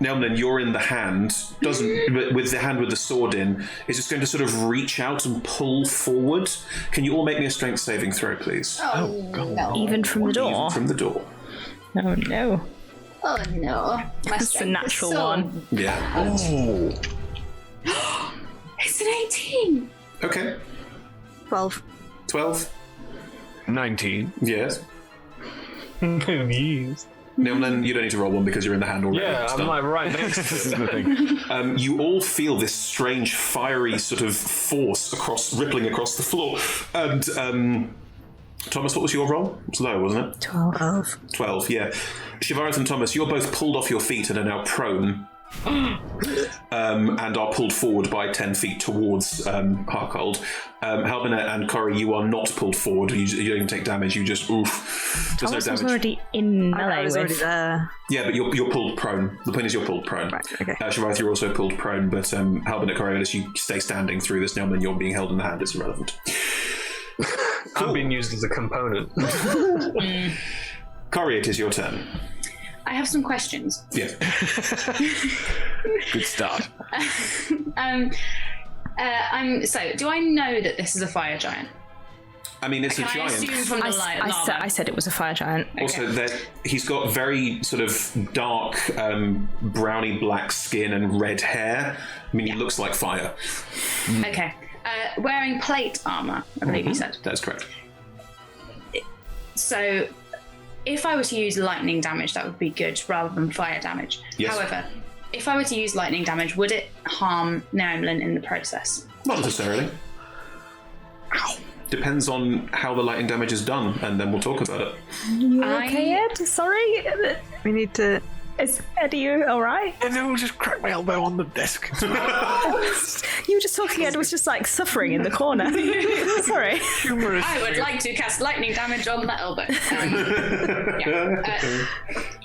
Nelman, you're in the hand, with the hand with the sword in, is just going to sort of reach out and pull forward. Can you all make me a strength saving throw, please? Oh, God. No. Even from the door? Even from the door. Oh, no. Oh, no. My That's a strength natural is so... one. Yeah. It's an 18. Okay. 12. 12. 19. Yes. Yes. Nelman, you don't need to roll one because you're in the hand already. Yeah, It's I'm done. like right next to This is it. the thing. You all feel this strange, fiery sort of force rippling across the floor. And Thomas, what was your roll? It was low, wasn't it? 12. 12, yeah. Shivareth and Thomas, you're both pulled off your feet and are now prone. And are pulled forward by 10 feet towards Harkald. Halbina and Corey, you are not pulled forward. You don't even take damage. You just oof. There's Thomas no was damage. already in I melee was already with... there. Yeah, but you're pulled prone. The point is you're pulled prone. Right, okay. Shivareth, you're also pulled prone, but Halbina, Coriolis, you stay standing through this. Nelman, you're being held in the hand. It's irrelevant. I'm being used as a component. Corey, it is your turn. I have some questions. Yes. Good start. So, do I know that this is a fire giant? I mean, it's a Can I giant. assume from the light lava? I said it was a fire giant. Also, he's got very sort of dark, browny black skin and red hair. I mean, he looks like fire. Okay. Wearing plate armor, I believe you said. That's correct. So, if I were to use lightning damage, that would be good rather than fire damage. Yes. However, if I were to use lightning damage, would it harm Narimlin in the process? Not necessarily. Depends on how the lightning damage is done, and then we'll talk about it. You okay, Ed? Sorry. We need to. Is Ed, are you all right? And then we'll just crack my elbow on the desk. You were just talking. Ed was just like suffering in the corner. Sorry. Humorous. I would like to cast lightning damage on that elbow.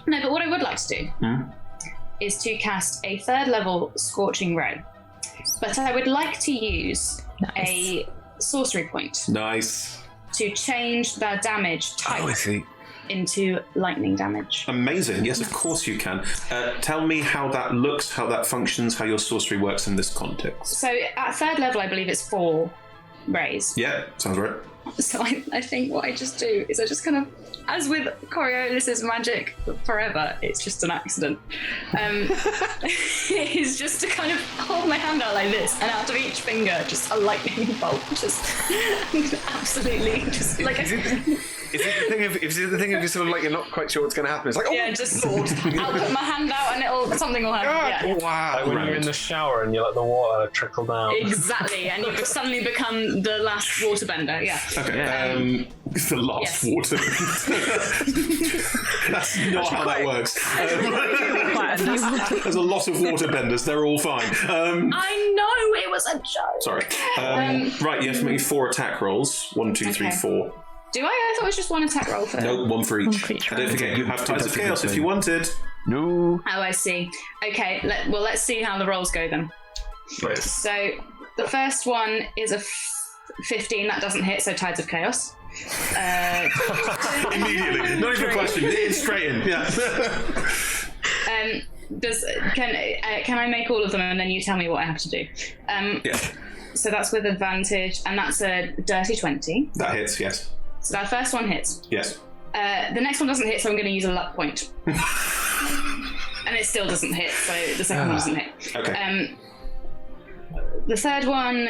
No, but what I would like to do is to cast a 3rd level Scorching Ray. But I would like to use a sorcery point Nice. to change the damage type Oh, I see. into lightning damage. Amazing. Yes, of course you can. Tell me how that looks, how that functions, how your sorcery works in this context. So at 3rd level, I believe it's 4 rays. Yeah, sounds right. So I think what I just do is I just kind of, as with Coriolis's magic forever, it's just an accident. Is just to kind of hold my hand out like this, and out of each finger, just a lightning bolt, just absolutely, just like Is it the thing of just sort of like you're not quite sure what's going to happen? It's like, oh, yeah, just sword. I'll put my hand out and something will happen. Yeah. wow. Like when you're in the shower and you let the water trickle down. Exactly, and you suddenly become the last waterbender. Yeah. Okay. The last Yes. water. That's not how that works. There's a lot of waterbenders. They're all fine. I know it was a joke. Sorry. Right, you have to make 4 attack rolls. 1, 2, 3, Okay. 4. Do I thought it was just 1 attack roll for. No, 1 for each. for each And don't forget, you have Tides of Chaos if you wanted. No. Oh, I see. Okay, let's see how the rolls go then. Right. So the first one is a 15. That doesn't hit, so Tides of Chaos. Immediately. Not even a question. It's straight in. Yeah. Can I make all of them and then you tell me what I have to do? Yeah. So that's with advantage, and that's a dirty 20. That hits, yes. So that first one hits. Yes. The next one doesn't hit, so I'm going to use a luck point. And it still doesn't hit, so the second one doesn't hit. Okay. The third one,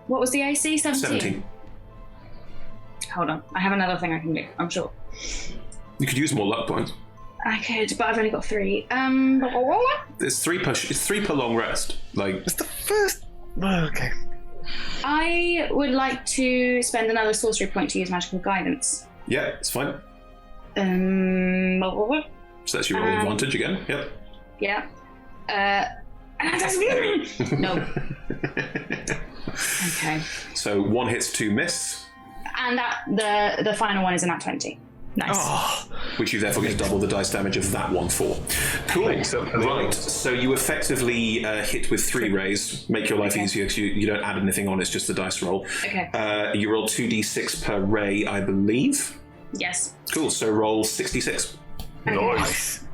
what was the AC? 17. Hold on, I have another thing I can do, I'm sure. You could use more luck points. I could, but I've only got 3. It's 3 per long rest. Like, It's the first. Oh, okay. I would like to spend another sorcery point to use magical guidance. yeah, it's fine. So that's your roll advantage again. Yep. Yeah. No. Okay. So 1 hits, 2 miss, And the final one is a nat 20. Nice. which you therefore get to double the dice damage of that one for. Cool. Makes up for the Right. other. So you effectively hit with 3 rays. Make your life easier because you don't add anything on. It's just the dice roll. Okay. You roll 2d6 per ray, I believe. Yes. Cool. So roll 66. Nice.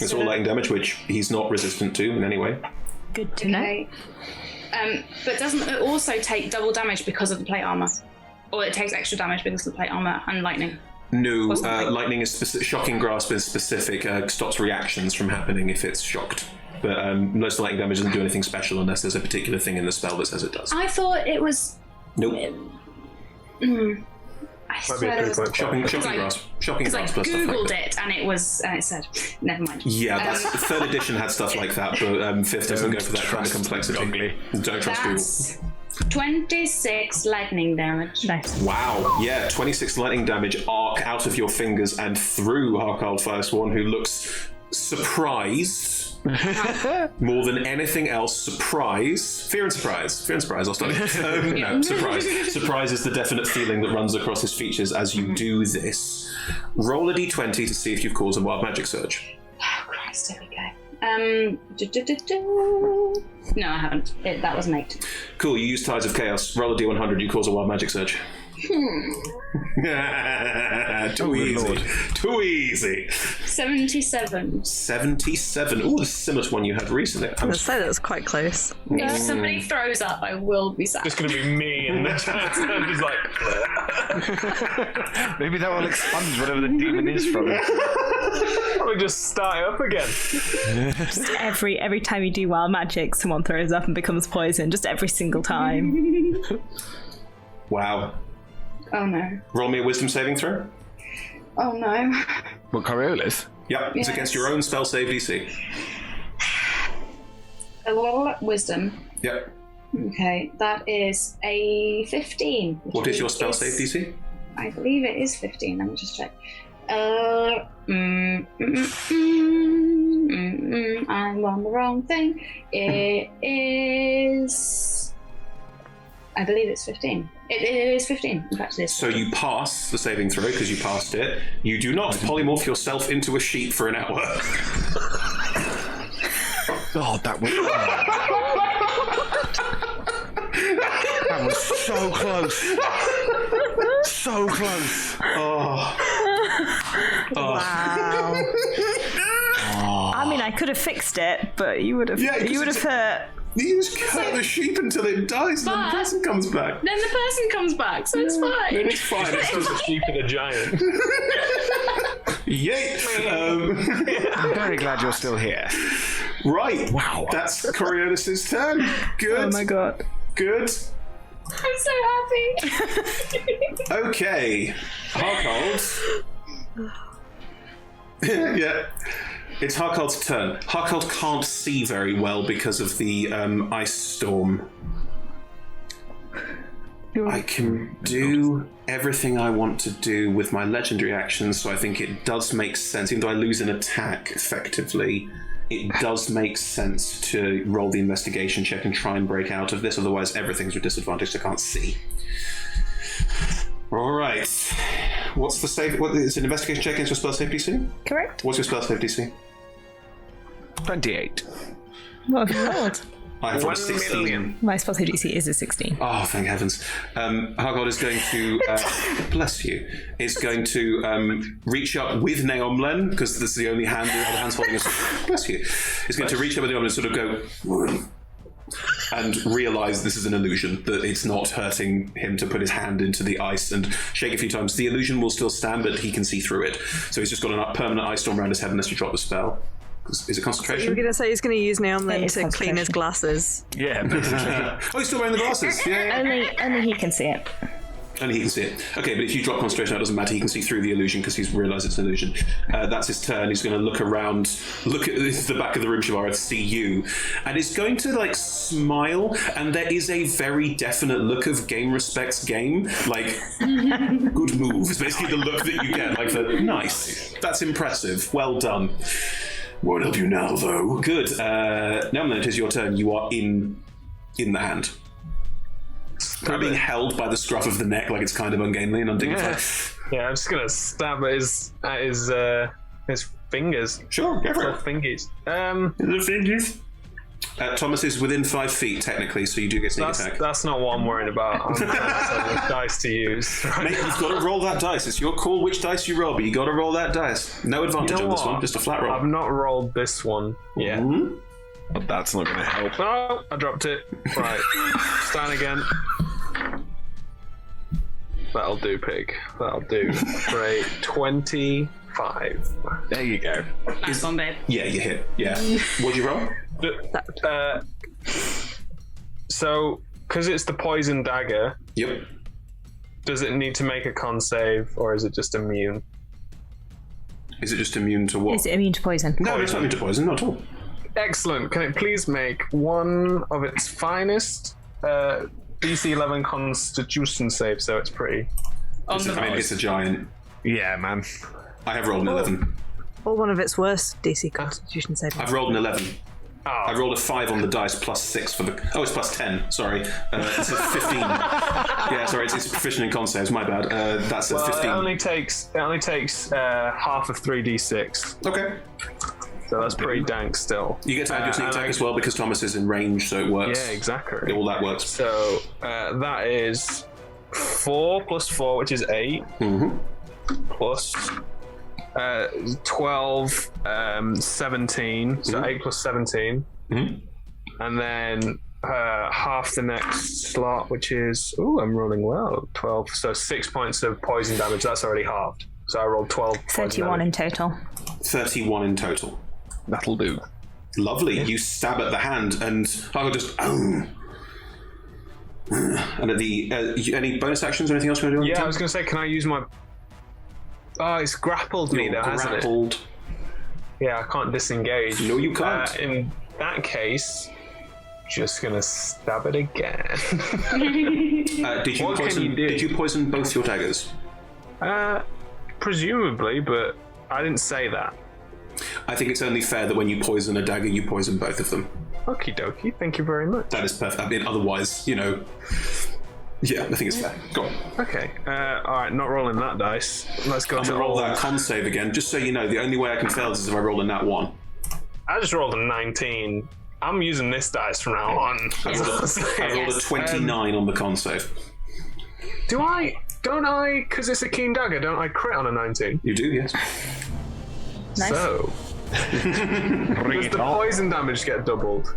It's all lightning damage, which he's not resistant to in any way. Good to know. Okay. But doesn't it also take double damage because of the plate armor? Or it takes extra damage because of the plate armor and lightning? No, Wasn't it? lightning is specific. Shocking grasp is specific. Stops reactions from happening if it's shocked. But most lightning damage doesn't do anything special unless there's a particular thing in the spell that says it does. I thought it was. Nope. I Might be swear a there was. 3.5. Shocking I- grasp. Shocking Because I grasp plus stuff googled like that. it and it was, and it said, never mind. Yeah, that's, the 3rd edition had stuff like that, but 5th doesn't go for that kind of complexity. Don't trust Google. That's 26 lightning damage. Nice. Wow, yeah, 26 lightning damage arc out of your fingers and through Harkald Firesworn, who looks surprised. More than anything else, surprise. Fear and surprise. Fear and surprise, I'll study. No, surprise. Surprise is the definite feeling that runs across his features as you do this. Roll a d20 to see if you've caused a wild magic surge. Oh, Christ, here we go. No, I haven't. That was an 8. Cool, you use Tides of Chaos. Roll a d100, you cause a wild magic surge. Too easy. Too easy. 77. 77. Oh, that's similar to one you had recently. I would say that was quite close. If somebody throws up, I will be sad. It's going to be me, and then I'm just like. Maybe that will expunge whatever the demon is from it. Probably just start it up again. Just every time you do wild magic, someone throws up and becomes poison. Just every single time. Wow. Oh no. Roll me a wisdom saving throw. Oh no. What, Coriolis? Yep, it's against your own spell save DC. Wisdom. Yep. Okay, that is a 15. What is your spell save DC? I believe it is 15. Let me just check. I'm on the wrong thing. It is. I believe it's 15. It is 15. In fact, it is. So you pass the saving throw because you passed it. You do not polymorph yourself into a sheep for an hour. Oh, that was... that was so close. So close. Oh. Wow. I mean, I could have fixed it, but you would have. Yeah, 'cause you would have hurt. You just cut the sheep until it dies and then the person comes back. Then the person comes back, so it's fine. It's fine. It's Just a sheep and a giant. Yay! I'm very glad you're still here. Right. Wow. That's Coriolis' turn. Good. Oh my god. Good. I'm so happy. Okay. Harkald. Yeah. It's Harkald's turn. Harkald can't see very well because of the ice storm. I can do everything I want to do with my legendary actions, so I think it does make sense. Even though I lose an attack, effectively, it does make sense to roll the investigation check and try and break out of this. Otherwise, everything's a disadvantage. I can't see. All right. What's the save? What is an investigation check against your spell save DC? Correct. What's your spell save DC? 28. What have you rolled? I have rolled 1 16. million. My spell save DC is a 16. Oh, thank heavens. Harkald is going to, bless you, is going to reach up with Naomlen, because this is the only hand, the other hand's holding us, bless you, is going to reach up with Naomlen and sort of go, and realise this is an illusion, that it's not hurting him to put his hand into the ice and shake a few times. The illusion will still stand, but he can see through it. So he's just got a permanent ice storm around his head unless you drop the spell. Is it You concentration? were going to say he's going to use Neon then It is to clean his glasses. Yeah, basically. Oh, he's still wearing the glasses. Yeah. Only he can see it. Only he can see it. Okay, but if you drop concentration, that doesn't matter. He can see through the illusion because he's realised it's an illusion. That's his turn. He's going to look around, look at the back of the room, Shavara, to see you, and is going to like smile. And there is a very definite look of game respects game, like good move. It's basically the look that you get, like the nice. That's impressive. Well done. Won't help you now, though. Good. Now then, it is your turn. You are in the hand. You're being held by the scruff of the neck, like it's kind of ungainly and undignified. Yeah, I'm just gonna stab at his fingers. Sure, go for Little it. fingies. The fingers. Thomas is within 5 feet, technically, so you do get sneak attack. That's not what I'm worried about. I'm trying to decide which dice to use. Mate, you've got to roll that dice. It's your call which dice you roll, but you got to roll that dice. No advantage You know on this what? one, just a flat roll. I've not rolled this one yet. Mhm. But that's not going to help. Oh, I dropped it. Right. Stand again. That'll do, pig. That'll do. Great. 25. There you go. Nice one, babe. Yeah, you hit. Yeah. What'd you roll? So, because it's the poison dagger, Yep. does it need to make a con save, or is it just immune? Is it just immune to what? Is it immune to poison? No, it's not immune to poison, not at all. Excellent. Can it please make one of its finest DC 11 Constitution save? So it's pretty. On the I mean, it's a giant. Yeah, man. I have rolled an 11. Or one of its worst DC Constitution savings. I've rolled an 11. Oh, I rolled a 5 on the dice plus 6 for the. Oh, it's plus 10. Sorry, it's a 15. Yeah, sorry, it's proficient in con saves. My bad. That's a well, 15. it only takes half of 3d6, Okay. so that's pretty dank still. You get to add your sneak and attack I- as well because Thomas is in range, so it works. Yeah, exactly. All that works. So that is 4 plus 4, which is 8, plus 12, 17, so 8 plus 17, and then half the next slot, which is, I'm rolling well, 12, so 6 points of poison damage. That's already halved, so I rolled 12. 31 in total. 31 in total. That'll do. Lovely. You stab at the hand, and Harkald just and at the any bonus actions or anything else you want to do? Yeah, I was going to say, can I use my? Oh, it's grappled me, though, hasn't it? Grappled. Yeah, I can't disengage. No, you can't. In that case, just gonna stab it again. Did you What poison? can you do? Did you poison both your daggers? Presumably, but I didn't say that. I think it's only fair that when you poison a dagger, you poison both of them. Okie dokie, thank you very much. That is perfect. I mean, otherwise, yeah, I think it's fair. Go on. Okay, alright, not rolling that dice. Let's go I'm to going to roll roll that con save again, just so you know, the only way I can fail this is if I roll a nat 1. I just rolled a 19. I'm using this dice from now on. I rolled a 29 on the con save. Don't I, because it's a keen dagger, don't I crit on a 19? You do, yes. Nice. So, does the poison damage get doubled?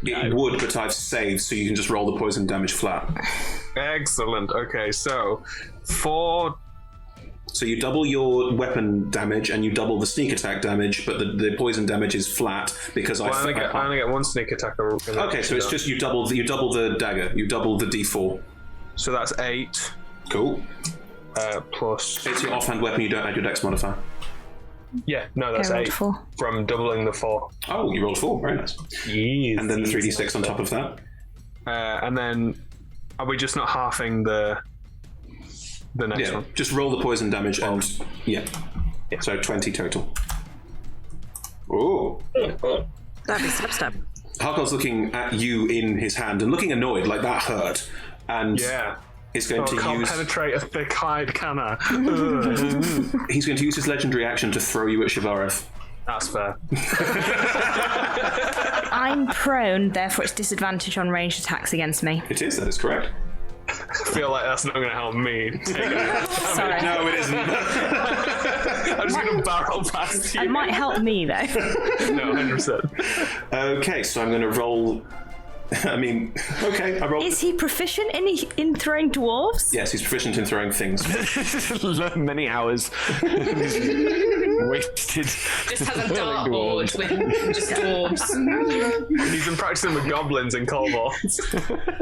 It would, but I've saved, so you can just roll the poison damage flat. Excellent. Okay, so 4. So you double your weapon damage and you double the sneak attack damage, but the poison damage is flat because I only get one sneak attack. Okay, so it's just you double the dagger, you double the d4. So that's 8. Cool. Plus. It's your offhand weapon. You don't add your dex modifier. Yeah, no, that's I rolled 8 4. from doubling the 4. Oh, you rolled 4. Very nice. Yes. And then the 3d6 on top of that. And then, are we just not halving the next one? Just roll the poison damage and so 20 total. Oh. That'd be stab. Harkald's looking at you in his hand and looking annoyed, like that hurt. And Yeah. is going to can't use. penetrate a thick hide, can I? He's going to use his legendary action to throw you at Shivareth. That's fair. I'm prone, therefore it's disadvantage on ranged attacks against me. It is. That is correct. I feel like that's not going to help me. Sorry. No, it isn't. I'm just going to barrel past you. It might help me though. No, 100%. Okay, so I'm going to roll. I mean, okay, I rolled. Is he proficient in throwing dwarves? Yes, he's proficient in throwing things. Many hours wasted. Just has a dartboard with just dwarves. He's been practicing with goblins and kobolds.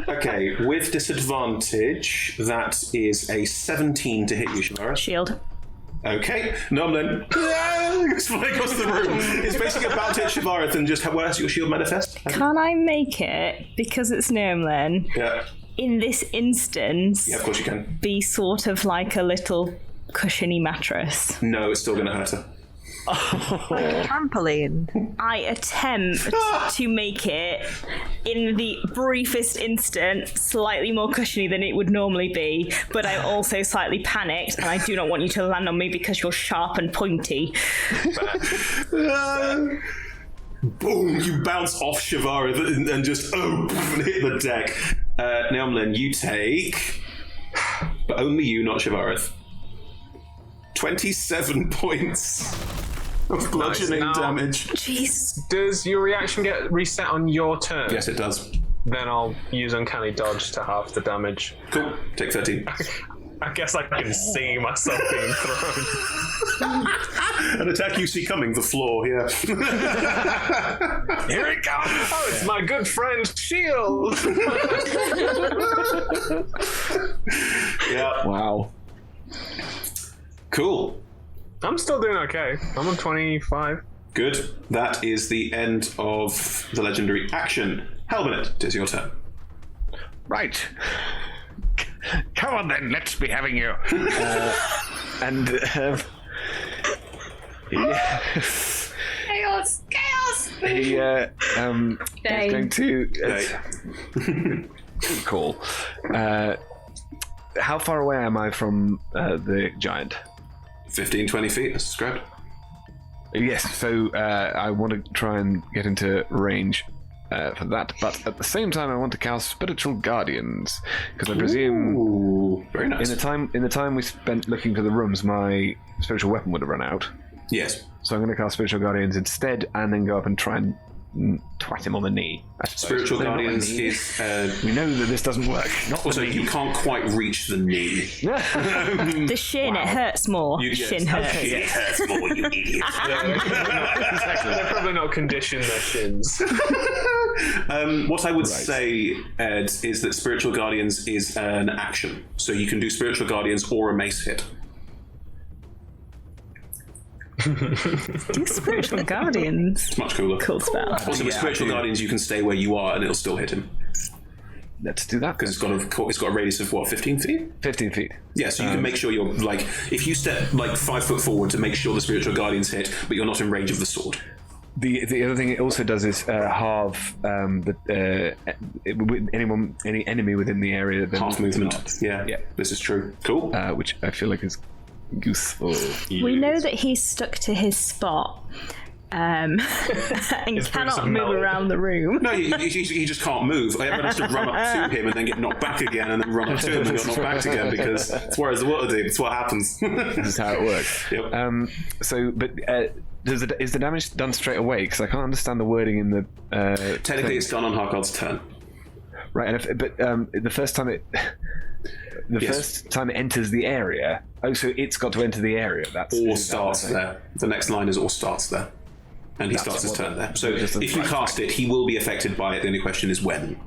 Okay, with disadvantage, that is a 17 to hit you, Shivareth. Shield. Okay, Nomlin. It's flying across the room. It's basically about to hit Shivareth and just where's your shield manifest? Can I make it, because it's Gnomelin, Yeah. in this instance, Yeah, of course you can. be sort of like a little cushiony mattress? No, it's still going to hurt her. Trampoline. I attempt to make it, in the briefest instant, slightly more cushiony than it would normally be, but I'm also slightly panicked, and I do not want you to land on me because you're sharp and pointy. Boom! You bounce off Shivareth and just and hit the deck. Nomlin, you take, but only you, not Shivareth, 27 points of bludgeoning Nice. Now- damage. Jeez. Does your reaction get reset on your turn? Yes, it does. Then I'll use Uncanny Dodge to halve the damage. Cool. Take 13. I guess I can see myself being thrown. An attack you see coming, the floor, yeah. Here it comes! Oh, it's my good friend Shield! Yeah. Wow. Cool. I'm still doing okay. I'm on 25. Good. That is the end of the legendary action. Halbernet, it is your turn. Right. Come on then, let's be having you. And Chaos! Chaos! he is going to good call. How far away am I from the giant? 15, 20 feet, as described. Yes, so I want to try and get into range for that, but at the same time I want to cast Spiritual Guardians, because I presume Ooh, very nice. In the time we spent looking for the rooms, my spiritual weapon would have run out. Yes. So I'm going to cast Spiritual Guardians instead, and then go up and try and twat him on the knee. Spiritual Guardians is... we know that this doesn't work. Not also, you can't quite reach the knee. The shin, it hurts more. Shin hurts. It hurts more, you idiot. They're probably not conditioned their shins. What I would say, Ed, is that Spiritual Guardians is an action. So you can do Spiritual Guardians or a mace hit. Do Spiritual Guardians. It's much cooler. Cool spell. Also, with Spiritual Guardians, you can stay where you are and it'll still hit him. Let's do that. Because it's got a radius of, what, 15 feet? 15 feet. Yeah, so you can make sure you're, like, if you step, like, 5 foot forward to make sure the Spiritual Guardians hit, but you're not in range of the sword. The other thing it also does is halve any enemy within the area. Half movement. Yeah, this is true. Cool. Which I feel like is useful. We know that he's stuck to his spot and cannot move around the room. No, he just can't move. Everyone has to run up to him and then get knocked back again, and then run up to him and get knocked back again, because it's whereas the Waterdeep, it's what happens. This is how it works. Yep. Is the damage done straight away? Because I can't understand the wording in the... Technically, it's done on Harkald's turn. Right, the first time it... first time it enters the area... Oh, so it's got to enter the area. Or starts there. The next line is or starts there. And he starts his turn there. So if you cast it, he will be affected by it. The only question is when.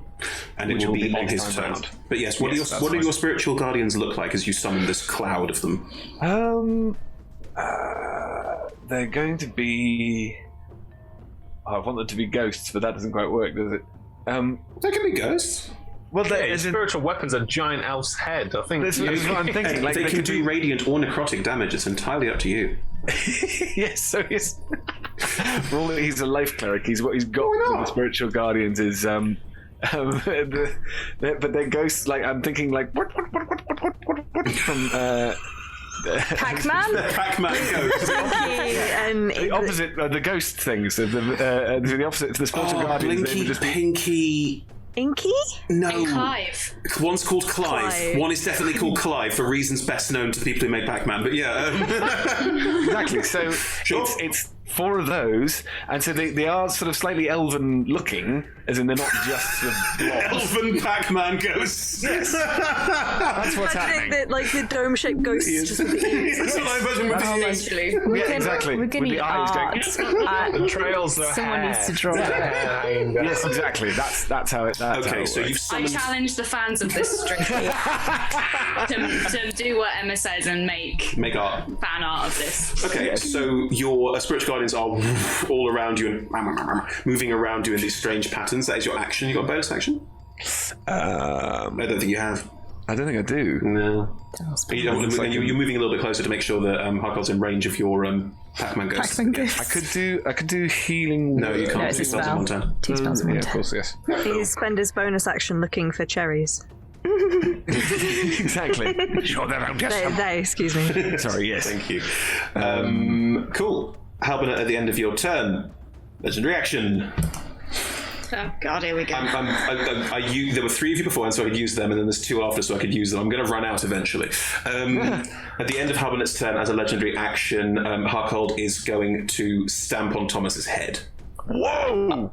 And it will be on his turn. But yes, what do your spiritual guardians look like as you summon this cloud of them? They're going to be... I want them to be ghosts, but that doesn't quite work, does it? They can be ghosts. Well, spiritual weap's a giant elf's head. I think that's what I'm thinking. Like, they can do radiant or necrotic damage. It's entirely up to you. Yes, so he's a life cleric. What he's got with the spiritual guardians is but they're ghosts. Like I'm thinking, like what from Pac-Man? Pac-Man ghost. The opposite, the ghost things. The opposite to the spiritual guardians. Blinky, Pinky. Inky? No. And Clive. One's called Clive. One is definitely called Clive for reasons best known to people who made Pac-Man. But yeah. Exactly. So it's four of those, and so they are sort of slightly elven looking, as in they're not just sort of blobs. Elven Pac-Man ghosts. Yes. That's what's I happening. think that, like the dome-shaped ghosts just with the ears. It's a live version with the ears. Literally. Yeah, exactly. We're going With to the eat eyes going. art. the trails are Someone needs to draw it. Yes, exactly. That's how it. That's how Okay, it so works. you've I summoned... challenge the fans of this stream to do what Emma says and make art. fan art of this. Okay, so your spiritual guardians are all around you and moving around you in these strange patterns. That is your action. You got a bonus action? I don't think you have. I don't think I do. No. You're moving a little bit closer to make sure that Harkald's in range of your Pac-Man ghost. Pac-Man ghosts. I could do healing. No, you can't. No, it's a 2 spells in spell. 1 turn. 2 spells in one Yeah, of turn. course, yes. He spend his bonus action looking for cherries. Exactly. Sure, they're around. They, excuse me. Sorry, yes. Thank you. Cool. Halbernet at the end of your turn. Legendary action. Oh God, here we go. There were 3 of you before, and so I could use them, and then there's 2 after, so I could use them. I'm going to run out eventually. At the end of Harbinet's turn, as a legendary action, Harkald is going to stamp on Thomas's head. Whoa!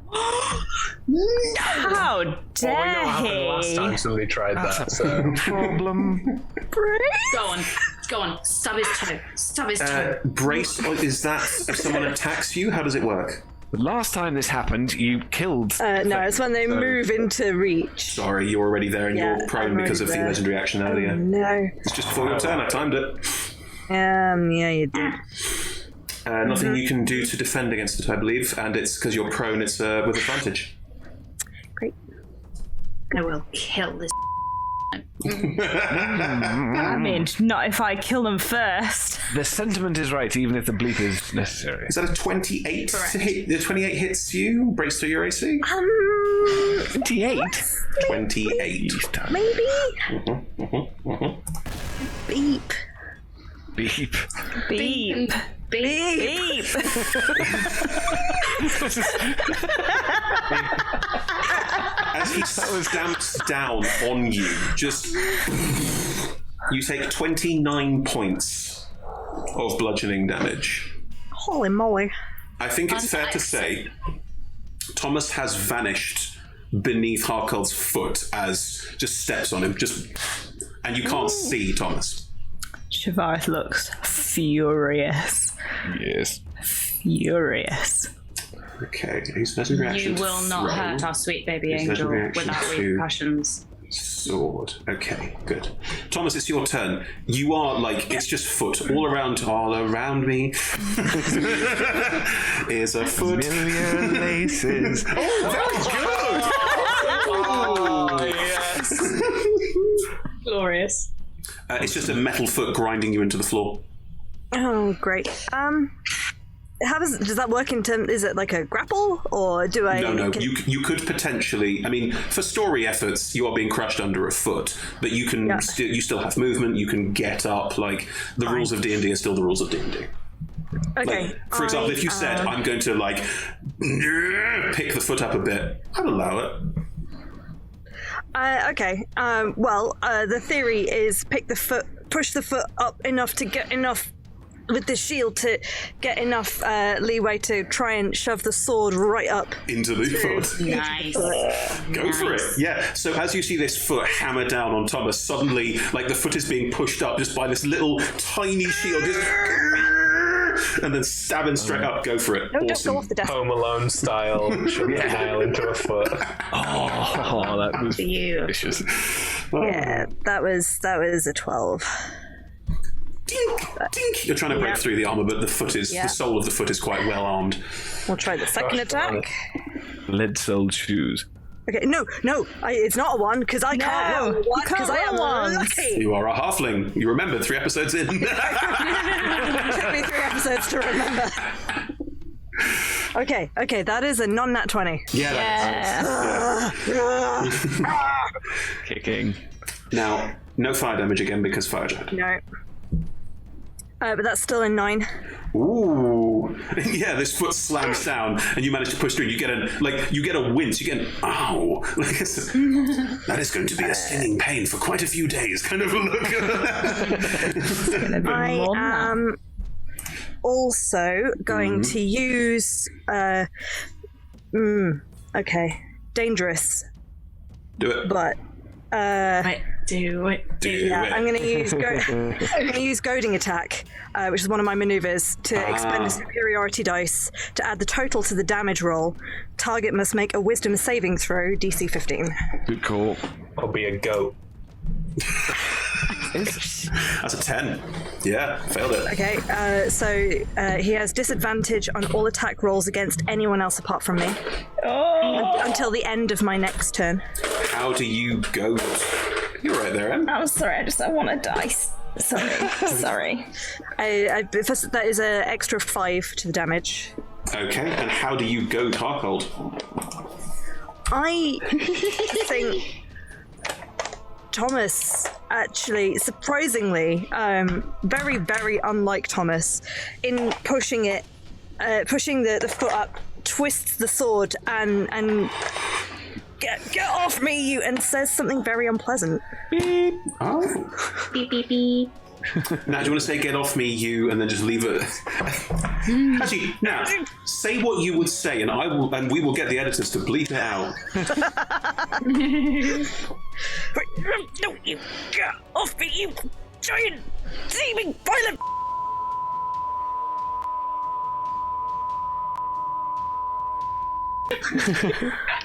How Well, we know dare what happened last time somebody tried that. So. Problem. Go on. Stab his toe. Stab his toe. Brace, is that if someone attacks you? How does it work? The last time this happened, you killed. No, it's when they move into reach. Sorry, you're already there and you're prone I'm because of already the there. legendary action earlier. No. It's just before your turn, I timed it. Yeah, you did. Nothing you can do to defend against it, I believe, and it's because you're prone, it's with advantage. Great. I will kill this. I mean, not if I kill them first. The sentiment is right, even if the bleep is necessary. Is that a 28 to hit? The 28 hits you? Brace to your AC? 28? 28. Maybe? Beep. Beep. Beep. Beep. Beep. As he stamps down on you, just You take 29 points of bludgeoning damage. Holy moly. I think it's fair to say Thomas has vanished beneath Harkald's foot as just steps on him, and you can't see Thomas. Shavarth looks furious. Yes. Furious. Okay, he's legendary action. You will not hurt our sweet baby His angel legendary action without to- repercussions. Sword. Okay, good. Thomas, it's your turn. You are it's just foot all around me. Is a foot. Million laces. Oh, yes. Glorious. It's just a metal foot grinding you into the floor. Oh, great. How does that work in terms? Is it like a grapple, or do I? No. You could potentially. I mean, for story efforts, you are being crushed under a foot, but you can. You still have movement. You can get up. Like the rules of D&D are still the rules of D&D. Okay. For example, if you said, "I'm going to pick the foot up a bit," I'd allow it. Okay. The theory is push the foot up enough to get enough with the shield to get enough leeway to try and shove the sword right up Into the foot. Nice. Go for it. Yeah. So as you see this foot hammer down on Thomas, suddenly, the foot is being pushed up just by this little tiny shield, and then stabbing straight up. Go for it. No, don't Awesome. go off the desk. Home Alone style, shove a nail into a foot. Oh, that was You. vicious. Yeah, that was a 12. Dink, dink. You're trying to break through the armor, but the sole of the foot is quite well armed. We'll try the second attack. Lead-soled shoes. Okay, no, it's not a 1 because I can't roll a 1 because I am lucky. You are a halfling. You remembered 3 episodes in. It took me 3 episodes to remember. Okay, that is a non-nat 20. Yeah. Kicking. Now, no fire damage again because fire giant. No. But that's still a 9. Ooh. Yeah, this foot slams down and you manage to push through. You get a wince, you get an ow. That is going to be a stinging pain for quite a few days, kind of a look. I am also going to use dangerous. Do it. But Do it. I'm going to use goading attack, which is one of my maneuvers, to expend a superiority dice to add the total to the damage roll. Target must make a wisdom saving throw, DC 15. Good call. I'll be a goat. That's a 10. Yeah, failed it. Okay, so he has disadvantage on all attack rolls against anyone else apart from me. Until the end of my next turn. How do you go? You're right there, Em. I'm sorry, I want a dice. Sorry. That is an extra 5 to the damage. Okay, and how do you go, Harkald? I think Thomas, actually, surprisingly, very, very unlike Thomas, in pushing the foot up, twists the sword and get off me, you, and says something very unpleasant. Beep. Oh. Beep, beep, beep. Now, do you want to say "get off me, you," and then just leave it? Actually, now say what you would say, and we will get the editors to bleep it out. No, you get off me, you giant seeming violent.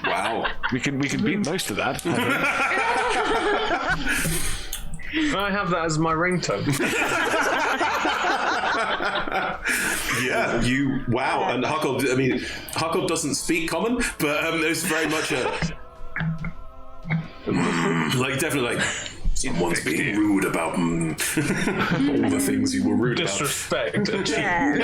Wow. We can beat most of that. Can I have that as my ringtone? Yeah, wow. And Harkald doesn't speak common, but there's very much definitely someone's being rude about all the things you were rude Disrespect. Yeah.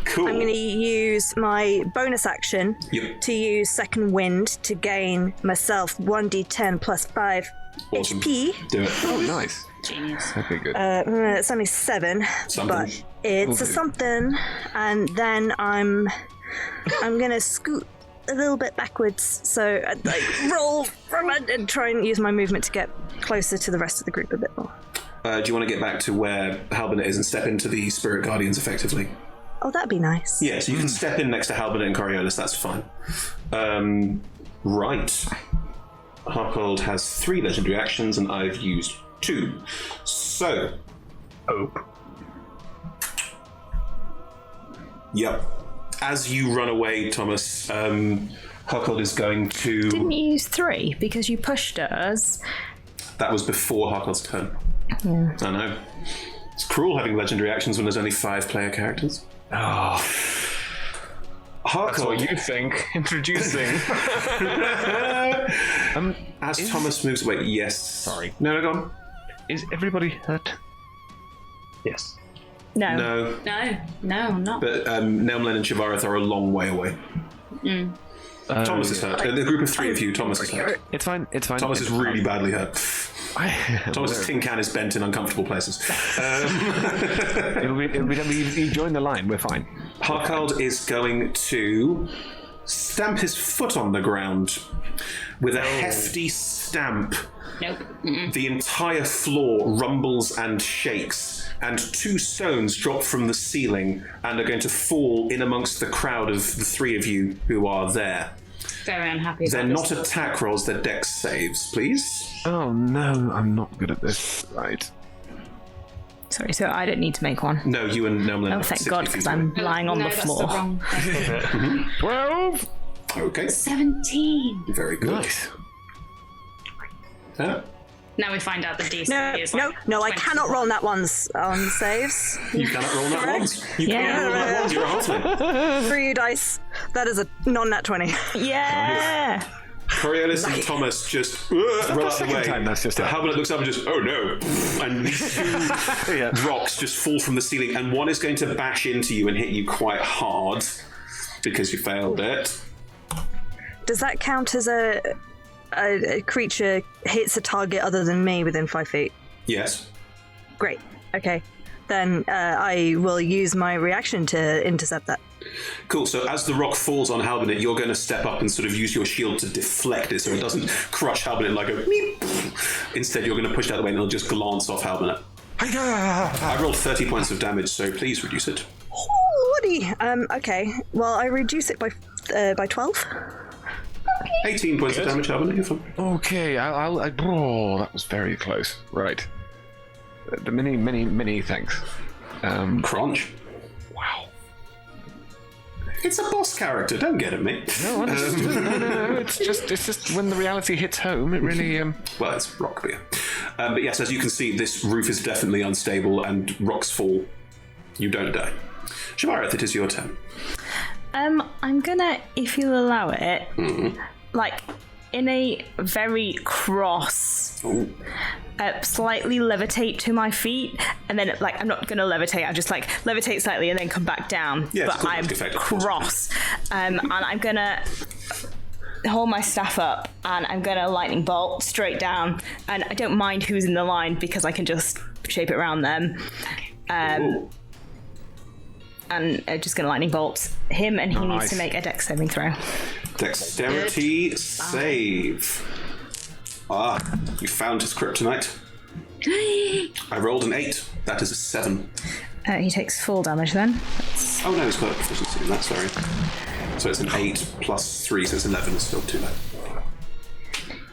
Cool. I'm going to use my bonus action to use Second Wind to gain myself 1d10 plus 5 Awesome. HP. Do it. Oh, nice. Genius. Okay, good. It's only 7, but it's a something. And then I'm going to scoot a little bit backwards, so I'd like roll from it and try and use my movement to get closer to the rest of the group a bit more. Do you want to get back to where Halbernet is and step into the Spirit Guardians effectively? Oh, that'd be nice. Yeah, so you can step in next to Halbernet and Coriolis, that's fine. Right. Harkald has 3 legendary actions and I've used 2. So. Hope. Yep. As you run away, Thomas, Harkald is going to... Didn't you use 3 because you pushed us? That was before Harkald's turn. Yeah. I know. It's cruel having legendary actions when there's only 5 player characters. Oh. Harkald, That's what you think. Introducing. as Thomas moves away, yes. Sorry. No, go on. Is everybody hurt? Yes. No. No. No, I'm not. But Nelmlen and Shivareth are a long way away. Thomas is hurt. The group of 3 of you, Thomas is hurt. It's fine. It's fine. Thomas is really badly hurt. Thomas's tin can is bent in uncomfortable places. It'll be you join the line. We're fine. Harkald is going to stamp his foot on the ground with a hefty stamp. Nope. The entire floor rumbles and shakes, and 2 stones drop from the ceiling and are going to fall in amongst the crowd of the 3 of you who are there. Very unhappy about They're this. not attack rolls, they're dex saves, please. Oh no, I'm not good at this. Right. Sorry, so I don't need to make one. No, you and Nelmlen. Oh, thank God, because I'm lying on no, the that's floor. wrong thing. 12. Okay, 17. very good. Nice. Now we find out the DC No, is no, like no, I 20. cannot roll that ones on saves. You cannot roll that once. You Yeah. cannot roll that once. You're a halfling. 3 dice. That is a non-nat 20. Yeah! Coriolis and Thomas just run out the way. time that's just But happened. Halbernet looks up and just, oh no. And these 2 rocks just fall from the ceiling, and one is going to bash into you and hit you quite hard because you failed it. Does that count as a creature hits a target other than me within 5 feet? Yes. Great. Okay. Then I will use my reaction to intercept that. Cool, so as the rock falls on Halbernet, you're going to step up and sort of use your shield to deflect it so it doesn't crush Halbernet like a meep. Instead, you're going to push it out of the way and it'll just glance off Halbernet. I rolled 30 points of damage, so please reduce it. Woody. Okay. Well, I reduce it by 12. 18 points of damage, Halbernet, you're fine. Okay. Oh, that was very close. Right. The many thanks. Crunch. Wow. It's a boss character, don't get at me. No, understood. No. It's just when the reality hits home, it really. Well, it's rock beer. But yes, as you can see, this roof is definitely unstable and rocks fall. You don't die. Shivareth, it is your turn. I'm gonna, if you'll allow it, like in a very cross, slightly levitate to my feet, and then like I'm not gonna levitate. I just like levitate slightly and then come back down. Yeah, it's but a cool I'm effect, of course. cross, and I'm gonna hold my staff up and I'm gonna lightning bolt straight down. And I don't mind who's in the line because I can just shape it around them. Ooh. And just gonna lightning bolt him, and he needs to make a dex saving throw. Dexterity save. You found his kryptonite. I rolled an 8. That is a 7. He takes full damage then. Oh no, he's got proficiency in that, sorry. So it's an 8 plus 3, so it's 11. It's still too low.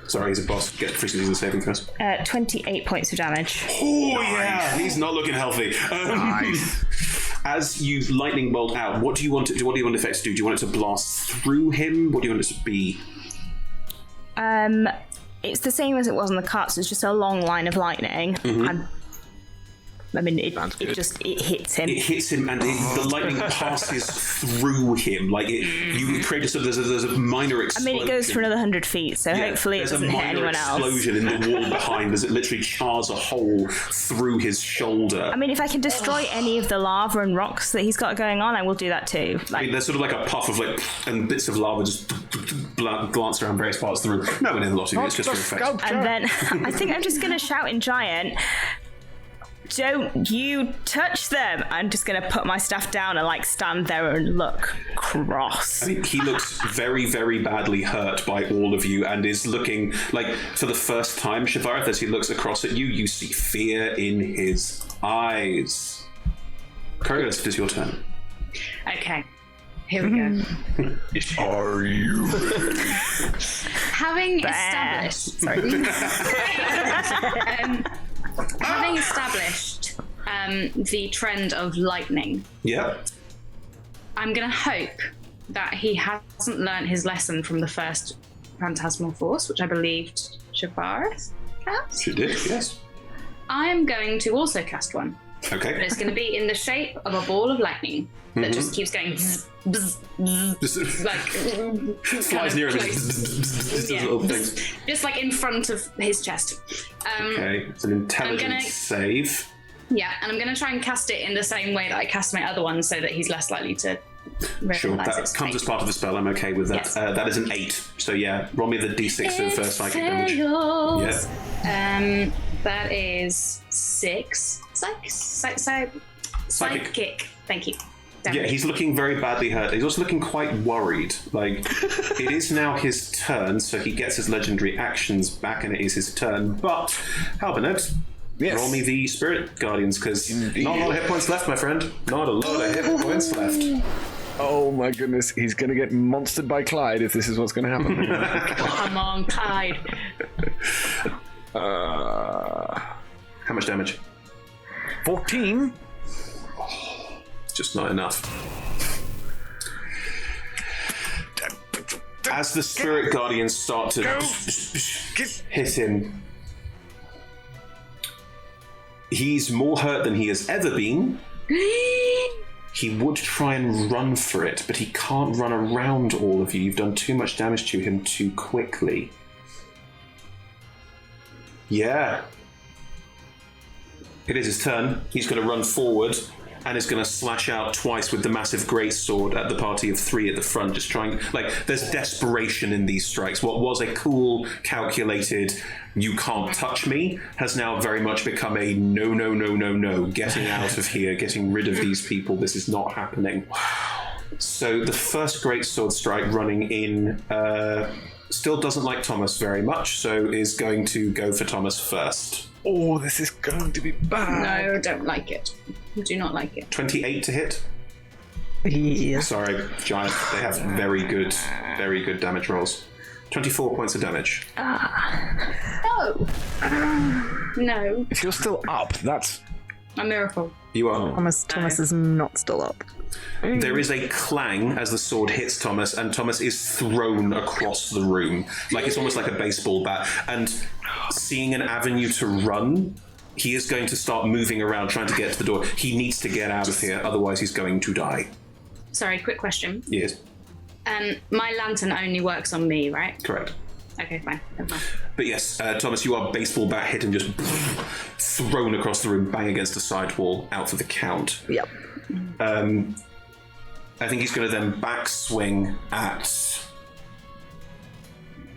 Sorry, he's a boss. Get proficiency in saving throws. 28 points of damage. Oh yeah, he's not looking healthy. Nice. As you lightning bolt out, what do you want effects to do? Do you want it to blast through him? What do you want it to be? It's the same as it was on the cards. It's just a long line of lightning. I mean, it hits him. It hits him, and the lightning passes through him. Like you create a sort of there's a minor explosion. I mean, it goes for another 100 feet, so hopefully it doesn't hit anyone else. There's a minor explosion in the wall behind as it literally chars a hole through his shoulder. I mean, if I can destroy any of the lava and rocks that he's got going on, I will do that too. I mean, there's sort of like a puff of like, and bits of lava just glance around various parts of the room. No one in the lot of you, it's just for effect. And then I think I'm just going to shout in giant, Don't you touch them. I'm just going to put my staff down and like stand there and look cross. I mean, he looks very, very badly hurt by all of you and is looking like, for the first time, Shavareth, as he looks across at you, you see fear in his eyes. Coriolis, it is your turn. Okay, here we go. Are you? Having established, having established the trend of lightning, Yeah. I'm going to hope that he hasn't learnt his lesson from the first Phantasmal Force, which I believed Shavareth cast. She did, yes. I'm going to also cast one. Okay. But it's going to be in the shape of a ball of lightning that just keeps going bzz, bzz, bzz, like Flies near him. yeah, Little thing. just like in front of his chest. Okay, it's an intelligence save. Yeah, and I'm going to try and cast it in the same way that I cast my other one, so that he's less likely to Sure, realise that it's comes fake. as part of the spell. I'm okay with that. Yes. That is an 8. So yeah, roll me the d6 of psychic damage. Fails. Yeah. That is 6. Psychic. Thank you. Yeah, Damage. he's looking very badly hurt. He's also looking quite worried. Like, it is now his turn, so he gets his legendary actions back, and it is his turn. But, Halbernet, roll me the Spirit Guardians, because not a lot of hit points left, my friend. Not a lot of hit points left. Oh my goodness, he's going to get monstered by Clyde if this is what's going to happen. Come on, Clyde. How much damage? 14? Just not enough. As the Spirit Guardians start to hit him, he's more hurt than he has ever been. He would try and run for it, but he can't run around all of you. You've done too much damage to him too quickly. Yeah. It is his turn. He's going to run forward and is going to slash out twice with the massive greatsword at the party of 3 at the front, just trying... Like, there's desperation in these strikes. What was a cool, calculated, you can't touch me, has now very much become a no, no, no, no, no, getting out of here, getting rid of these people, this is not happening. So the first greatsword strike running in still doesn't like Thomas very much, so is going to go for Thomas first. Oh, this is going to be bad. No, don't like it. Do not like it. 28 to hit. Yeah. Sorry, Giant. They have very good damage rolls. 24 points of damage. No. No. If you're still up, that's... A miracle. You are. Thomas is not still up. There is a clang as the sword hits Thomas, and Thomas is thrown across the room. Like it's almost like a baseball bat. And seeing an avenue to run, he is going to start moving around, trying to get to the door. He needs to get out of here, otherwise he's going to die. Sorry, quick question. Yes, My lantern only works on me, right? correct. Okay, fine. Never mind. But yes, Thomas, you are baseball bat hit and just thrown across the room, bang against the side wall, out for the count. Yep. I think he's going to then backswing at...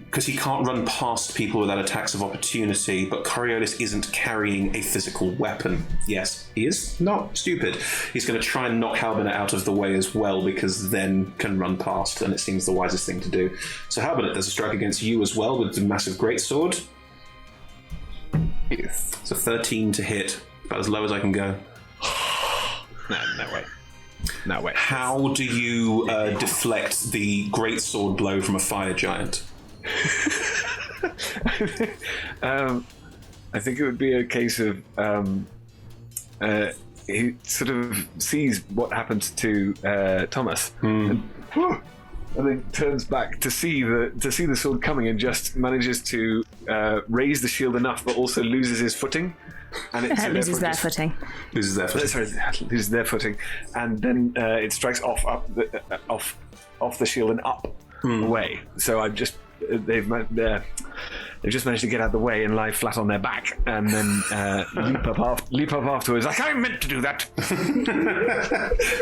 Because he can't run past people without attacks of opportunity, but Coriolis isn't carrying a physical weapon. Yes, he is not stupid. He's going to try and knock Halbernet out of the way as well, because then can run past, and it seems the wisest thing to do. So Halbernet, there's a strike against you as well with the massive greatsword. It's a 13 to hit, about as low as I can go. No way. No way. How do you deflect the greatsword blow from a fire giant? I think it would be a case of he sort of sees what happened to Thomas and then turns back to see the sword coming and just manages to raise the shield enough, but also loses his footing. And it Loses their footing. Loses their footing. Sorry, loses their footing, and then it strikes off the shield and up away. So I've just they've just managed to get out of the way and lie flat on their back, and then leap up afterwards. Like, I meant to do that.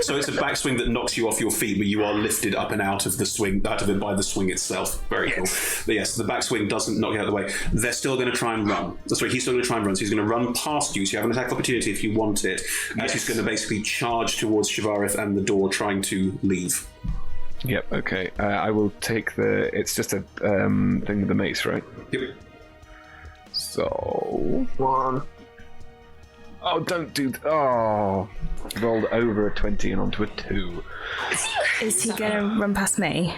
So it's a backswing that knocks you off your feet, but you are lifted up and out of the swing, out of it by the swing itself. Very cool. But yes, the backswing doesn't knock you out of the way. They're still going to try and run. Sorry, he's still going to try and run. So he's going to run past you. So you have an attack opportunity if you want it. He's going to basically charge towards Shivarith and the door, trying to leave. Yep. Okay. I will take the. It's just a thing with the mace, right? Yep. So 1. Oh, don't do. Oh, rolled over a 20 and onto a 2. Is he going to run past me?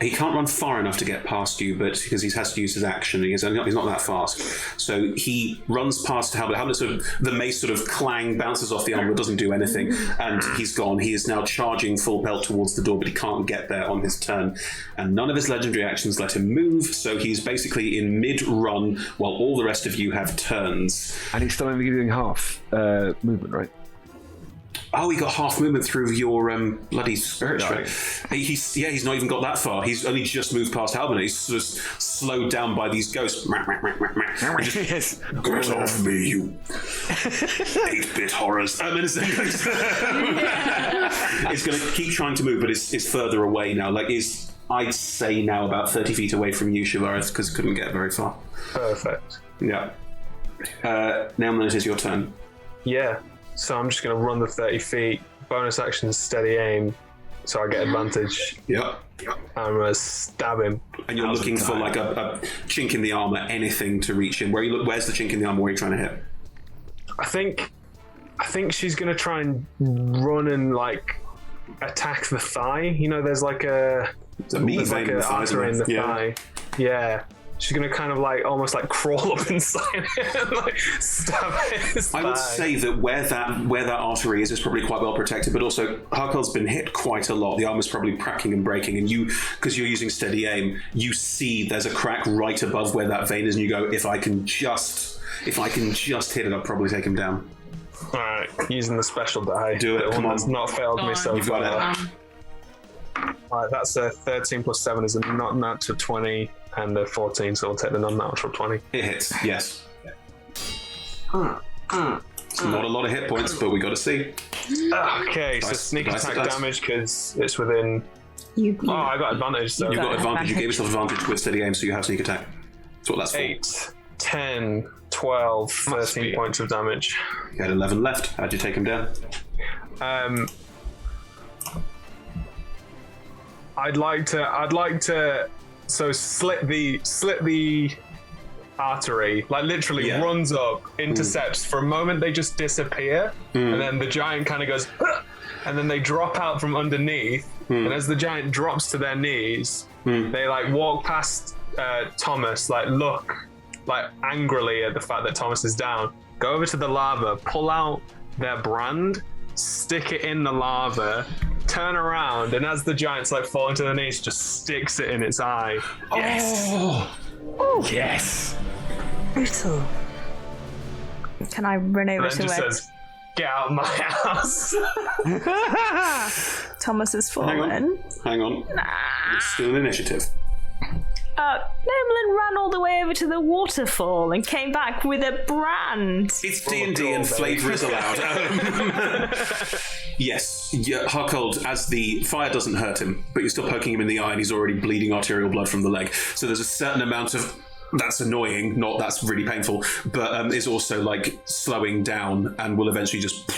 He can't run far enough to get past you, but because he has to use his action, he's not that fast. So he runs past Halbert. Halbert sort of, the mace sort of clang, bounces off the armor, doesn't do anything, and he's gone. He is now charging full pelt towards the door, but he can't get there on his turn. And none of his legendary actions let him move, so he's basically in mid-run while all the rest of you have turns. And he's still only doing half movement, right? Oh, he got half movement through your bloody spirit Right. shred. He's not even got that far. He's only just moved past Halbert. He's sort of slowed down by these ghosts. Yes. Get off me, you 8-bit horrors. He's going to keep trying to move, but is further away now. Like, I'd say now about 30 feet away from you, Shivarith, because couldn't get very far. Perfect. Yeah. Now it is your turn. Yeah. So I'm just going to run the 30 feet. Bonus action, steady aim. So I get advantage. Yeah. I'm going to stab him. And you're looking for like a chink in the armor, anything to reach him. Where's the chink in the armor? Where are you trying to hit? I think she's going to try and run and like attack the thigh. You know, there's like a artery in the thigh. Yeah. She's going to kind of like almost like crawl up inside it and like stab his thigh. I would say that where that artery is probably quite well protected, but also Harkald's been hit quite a lot. The armor's probably cracking and breaking, and you, because you're using steady aim, you see there's a crack right above where that vein is, and you go, if I can just hit it, I'll probably take him down. Alright, using the special die. Do it, come on. That's not failed me so You've far. got it. Alright, that's a 13 plus 7 is a not natural 20 and a 14, so we'll take the non-natural 20. It hits, yes. It's not a lot of hit points, but we got to see. Okay, so sneak attack damage because it's within... I got advantage, so... You got advantage, you gave yourself advantage with steady aim, so you have sneak attack. That's what that's for. 8, 10, 12, 13 points of damage. You had 11 left. How'd you take him down? I'd like to slit the artery, like literally runs up, intercepts. For a moment they just disappear, and then the giant kind of goes, and then they drop out from underneath, and as the giant drops to their knees, they like walk past Thomas, like look like angrily at the fact that Thomas is down, go over to the lava, pull out their brand, stick it in the lava, turn around, and as the giant's like falling to their knees, just sticks it in its eye. Yes. Oh, Yes. brutal. Can I run over And then to just where says, "Get out of my house." Thomas has fallen? Hang on. It's still an initiative. Nomelin ran all the way over to the waterfall and came back with a brand. It's D&D and flavour is allowed. Yes, Harkald, as the fire doesn't hurt him, but you're still poking him in the eye and he's already bleeding arterial blood from the leg. So there's a certain amount of... That's annoying, not that's really painful, but is also like slowing down and will eventually just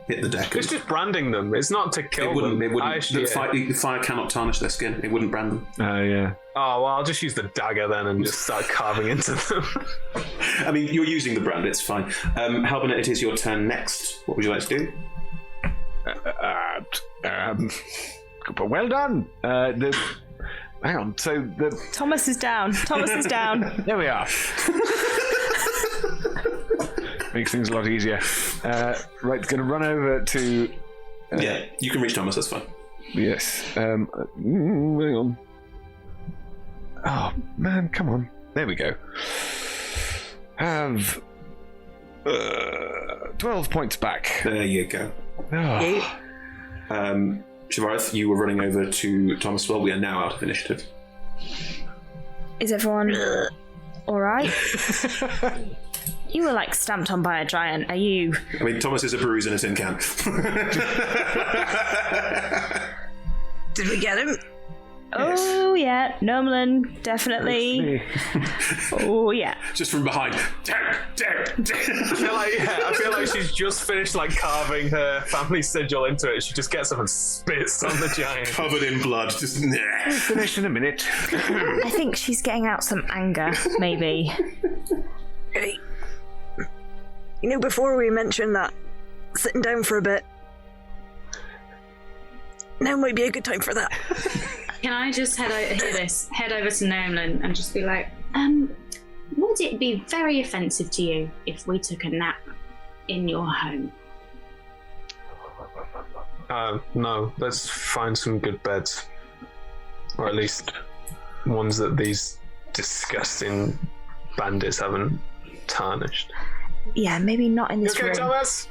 hit the deck. It's just branding them. It's not to kill them. It wouldn't. The fire cannot tarnish their skin. It wouldn't brand them. Yeah. Oh, well, I'll just use the dagger then and just start carving into them. I mean, you're using the brand, it's fine. Halbert, it is your turn next. What would you like to do? But well done. Hang on. So the Thomas is down. Thomas is down. there we are. Makes things a lot easier. Right, going to run over to. Yeah, you can reach Thomas. That's fine. Yes. Hang on. Oh man, come on. There we go. Have 12 points back. There you go. Oh. Shivarith, you were running over to Thomas. Well, we are now out of initiative. Is everyone all right. You were like stamped on by a giant. Are you? I mean, Thomas is a bruise in a tin can. Did we get him? Oh yeah, Nomelin, definitely. Oh yeah. Just from behind. I feel like she's just finished like carving her family sigil into it. She just gets up and spits on the giant. Covered in blood. Just Finish in a minute. I think she's getting out some anger, maybe. Hey. You know, before we mentioned that, sitting down for a bit, now might be a good time for that. Can I just head over to Nolan and just be like, would it be very offensive to you if we took a nap in your home? No, let's find some good beds. Or at least ones that these disgusting bandits haven't tarnished. Yeah, maybe not in this room. Thomas?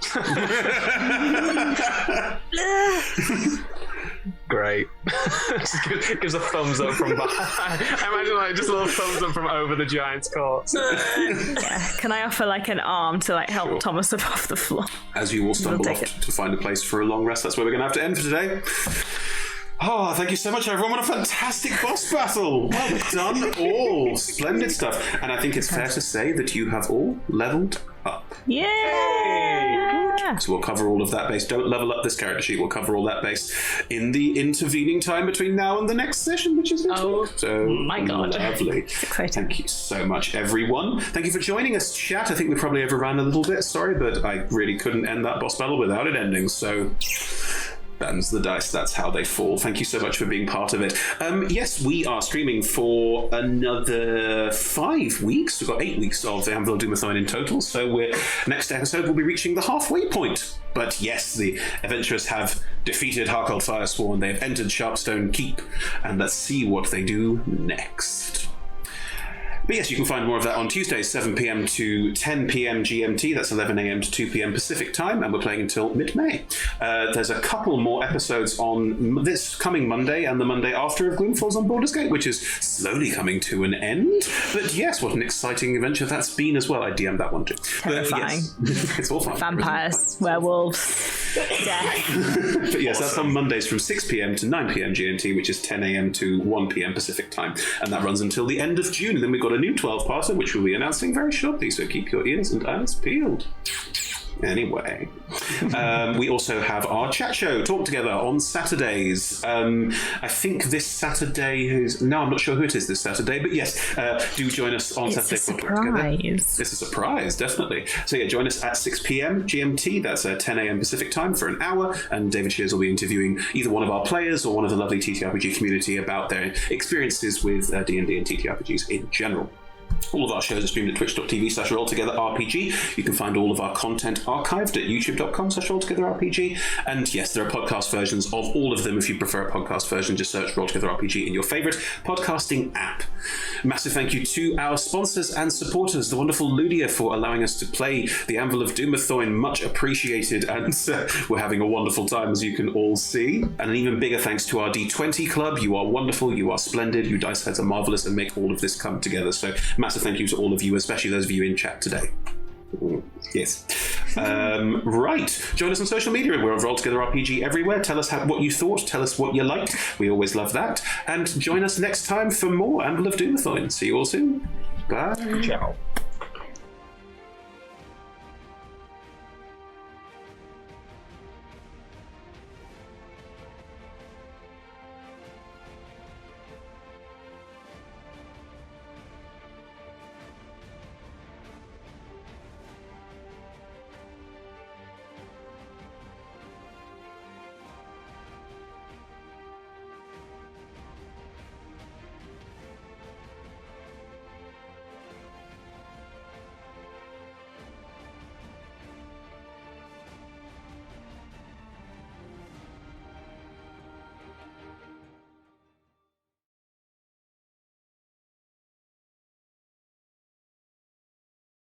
Great. Just gives a thumbs up from behind. I imagine like just a little thumbs up from over the giant's corpse. Yeah. Can I offer like an arm to like help Thomas up off the floor? As you all stumble We'll off take to find a place for a long rest, that's where we're going to have to end for today. Oh, thank you so much, everyone. What a fantastic boss battle. Well done, all. Splendid stuff. And I think it's fair to say that you have all leveled up. Yeah. So we'll cover all of that base. Don't level up this character sheet. We'll cover all that base in the intervening time between now and the next session, which is next week. So my God. Lovely. Exciting. Thank you so much, everyone. Thank you for joining us, chat. I think we probably overran a little bit. Sorry, but I really couldn't end that boss battle without it ending. So Bends the dice, that's how they fall. Thank you so much for being part of it. Yes, we are streaming for another 5 weeks. We've got 8 weeks of the Anvil Of Dumathoin in total, so next episode we'll be reaching the halfway point. But yes, the adventurers have defeated Harkald Firesworn, they've entered Sharpstone Keep, and let's see what they do next. But yes, you can find more of that on Tuesdays, 7 p.m. to 10 p.m. GMT. That's 11 a.m. to 2 p.m. Pacific time, and we're playing until mid-May. There's a couple more episodes on this coming Monday and the Monday after of Gloomfalls on Baldur's Gate, which is slowly coming to an end. But yes, what an exciting adventure that's been as well. I DM'd that one too. Terrifying. But yes, it's all fun. Vampires, werewolves, death. But yes, that's on Mondays from 6 p.m. to 9 p.m. GMT, which is 10 a.m. to 1 p.m. Pacific time. And that runs until the end of June. And then we've got a new 12-parter, which we'll be announcing very shortly, so keep your ears and eyes peeled. Anyway, we also have our chat show, Talk Together, on Saturdays. I think this Saturday is... No, I'm not sure who it is this Saturday, but yes, do join us on Saturday for Talk Together. It's a surprise, definitely. So yeah, join us at 6 p.m. GMT, that's 10 a.m. Pacific time for an hour, and David Shears will be interviewing either one of our players or one of the lovely TTRPG community about their experiences with D&D and TTRPGs in general. All of our shows are streamed at twitch.tv/alltogetherrpg. You can find all of our content archived at youtube.com/alltogetherrpg. And yes, there are podcast versions of all of them. If you prefer a podcast version, just search for All Together RPG in your favorite podcasting app. Massive thank you to our sponsors and supporters, the wonderful Ludia, for allowing us to play the Anvil of Dumathoin. Much appreciated, and we're having a wonderful time, as you can all see. And an even bigger thanks to our D20 club. You are wonderful, you are splendid, you dice heads are marvelous and make all of this come together. So massive thank you to all of you, especially those of you in chat today. Yes. Right. Join us on social media. We're on Roll Together RPG everywhere. Tell us what you thought. Tell us what you liked. We always love that. And join us next time for more Anvil of Dumathoin. See you all soon. Bye. Ciao.